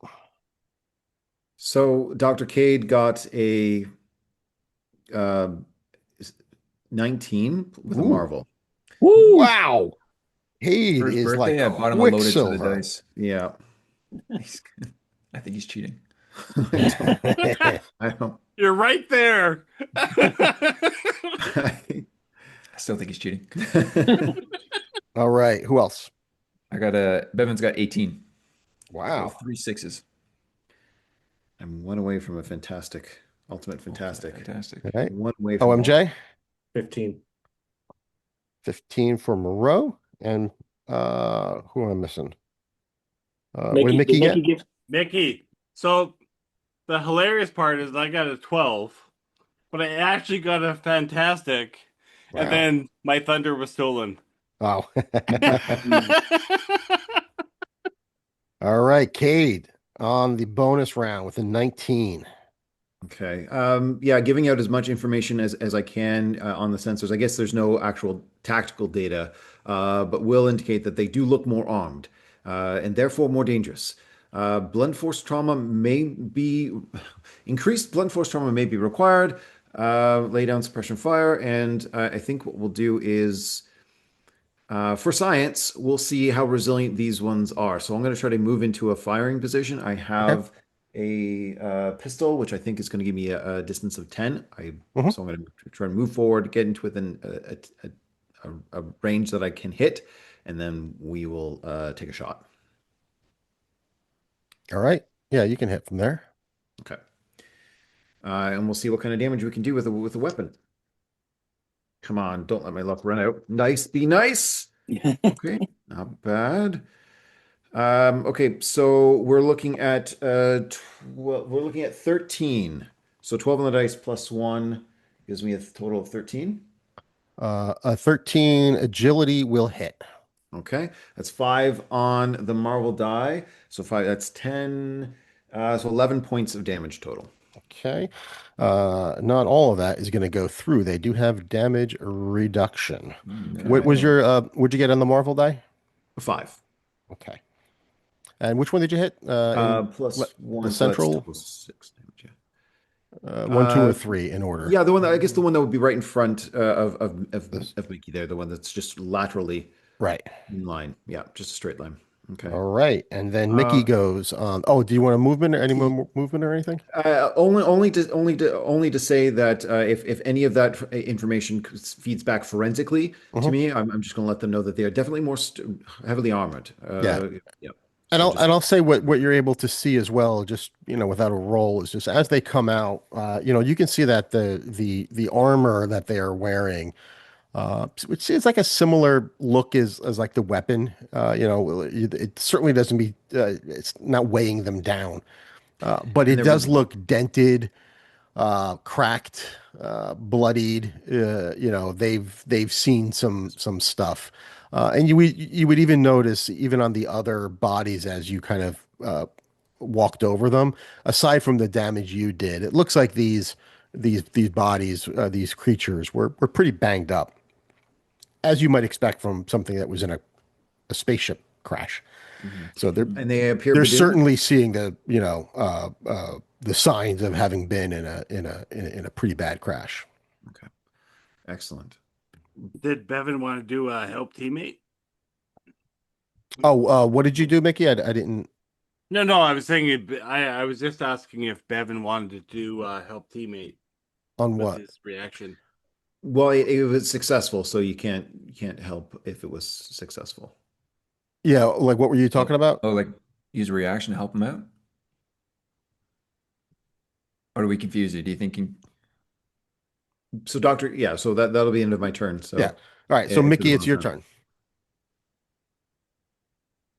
So Dr. Cade got a uh, 19 with a Ooh, Marvel. Woo! wow. For Cade his is like birthday, I bought him a loaded set of Quicksilver. dice. Yeah. He's, I think he's cheating. I don't. I don't. You're right there. I still think he's cheating. All right. Who else? Bevin's got 18. So Wow. 3 6s. I'm one away from a ultimate Ultimate fantastic. fantastic. All right. One away from OMJ, 15. 15 for Moreau. And who am I missing? What did Mickey, Mickey did get? Mickey give? Mickey. So the hilarious part is I got a 12, but I actually got a fantastic, and Wow. then my thunder was stolen. Oh. All right. Cade on the bonus round with a 19. Okay. Yeah, giving out as much information as I can on the sensors. I guess there's no actual tactical data, but will indicate that they do look more armed and therefore more dangerous. Blunt force trauma may be increased. Blunt force trauma may be required. Lay down suppression fire, and I think what we'll do is for science, we'll see how resilient these ones are. So I'm going to try to move into a firing position. I Okay. have a pistol, which I think is going to give me a distance of 10. Mhm. So I'm going to try to move forward, get into within a range that I can hit, and then we will take a shot. All right. Yeah, you can hit from there. Okay. And we'll see what kind of damage we can do with a weapon. Come on, don't let my luck run out. Nice, be nice. Okay, not bad. Okay, so we're looking at 13. So 12 on the dice plus 1 gives me a total of 13. A 13 agility will hit. Okay, that's 5 on the Marvel die. So 5, that's 10. So 11 points of damage total. Okay. Not all of that is going to go through. They do have damage reduction. What was Okay. what'd you get on the Marvel die? 5. Okay. And which one did you hit? Plus The 1, so that's central, total 6 damage. one, two, or Uh, three in order. yeah, I guess the one that would be right in front This, of Mickey there, the one that's just laterally right. in line. Yeah, just a straight line. Okay. All right. And then Mickey Uh, goes on. Oh, do you want a movement or any more movement or anything? only to say that if any of that information feeds back forensically to Mhm. me, I'm just going to let them know that they are definitely more heavily armored. Yeah. Yeah. And So just I'll say what you're able to see as well, just without a roll, is just as they come out, you can see that the armor that they are wearing, which is like a similar look as like the weapon. It certainly doesn't be, it's not weighing them down, but and it they're does look dented, cracked, bloodied. They've seen some stuff, and you would even notice even on the other bodies as you kind of walked over them. Aside from the damage you did, it looks like these bodies, these creatures were pretty banged up, as you might expect from something that was in a spaceship crash. Mhm. So And they appear they're Badoon. certainly seeing the signs of having been in a pretty bad crash. Okay, excellent. Did Bevin want to do a help teammate? Oh, what did you do, Mickey? I didn't. No. I was saying I was just asking if Bevin wanted to do help teammate On with what? his reaction. Well, it was successful, so you can't help if it was successful. Yeah, like what were you talking about? Oh, like use a reaction to help him out? Or do we confuse you? Do you think So yeah, so that'll be the end of my turn. Yeah. So All right. So if there's Mickey, it's one your turn. turn.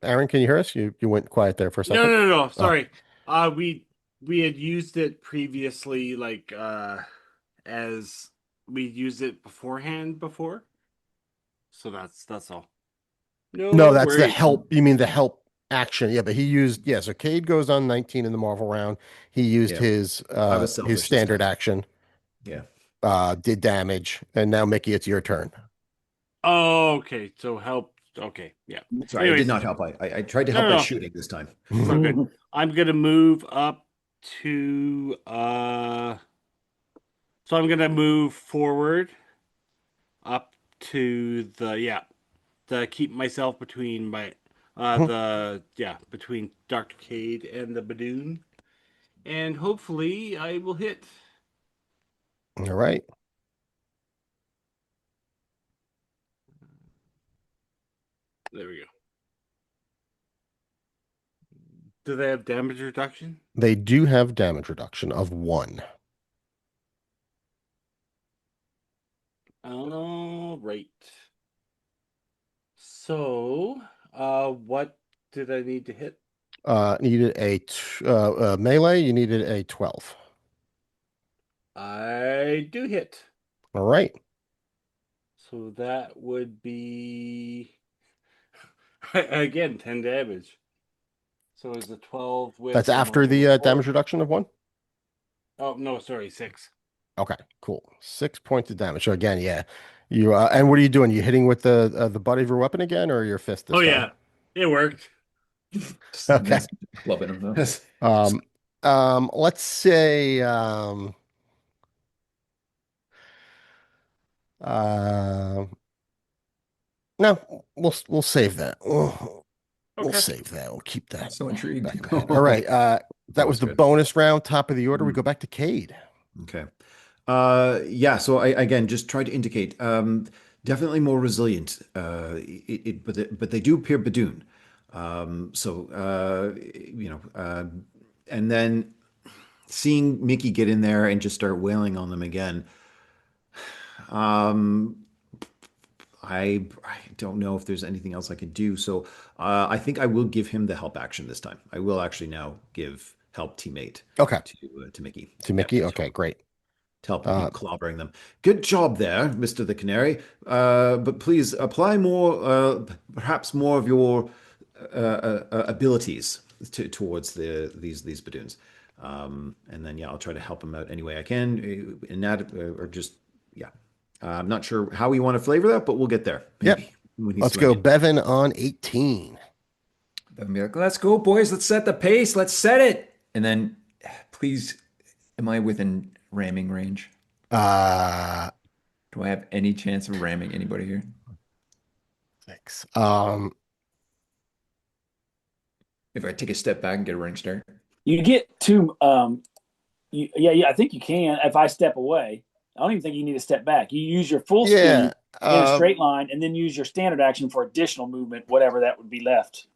Aaron, can you hear us? You went quiet there for a second. No. Oh, Sorry. We had used it previously, like as we used it beforehand before. So that's all. no, No that's the worries. help. You mean the help action? Yeah, but he used So Cade goes on 19 in the Marvel round. He used Yeah, I was his selfish this standard time. action, Yeah. did damage, and now Mickey, it's your turn. Oh, okay. So help. Okay, yeah. Sorry, I did Anyways, not help. I tried to help by no. shooting this time. It's all good. I'm gonna move up to so I'm gonna move forward up to the yeah, to keep myself between my the yeah, between Dr. Cade and the Badoon. And hopefully I will hit. All right. There we go. Do they have damage reduction? They do have damage reduction of 1. All right. So, what did I need to hit? Needed a melee, you needed a 12. I do hit. All right. So that would be again 10 damage. So it's a 12 with That's the after normal the report. damage reduction of 1? Oh, no, sorry, 6. Okay, cool. 6 points of damage. So again, yeah. You and what are you doing? You hitting with the butt of your weapon again or your fist this Oh, time? yeah, it worked. Just Okay. clubbing him though. Yes. Let's say uh no, we'll save that. We'll Okay. save that. We'll keep that So intrigued. back in my head. All right. That was Always the good. bonus round, top of the order. We Mm. go back to Cade. Okay. Yeah, so I again just try to indicate definitely more resilient. But they do appear Badoon. So and then seeing Mickey get in there and just start wailing on them again. Um, I don't know if there's anything else I could do. So I think I will give him the help action this time. I will actually now give help teammate Okay. to Mickey. To Yeah, Mickey. to Okay, great. help Uh, clobbering them. Good job there, Mr. the Canary. But please apply more, perhaps more of your abilities towards these Badoons. And then yeah, I'll try to help him out any way I can. In that, or just yeah. I'm not sure how we want to flavor that, but we'll get there. Yep. Maybe when he's Let's go swinging. Bevin on 18. I'll be like, let's go, boys. Let's set the pace. Let's set it. And then, please, am I within ramming range? Uh, Do I have any chance of ramming anybody here? 6. If I take a step back and get a running start? You get to yeah, I think you can if I step away. I don't even think you need to step back. You use your full Yeah. speed in a straight line and then use your standard action for additional movement, whatever that would be left.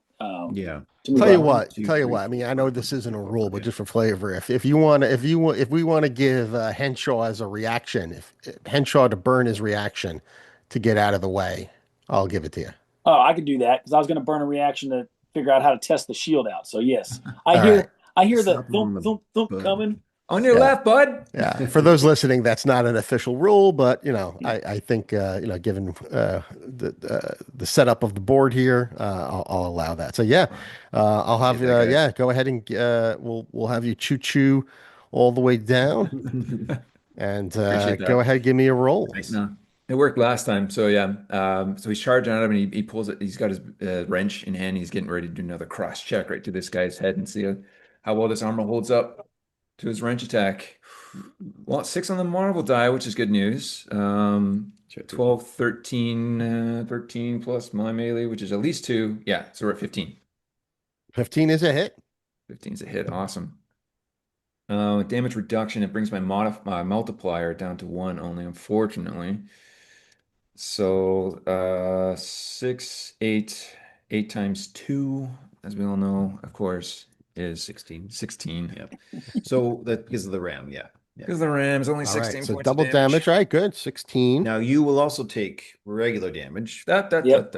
Yeah. To move Tell you up. what, Two, tell you three, what. I mean, four, I know five, this one, isn't a four, rule, five, but yeah. just for flavor, if you want to, if we want to give Henshaw as a reaction, if Henshaw to burn his reaction to get out of the way, I'll give it to you. Oh, I could do that because I was going to burn a reaction to figure out how to test the shield out. So yes, I All hear right. I hear the Slap him on thump the thump thump butt. coming. On your Yeah. left, bud. Yeah. For those listening, that's not an official rule, but Yeah. I think given the setup of the board here, I'll allow that. So yeah, I'll have Appreciate that, guys. yeah, go ahead and we'll have you choo all the way down, and Appreciate go that. ahead, give me a roll. Nice. No, it worked last time. So yeah, so he's charging at him and he pulls it. He's got his wrench in hand. He's getting ready to do another cross check right to this guy's head and see how well this armor holds up to his wrench attack. Well, 6 on the Marvel die, which is good news. 12, 13, 13 plus my melee, which is at least 2. Yeah, so we're at 15. 15 is a hit. 15 is a hit. Awesome. Damage reduction, it brings my multiplier down to 1 only, unfortunately. So 6, 8, 8 times 2, as we all know, of course, is 16. 16. Yeah. So that because of the RAM, yeah. Because the Rams only All 16 right, so points double of damage. damage. All right, good. 16. Now you will also take regular damage. Yep.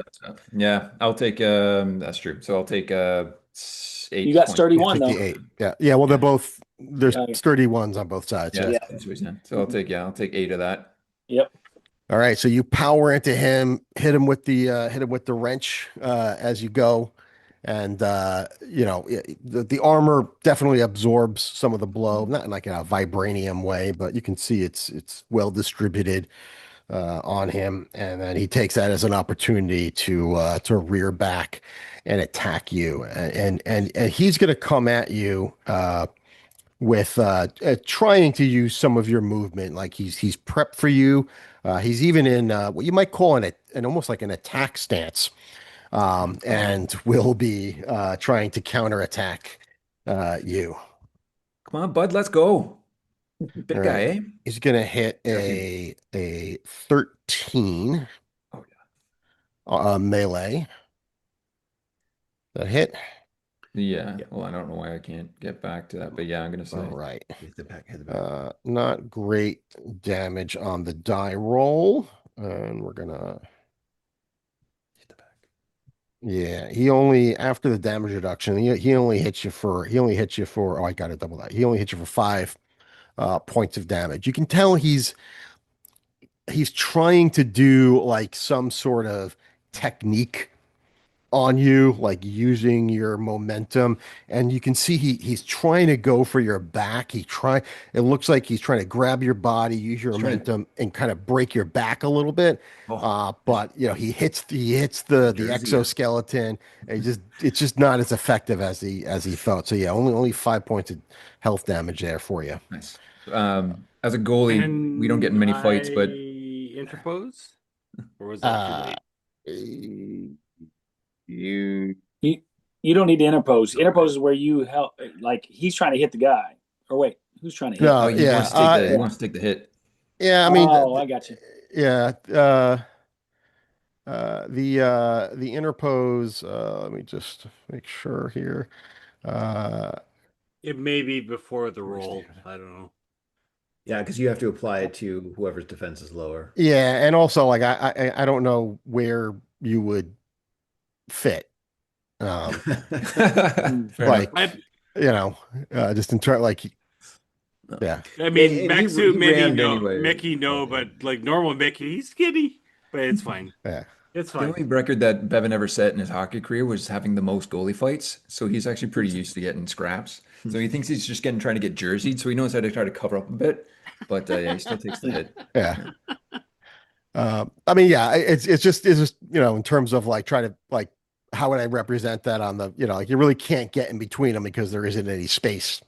Yeah, I'll take that's true. So I'll take You 8 got points. sturdy You'll one take though. the 8. Yeah, yeah. Well, they're both there's Yeah. sturdy ones on both sides. Yeah, Yeah. that's what he's saying. So I'll take 8 of that. Yep. All right, so you power into him, hit him with the wrench as you go, and the armor definitely absorbs some of the blow, not in like a vibranium way, but you can see it's well distributed on him, and then he takes that as an opportunity to rear back and attack you, and he's going to come at you with trying to use some of your movement. Like he's prepped for you. He's even in what you might call an almost like an attack stance, and will be trying to counterattack you. Come on, bud, let's go. All Big guy, right. eh? He's gonna hit Careful. a 13 Oh melee. That hit. yeah. Yeah. Well, I don't know why I can't get back to that, but yeah, I'm gonna All say. right. Hit the back. Hit the back. Not great damage on the die roll. And we're gonna, Hit the back. yeah, he only, after the damage reduction, he only hits you for, oh, I got to double that. He only hits you for 5 points of damage. You can tell he's trying to do like some sort of technique on you, like using your momentum, and you can see he's trying to go for your back. It looks like he's trying to grab your body, use your He's trying to. momentum, and kind of break your back a little bit. Oh, But he hits the Jersey. exoskeleton, and it's just not as effective as he thought. So yeah, only 5 points of health damage there for you. Nice. As a goalie, we don't get in Can many I fights, but interpose? Or was that too Uh, late? you You don't need to interpose. Interpose is where you help. Like he's trying to hit the guy. Or wait, who's trying to hit? oh, no, he yeah, wants to take the he Yeah. wants to take the hit. yeah. I mean, Oh, I got you. yeah. The interpose. Let me just make sure here. Uh, It may be before the Where's roll. the- I don't know. Yeah, because you have to apply it to whoever's defense is lower. yeah, and also like I don't know where you would fit. Um, Fair enough. like I just in turn like yeah, I mean, And mech suit he Mickey rammed no, anyway. Mickey no, Yeah. but like normal Mickey, he's skinny, but it's fine. yeah. It's The fine. only record that Bevin ever set in his hockey career was having the most goalie fights. So he's actually pretty used to getting scraps. So he thinks he's just getting trying to get jerseyed. So he knows how to try to cover up a bit. But yeah, he still takes the hit. Yeah. Yeah. I mean, yeah, it's just in terms of like trying to like how would I represent that on the like you really can't get in between them because there isn't any space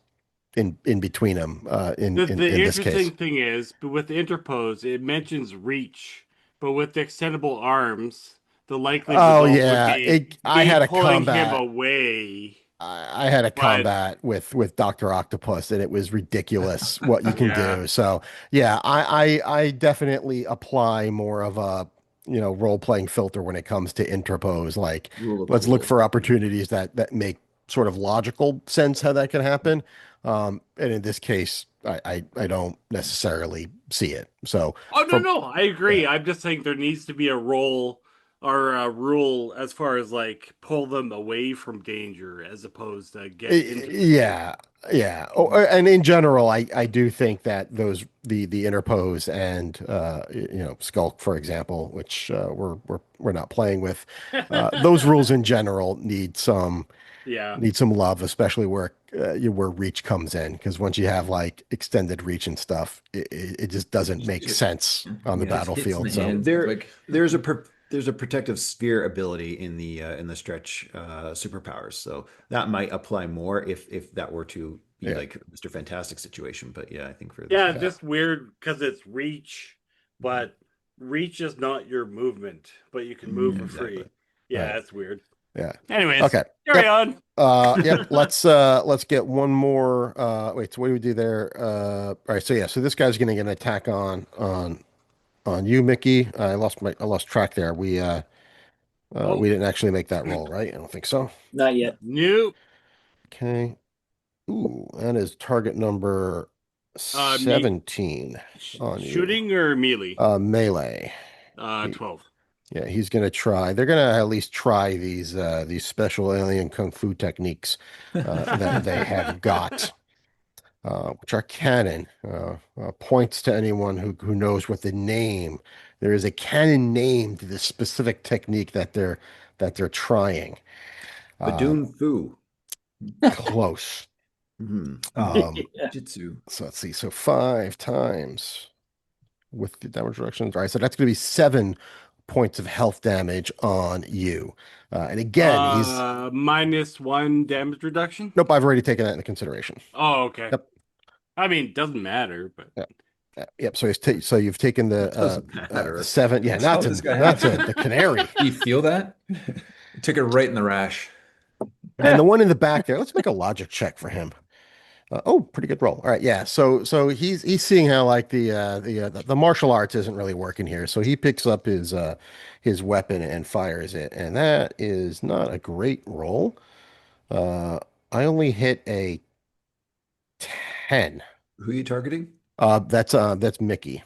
in between them The in this case. interesting thing is, but with the interpose, it mentions reach, but with the extendable arms, the likely Oh result would yeah, be I me had a pulling him combat. away. I had a But combat with Dr. Octopus, and it was ridiculous what you can yeah, do. So yeah, I definitely apply more of a role playing filter when it comes to interpose. Like Rule of let's look cool. for opportunities that make sort of logical sense how that can happen. And in this case, I don't necessarily see it. So oh no, from no, I yeah. agree. I'm just saying there needs to be a role or a rule as far as like pull them away from danger as opposed to get into the danger. Yeah, yeah. Oh, and in general, I do think that the interpose and skulk, for example, which we're not playing with, those rules in general Yeah. need some love, especially where reach comes in, because once you have like extended reach and stuff, it just doesn't make sense on the It takes hits in battlefield. the So hands. There, Like, there's a protective sphere ability in the stretch superpowers, so that might apply more if that were to be yeah, like Mr. Fantastic situation. But yeah, I think for this Yeah, one, yeah, just weird because it's reach, but reach is not your movement, but you can move yeah, for exactly. free. Yeah, right, that's weird. yeah. Anyways, Okay. carry Yep. on. Yep. Let's get one more. Wait, so what do we do there? All right. So yeah, so this guy's gonna get an attack on you, Mickey. I lost track there. We Oh, didn't actually make that roll, right? I don't think so. Not yet. nope. Okay. Ooh, that is target number Me 17 on you. shooting or melee? Melee. 12. Yeah, he's gonna try. They're gonna at least try these special alien kung fu techniques that they have got. Which are canon. Points to anyone who knows what the name. There is a canon name to the specific technique that they're trying. Um, Badoon Fu. Close. Hmm. Um, Yeah. Jitsu. so let's see. So 5 times with the damage reductions. All right, so that's going to be 7 points of health damage on you. And again, he's -1 damage reduction. nope. I've already taken that into consideration. Oh, okay. Yep. I mean, it doesn't matter, but Yep. So so you've taken Doesn't the matter. seven. Yeah, That's all this guy has. the canary. Do you feel that? It took it right in the rash. And the one in the back there, let's make a logic check for him. Oh, pretty good roll. All right, yeah. So he's seeing how like the martial arts isn't really working here. So he picks up his weapon and fires it, and that is not a great roll. Uh, I only hit a 10. Who are you targeting? That's Mickey.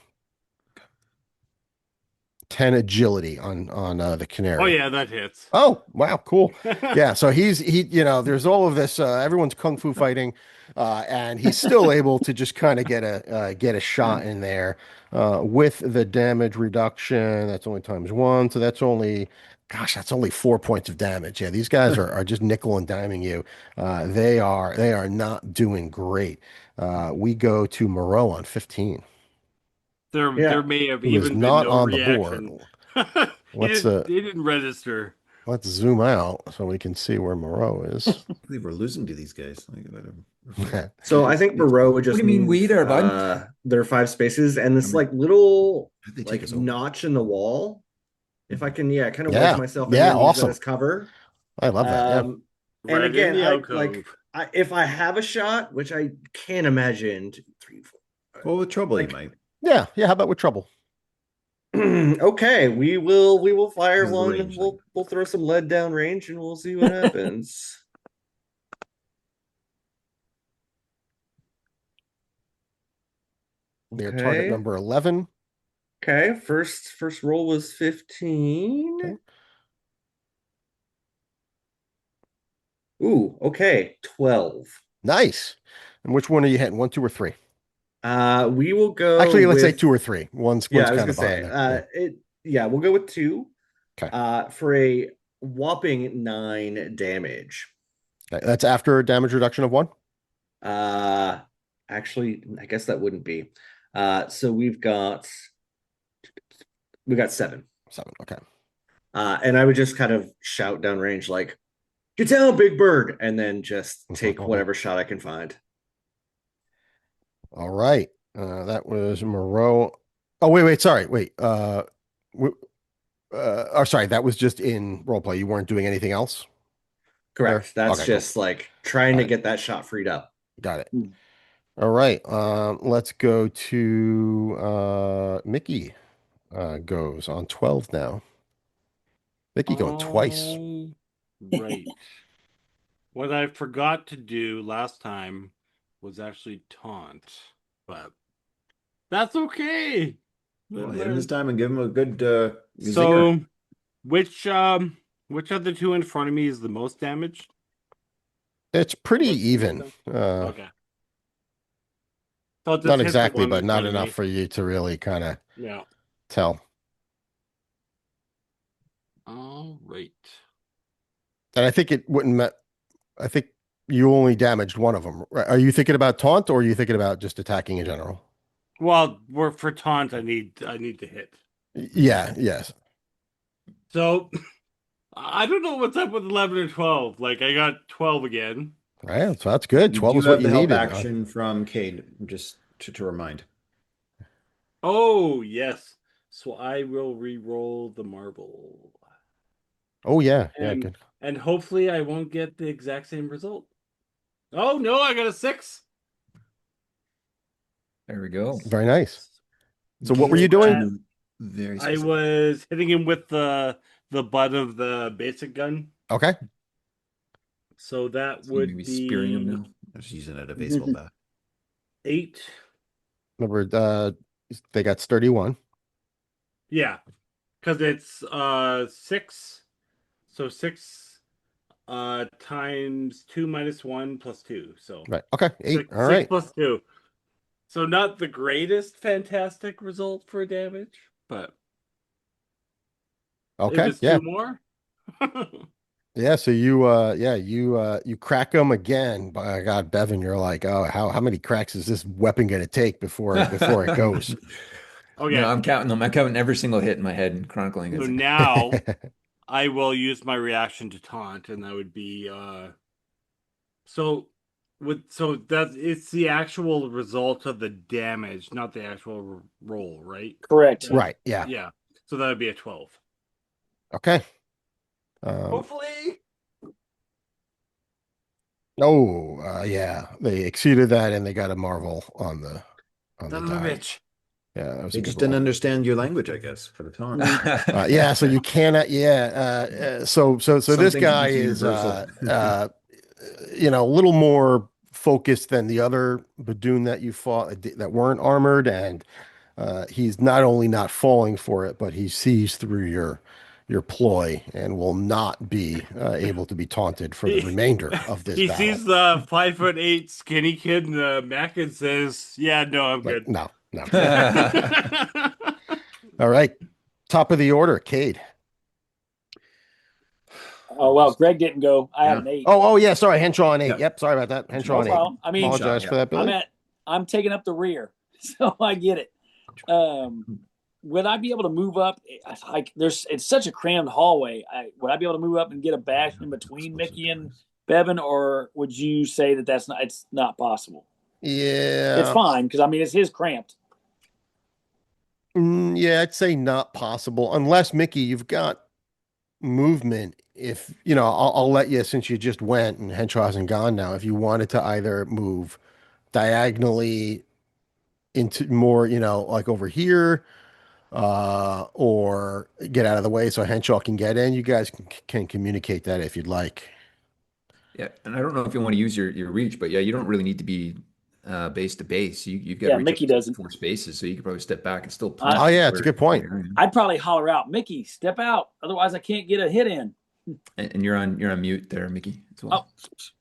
10 agility on the oh canary. yeah, that hits. Oh, wow, cool. Yeah, so there's all of this, everyone's kung fu fighting, and he's still able to just kind of get a shot in there, with the damage reduction. That's only times one, so that's only 4 points of damage. Yeah, these guys are just nickel and diming you. They are not doing great. We go to Moreau on 15, There Yeah. may have who is even been not no on the board. reaction. Let's He didn't register. let's zoom out so we can see where Moreau is. I believe we're losing to these guys. So I think Moreau would just What do you mean move, we there, bud? their 5 spaces and this Remember- like little How'd they take like us over? notch in the wall. If I can, kind of Yeah. wedge myself in Yeah, there and use that awesome. as cover. I love that. Yeah. And Right again, in the I alcove. if I have a shot, which I can't imagine, 2, 3, 4. Well, with trouble, Like- you might. Yeah. How about with trouble? Okay, we will fire This is the one. range We'll throw some lead down range and we'll see what happens. Their target Okay. number 11. Okay, first roll was 15. Okay. Ooh, okay, 12. Nice. And which one are you hitting? 1, 2, or 3? We will go Actually, let's say with 2 or 3. One's I was kind gonna of behind say, there. we'll go with 2. Okay. For a whopping 9 damage. Okay, that's after a damage reduction of 1. Actually, I guess that wouldn't be. So we got 7. 7. Okay. And I would just kind of shout downrange like, "Get down, Big Bird!" and then just take whatever shot I can find. All right. That was Moreau. Oh, wait. Sorry. Wait. Sorry. That was just in roleplay. You weren't doing anything else? Correct. There? That's Okay, cool. just like trying Got to it. get that shot freed up. Got it. All right. Let's go to Mickey. Goes on 12 now. Mickey going twice. Right. What I forgot to do last time was actually taunt, but that's okay. Well, hit him this time and give him a good zinger. So, which of the two in front of me is the most damaged? It's pretty What's the even. most Okay. So it just Not hits the exactly, one but in not front of enough me. for you to really kind of Yeah. tell. All right. And I think it wouldn't. I think you only damaged one of them. Right? Are you thinking about taunt, or are you thinking about just attacking in general? Well, we're for taunt. I need to hit. Yeah. Yes. So I don't know what's up with 11 or 12. Like I got 12 again. Right. So that's good. You 12 do is what have you the help needed. action from Kade, just to remind. Oh yes. So I will re-roll the marble. Oh yeah. Yeah. And, Good. and hopefully I won't get the exact same result. Oh no, I got a 6. There we go. Very nice. So what were you doing? Very I specific. was hitting him with the butt of the basic gun. Okay. So that So you would may be be spearing him now. I was using it at a baseball bat. 8. Remember, they got sturdy 1. Yeah. Because it's 6. So 6 times 2 minus 1 plus 2. So Right. Okay. 8. six, All right. 6 plus 2. So not the greatest fantastic result for damage, but Okay. if it's Yeah. 2 more. Yeah. So you crack them again. By God, Bevin, you're like, oh, how many cracks is this weapon gonna take before it goes? Okay. No, I'm counting them. I'm counting every single hit in my head and chronicling So it. now I will use my reaction to taunt, and that would be so So that it's the actual result of the damage, not the actual roll, right? Correct. Right. Yeah. Yeah. So that would be a 12. Okay. Hopefully. Oh, yeah. They exceeded that and they got a Marvel on the Son of a die. bitch. Yeah, that was They a good just didn't roll. understand your language, I guess, for the taunt. Yeah, so you cannot. Yeah, so Some this things are guy just is universal. a little more focused than the other Badoon that you fought that weren't armored, and he's not only not falling for it, but he sees through your ploy and will not be able to be taunted for the He, remainder of this he battle. sees the 5'8" skinny kid in the mech and says, "Yeah, no, I'm Like, good." no, no. All right, top of the order, Kade. Oh well, Greg didn't go. I had Yeah. an 8. Oh, yeah. Sorry, Henshaw on 8. Yeah. Yep, sorry about that. Henshaw No on 8. problem. I mean, Apologize yeah. for that, Billy. I'm taking up the rear, so I get it. Would I be able to move up? Like, it's such a crammed hallway. Would I be able to move up and get a bash in between Mickey and Bevin, or would you say that it's not possible? It's Yeah. fine because I mean it's his cramped. Yeah, I'd say not possible unless Mickey, you've got movement. If I'll let you since you just went and Henshaw hasn't gone now. If you wanted to either move diagonally into more, like over here, or get out of the way so Henshaw can get in, you guys can communicate that if you'd like. Yeah, and I don't know if you want to use your reach, but yeah, you don't really need to be base to base. You've got to Yeah, reach up Mickey to doesn't. 4 spaces, so you could probably step back and still I- punch. Oh yeah, it's a good point. I'd probably holler out, Mickey, step out, otherwise I can't get a hit in. And you're on mute there, Mickey, as well.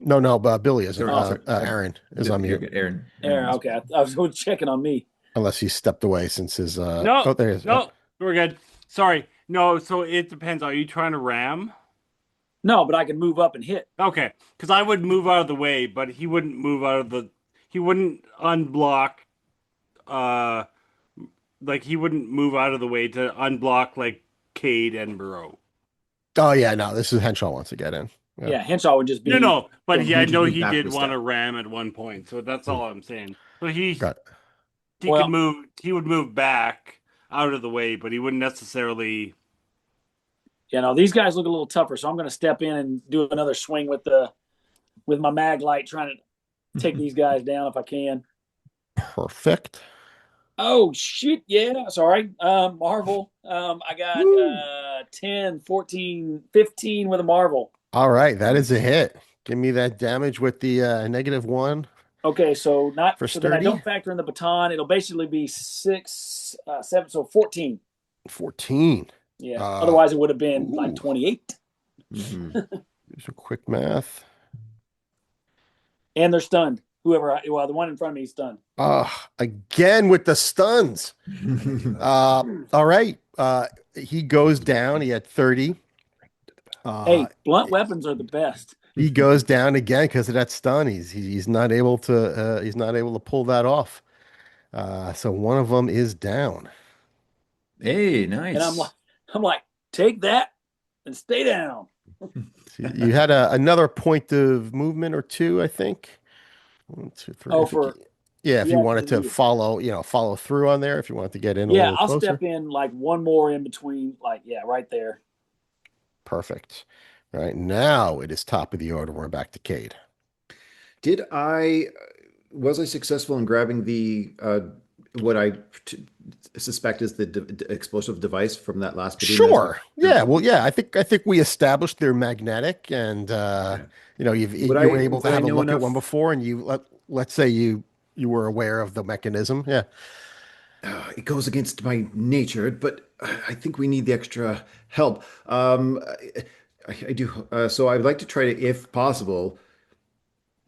No, but Billy isn't. Sorry. Aaron is on You're mute good, Aaron. Aaron, okay, I was checking on me. unless he stepped away since his. No, Oh, there he is. no, we're good. Sorry. No, so it depends. Are you trying to ram? No, but I can move up and hit. Okay, because I would move out of the way, but he wouldn't move out of the. He wouldn't unblock. Uh, like he wouldn't move out of the way to unblock like Kade and Moreau. Oh yeah, no, this is Henshaw wants to get in. Yeah. Yeah, Henshaw would just be. No, but He I would just know move he back did a want to step. ram at one point, so that's all I'm saying. So he Got it. he Well- could move. He would move back out of the way, but he wouldn't necessarily. These guys look a little tougher, so I'm going to step in and do another swing with my mag light, trying to take these guys down if I can. Perfect. Oh shit! Yeah, sorry. Marvel. I got 10, 14, 15 with a Marvel. All right, that is a hit. Give me that damage with the -1 Okay, so then I sturdy. don't factor in the baton. It'll basically be 6, 7, so 14. 14. Yeah. Otherwise, it would have been like 28. Mhm. Do some quick math. And they're stunned. The one in front of me is stunned. Again with the stuns. All right. He goes down. He had 30. Hey, blunt weapons are the best. He goes down again because of that stun. He's not able to pull that off. So one of them is down. Hey, nice. And I'm like, take that and stay down. So you had another point of movement or two, I think. 1, 2, 3. Oh, I think if you yeah, wanted to for- follow through on there, if you wanted to get in a Yeah, little I'll closer. step in like one more in between, right there. Perfect. All right, now it is top of the order. We're back to Kade. Was I successful in grabbing the what I suspect is the explosive device from that last Badoon? Sure. Yeah. Well, yeah. I think we established they're magnetic, and you were able to have a look at one before, and let's say you were aware of the mechanism. Yeah. It goes against my nature, but I think we need the extra help. I do. So I'd like to try to, if possible.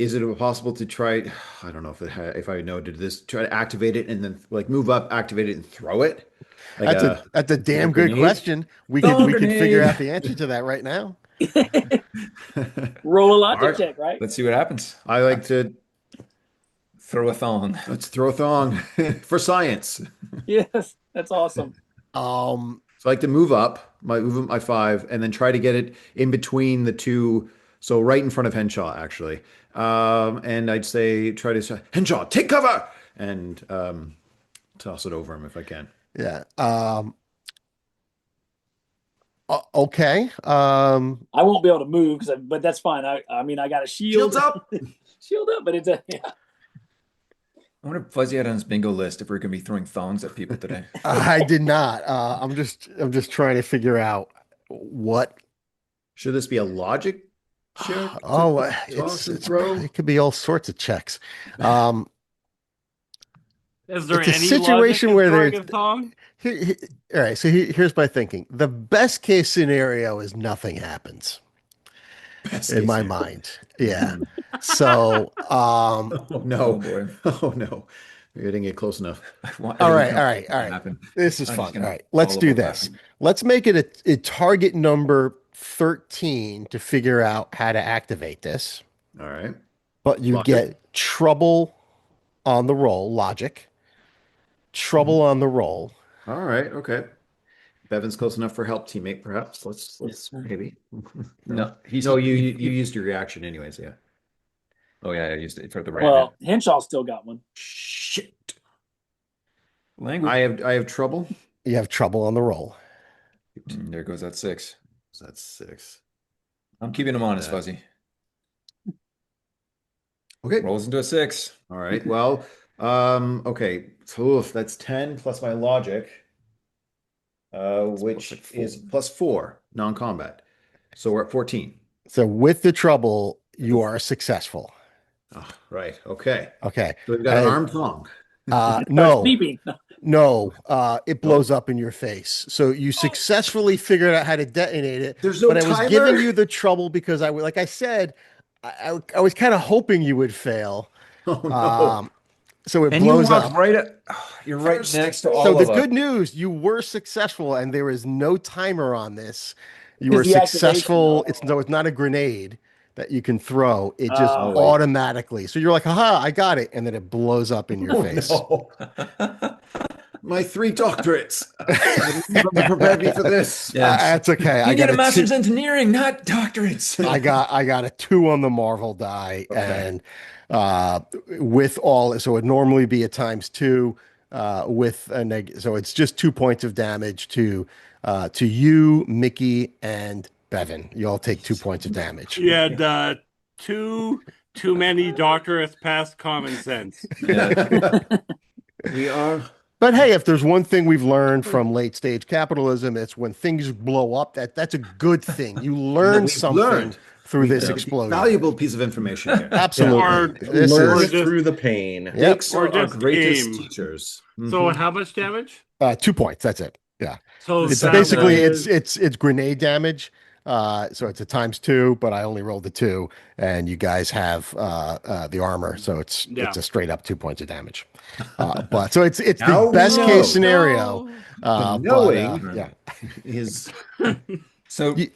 Is it possible to try? I don't know if I know to do this. Try to activate it and then move up, activate it, and throw it. That's a damn good grenade? question. We could figure out the answer to that right now. Roll a logic Alright. check, right? Let's see what happens. I like to Throw a thong. let's throw a thong for science. Yes, that's awesome. Um. So I like to move up my 5 and then try to get it in between the two So right in front of Henshaw, actually. And I'd say, try to say, Henshaw, take cover! And toss it over him if I can. Yeah. Okay. I won't be able to move but that's fine. I mean, I got a shield. Shields up! Shield up, but it's yeah. I wonder if Fuzzy had on his bingo list if we're going to be throwing thongs at people today. I did not. I'm just trying to figure out what. Should this be a logic check? Oh, Toss and throw? it could be all sorts of checks. Is there It's a any situation logic where in throwing there's a thong? all right. So here's my thinking. The best case scenario is nothing happens Best in case my scenario. mind. Yeah. So, Oh Oh no. boy. Oh no. We didn't get close enough. all right. This is I'm fun. just All gonna right. Let's fall do over this. laughing. Let's make it a target number 13 to figure out how to activate this. All right. But you Logic. get trouble on the roll, logic, trouble on the roll. All right. Okay. Bevin's close enough for help, teammate, perhaps. Let's maybe. No, No, you used your reaction anyways, yeah. Oh yeah, I used it for the right. Well, Henshaw still got one. Shit. Language. I have trouble. You have trouble on the roll. There goes that 6. So that's 6. I'm keeping him honest, Fuzzy. Okay. Rolls into a 6. All right. Well, okay. So that's 10 plus my logic, which like is plus 4 non-combat. So we're at 14. So with the trouble, you are successful. Oh, right. Okay. Okay. So we've got an armed thong. No, Sneeping. no, it blows up in your face. So you successfully figured out how to detonate it. There's no but I was timer? giving you the trouble because like I said, I was kind of hoping you would fail. Oh no. So it And you blows walk up. right at. You're right First next to roll. all So the of us. good news, you were successful, and there is no timer on this. You Is were the activation, successful. though. It's not a grenade that you can throw. It just Oh. automatically. So you're like, haha, I got it, and then it blows up in your Oh, face. no. My 3 doctorates. Never prepared me for this. Yeah. That's okay. You I get got a master's two, engineering, not doctorates. I got a 2 on the Marvel die, Okay. and with all, so it'd normally be a ×2 with a so it's just 2 points of damage to you, Mickey, and Bevin. You all take 2 points of damage. You had too many doctorates past common sense. Yeah. We are. But hey, if there's one thing we've learned from late stage capitalism, it's when things blow up, that's a good thing. You learn We've something learned. through this It's a explosion. valuable piece of information here. Absolutely. Or This Learn is just- through the pain. Yep. Dicks Or are our just greatest aim. teachers. So Mhm. how much damage? 2 points. That's it. Yeah. So It's that basically was- it's grenade damage. So it's a ×2, but I only rolled a 2, and you guys have the armor, so it's a straight up 2 points of damage. But so it's Now the we best know. case scenario. No. But, knowing- yeah. Is So You-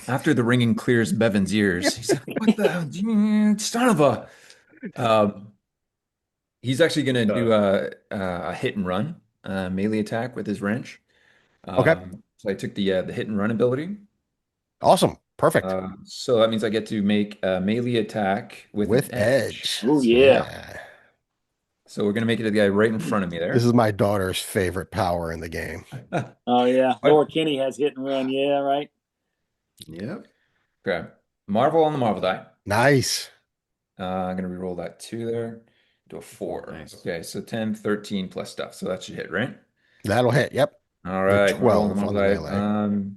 after the ringing clears Bevin's ears, he's like, "What the son of a?" He's actually going to do a hit and run melee attack with his wrench. Okay. So I took the hit and run ability. Awesome. Perfect. So that means I get to make a melee attack with With an edge. Oh, yeah. So we're going to make it to the guy right in front of me there. This is my daughter's favorite power in the game. Oh yeah. Laura Kenny has hit and run. Yeah, right. Yep. Okay. Marvel on the Marvel die. Nice. I'm going to reroll that 2 there. Do a 4. Nice. Okay, so 10, 13 plus stuff. So that should hit, right? That'll hit. Yep. All right. Marvel 12 the on the Marvel melee. die.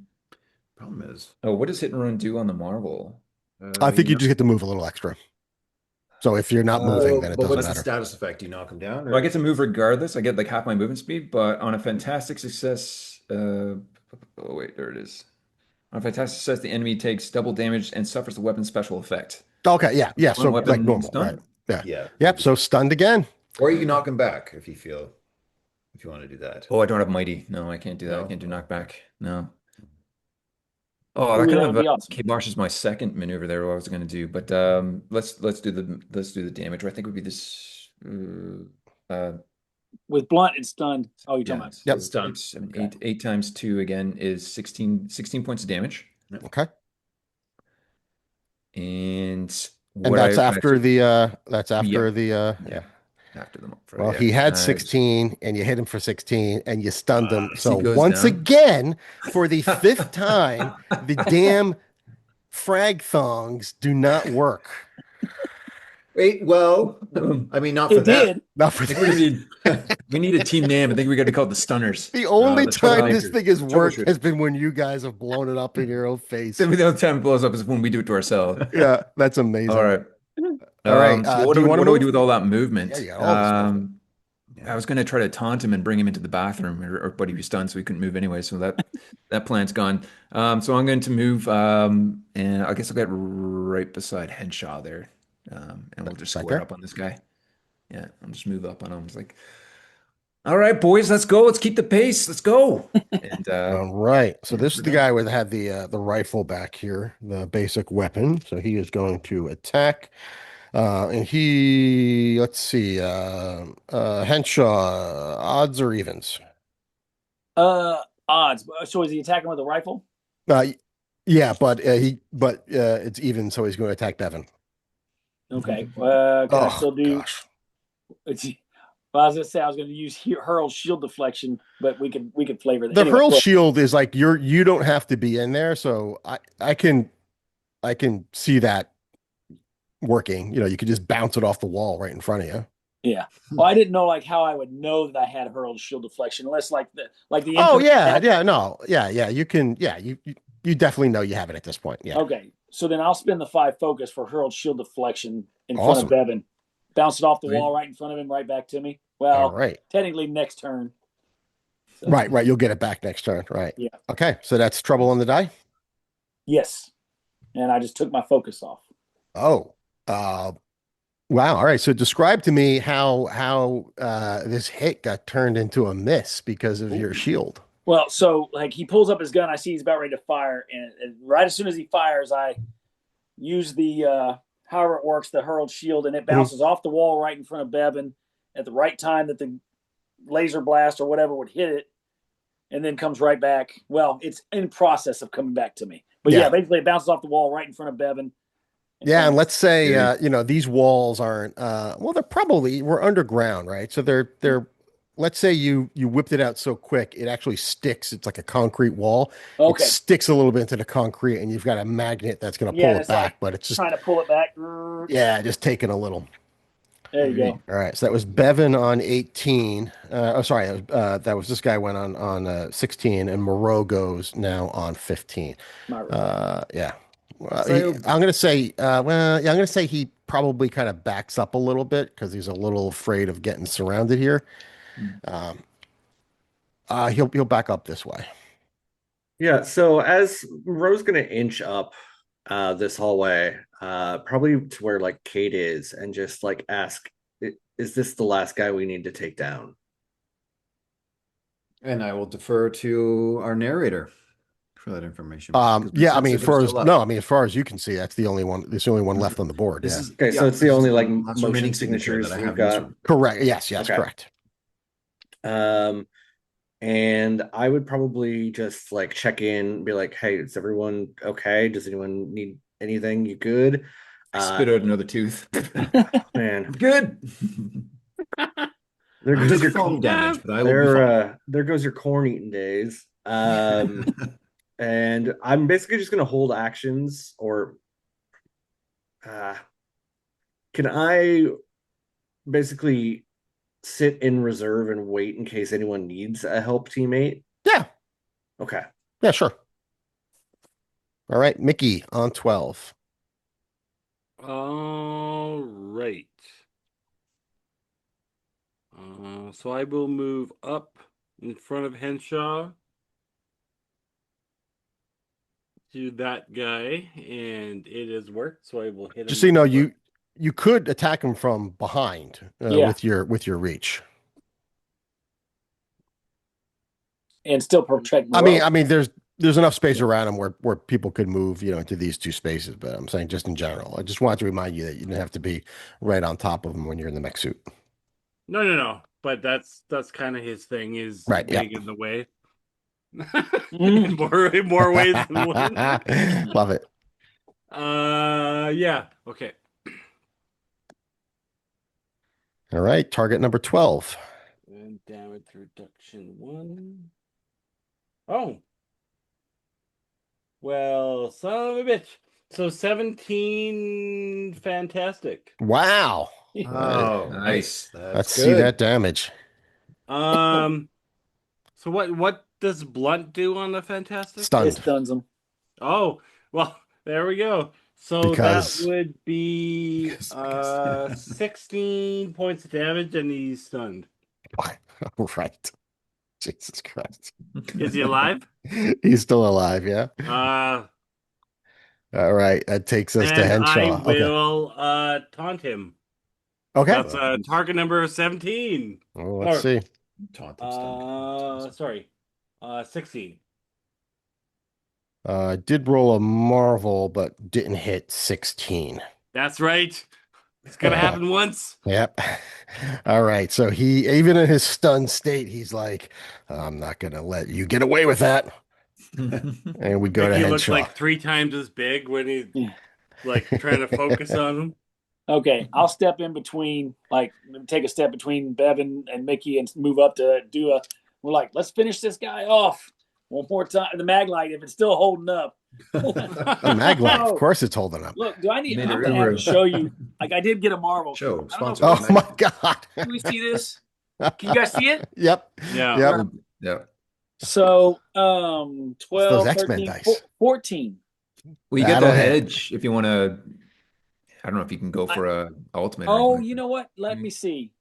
Problem is, What does hit and run do on the Marvel? I think you just get to move a little extra. So if you're not moving, then it but doesn't what's the matter. status effect? Do you knock him down? Well, I get to move regardless. I get like half my movement speed, but on a fantastic success, oh wait, there it is. On a fantastic success, the enemy takes double damage and suffers the weapon special effect. Okay. Yeah. Yeah. So One like weapon normal. stun? Right. Yeah. Yeah. Yep. So stunned again. Or you can knock him back if you want to do that. Oh, I don't have mighty. No, I can't do that. I No? can't do knockback. No. Oh, Ooh, that that kind would be of awesome. kiboshes my second maneuver there. What I was going to do, but let's do the damage. I think would be this. With blunt and stunned. Oh, you're talking Yeah, about. Yep. so Stun. 7, Okay. 8 times 2 again is 16 points of damage. Okay. And And what that's I after actually, yep, yeah. yep, after the Well, yeah. he had 16 and you hit him for 16 and you stunned him. He So goes once down. again, for the fifth time, the damn frag thongs do not work. Wait, well, I mean, not for It that. did. Not for I think we're gonna this. need we need a team name. I think we got to call it the Stunners. The only The time this troublemakers. thing has The worked has troubleshooters. been when you guys have blown it up in your own face. The only time it blows up is when we do it to ourselves. Yeah, that's All amazing. right. All right. So Do you want to what do we do move? with all that Yeah, movement? you got all this movement. I was going to try to taunt him and bring him into the bathroom, but he was stunned, so he couldn't move anyway. So that plan's gone. So I'm going to move, and I guess I'll get right beside Henshaw there, and we'll just Right square there. up on this guy. Yeah, I'll just move up on him. It's like, all right, boys, let's go. Let's keep the pace. Let's go. And All right. So yeah, this is we're the done. guy with had the rifle back here, the basic weapon. So he is going to attack. And he, let's see, Henshaw, odds or evens? Odds. So is he attacking with a rifle? Uh, yeah, but it's even, so he's going to attack Bevin. Okay. Can I still do? Gosh. It's. Well, I was gonna say I was gonna use hurl shield deflection, but we could flavor that. The Anyway, hurl well, shield is like you don't have to be in there, so I can see that working. You know, you could just bounce it off the wall right in front of you. yeah. Well, I didn't know like how I would know that I had hurl shield deflection, unless like the Oh infinite yeah, attack. yeah, no, yeah, you can, yeah, you definitely know you have it at this point. Yeah, Okay, so then I'll spend the 5 focus for hurled shield deflection in front of awesome. Bevin. Bounce it off the Right. wall right in front of him, right back to me. All Well, right, technically next turn. So, right, you'll get it back next turn. Right. Yeah. Okay, so that's trouble on the die. Yes. And I just took my focus off. Oh, wow. All right. So describe to me how this hit got turned into a miss because of your shield. Well, so like he pulls up his gun, I see he's about ready to fire, and right as soon as he fires, I use the however it works, the hurled shield, and it bounces off the wall right in front of Bevin at the right time that the laser blast or whatever would hit it, and then comes right back. Well, it's in process of coming back to me. But yeah, basically it bounces off the wall right in front of Bevin. Yeah, and let's say these walls aren't well, we're underground, right? So they're let's say you whipped it out so quick it actually sticks. It's like a concrete wall. Okay. It sticks a little bit into the concrete and you've got a magnet that's going to pull it back, like but it's just trying to pull it back. just taking a little. There you go. All right, so that was Bevin on 18. Sorry, that was this guy went on 16, and Moreau goes now on 15. Yeah. Well, So- I'm gonna say, I'm gonna say he probably kind of backs up a little bit because he's a little afraid of getting surrounded here. He'll back up this way. Yeah, so as Moreau's gonna inch up this hallway, probably to where like Kate is, and just like ask, is this the last guy we need to take down? And I will defer to our narrator for that information. Yeah, I mean, as far as you can see, that's the only one. There's the only one left on the board. This Yeah. is Okay, so it's the only like last motion remaining signature signatures that I we've have in this got. room. Correct. Yes, Okay. correct. And I would probably just like check in, be like, "Hey, is everyone okay? Does anyone need anything? You good?" Spit out another tooth. Man, Good. there goes your phone damage, but I will be fine. there goes your corn eating days. And I'm basically just gonna hold actions, or can I basically sit in reserve and wait in case anyone needs a help teammate? Yeah. Okay. Yeah, sure. All right, Mickey on 12. All right. So I will move up in front of Henshaw to that guy, and it has worked. So I will hit him. Just so you know, you could attack him from behind Yeah. with your reach. And still protect I Moreau. mean, there's enough space around him where people could move, into these two spaces. But I'm saying just in general, I just wanted to remind you that you didn't have to be right on top of him when you're in the mech suit. No. But that's kind of his thing, is Right, yeah. being in the way. in more ways than one. Love it. Yeah. Okay. All right, target number 12. And damage reduction one. Oh, well, son of a bitch. So 17 fantastic. Wow. Oh, Nice. that's Let's see good. that damage. Um, so what does blunt do on the fantastic? It Stunned stuns them. Oh, well, there we go. So that because would be Because 16 points of damage and he's stunned. right. Jesus Christ. Is he alive? He's still alive, yeah. Uh, All right, that takes us to and I Henshaw. Okay. will taunt him. Okay. That's target number 17. Well, let's Or see. taunt them, stun. sorry. 16. Did roll a Marvel, but didn't hit 16. That's right. It's gonna happen once. Yep. All right. So he, even in his stunned state, he's like, I'm not going to let you get away with that. And we go to Mickey looks Henshaw. like 3 times as big when he's Yeah. like trying to focus on him. Okay, I'll step in between, like take a step between Bevin and Mickey and move up to do a. We're like, let's finish this guy off one more time. The mag light, if it's still holding up. A mag light. Of Oh, course it's holding up. look, do I need? Made I'm it gonna have to real. show you. Like I did get a Marvel. Show, I don't know. sponsor. Oh my God. Can we see this? Can you guys see it? Yep. Yeah. Yep. Yeah. So, It's those 12, X-Men 13, dice. 14. Well, you get That'll that hit. edge if you want to. I don't know if you can go for a ultimate or anything Oh, like you that. know what? Let me see.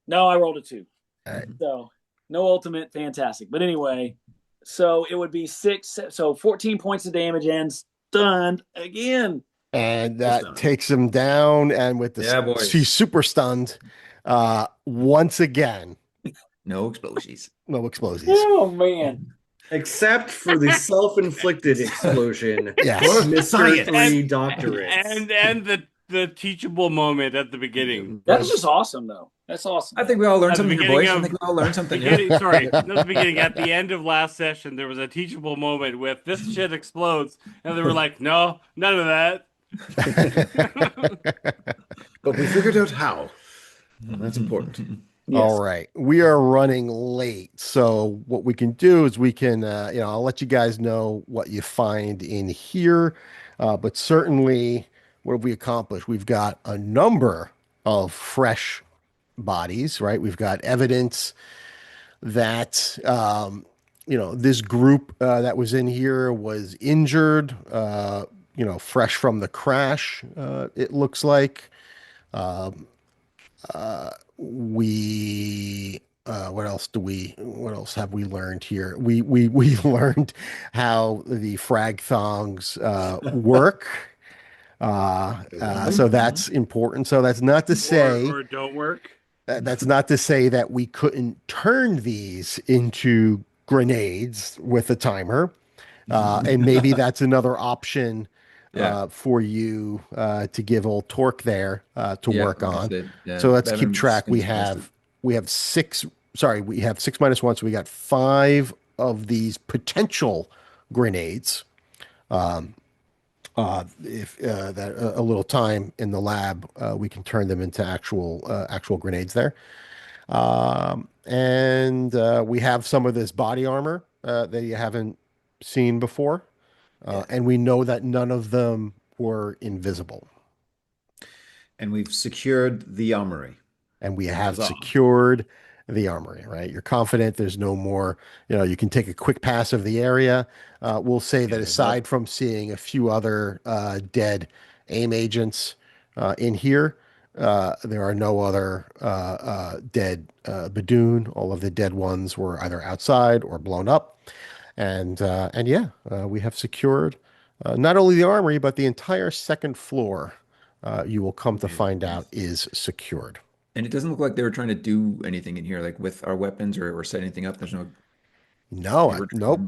No, I rolled a 2. All right. So no ultimate, fantastic. But anyway, so it would be 6, so 14 points of damage and stunned again. And Full that stun. takes him down. And with the, Yeah, boys. he's super stunned. Once again, No explosives. no explosives. Oh man. Except for the self-inflicted explosion. Yes. Mr. Science. 3 doctorates. And the teachable moment at the beginning. That's just awesome though. That's awesome. I think we all learned At the something here, beginning boys. I of- think we all learned something. Beginning, Yeah. sorry, not the beginning. At the end of last session, there was a teachable moment with this shit explodes, and they were like, "No, none of that." But we figured out how. That's important. Yes. All right. We are running late. So what we can do is we can, I'll let you guys know what you find in here. But certainly, what have we accomplished? We've got a number of fresh bodies, right? We've got evidence that, this group that was in here was injured, fresh from the crash, it looks like. We what else have we learned here? We learned how the frag thongs work. So that's important. So that's not to say Or don't work. that's not to say that we couldn't turn these into grenades with a timer. And maybe that's another option Yeah. for you to give old Torque there to Yeah, work like I on. said, yeah. So let's keep Bevin's track. gonna suggest it. We have 6. Sorry, we have 6 minus 1, so we got 5 of these potential grenades. If that a little time in the lab, we can turn them into actual grenades there. And we have some of this body armor that you haven't seen before. And we know that none of them were invisible. And we've secured the armory. And we have Huzzah. secured the armory, right? You're confident there's no more, you can take a quick pass of the area. We'll say that aside from seeing a few other dead AIM agents in here, there are no other dead Badoon. All of the dead ones were either outside or blown up. And yeah, we have secured not only the armory, but the entire second floor, you will come to find out, is secured. And it doesn't look like they were trying to do anything in here, like with our weapons or set anything up. There's no. No, They were nope.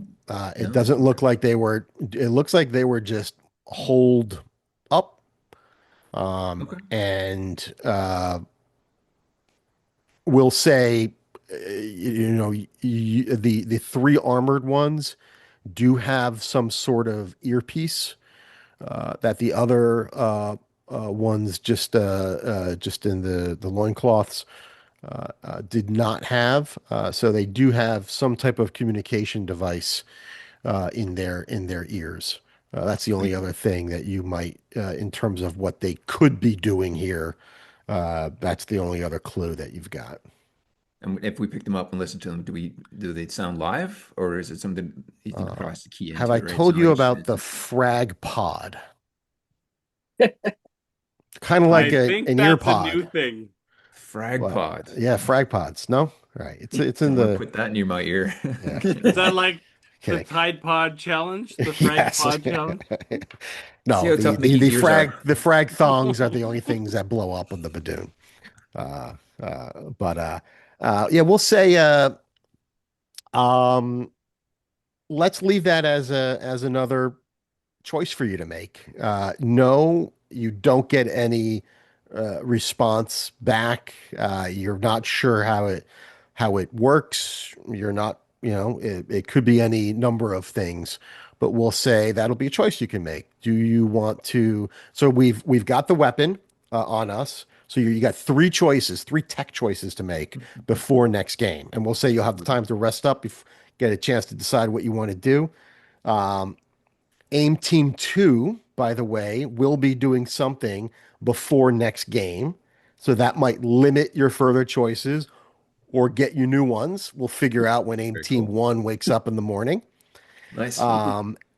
It No? doesn't look like they were. It looks like they were just holed up. Okay. And we'll say, the 3 armored ones do have some sort of earpiece that the other ones just in the loincloths did not have. So they do have some type of communication device in their ears. That's the only other thing that you might, in terms of what they could be doing here. That's the only other clue that you've got. And if we pick them up and listen to them, do they sound live, or is it something you can cross the key Have into I it, right? told So you like about the frag pod? Kind of I like think an ear that's a pod. new thing. frag What? pod. Yeah, frag pods. No? Right. It's in Don't want to the put that near my ear. yeah. Is that like the Kidding. Tide Pod challenge? The Frag Yes. Pod challenge? See No, how tough Mickey's ears are. the frag thongs are the only things that blow up with the Badoon. But yeah, we'll say um let's leave that as another choice for you to make. No, you don't get any response back. You're not sure how it works. You're not, it could be any number of things, but we'll say that'll be a choice you can make. Do you want to? So we've got the weapon on us. So you got three choices, three tech choices to make before next game, and we'll say you'll have the time to rest up, get a chance to decide what you want to do. Um, AIM Team 2, by the way, will be doing something before next game. So that might limit your further choices or get you new ones. We'll figure out when AIM Very Team cool. 1 wakes up in the morning. Nice.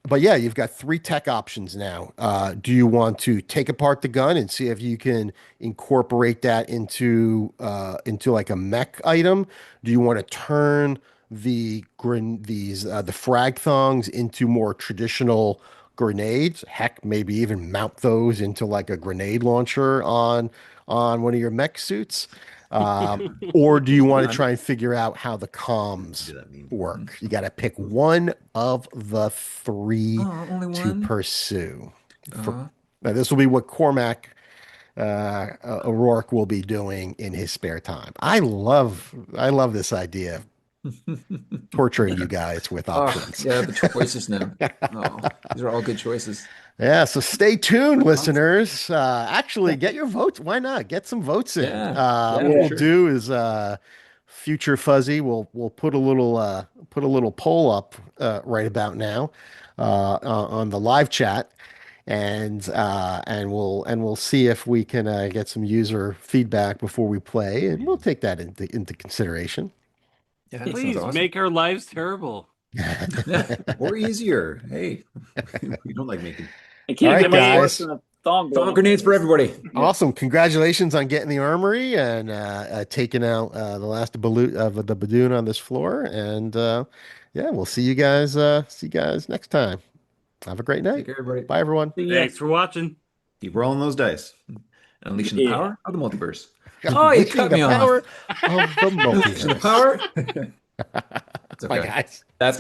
But yeah, you've got three tech options now. Do you want to take apart the gun and see if you can incorporate that into like a mech item? Do you want to turn the frag thongs into more traditional grenades? Heck, maybe even mount those into like a grenade launcher on one of your mech suits. Or do you want to try and figure out how the comms Do that mean? work? You got to pick one of the three Oh, only to one. pursue. Uh, Now, this will be what Cormac O'Rourke will be doing in his spare time. I love this idea of torturing you guys with oh, options. yeah, the choices now. Oh, these are all good choices. Yeah, so stay tuned, listeners. Actually, get your votes. Why not? Get some votes in. Yeah, yeah, What for we'll sure. do is Future Fuzzy, we'll put a little poll up right about now on the live chat, and we'll see if we can get some user feedback before we play, and we'll take that into consideration. Yeah, that sounds Please awesome. make our lives terrible. Or easier. Hey, we don't like making. It All can't right, get much worse guys. than a thong Throw blowing. grenades for everybody. Awesome. Congratulations on getting the armory and taking out the last of the Badoon on this floor. And yeah, we'll see you guys next time. Have a great night. Take care, everybody. Bye, everyone. Yeah. Thanks for watching. Keep rolling those dice. Unleashing the power of the multiverse. Oh, you Unleashing cut the me power off. of the Unleashing the multiverse. power. It's Bye, okay. guys. That's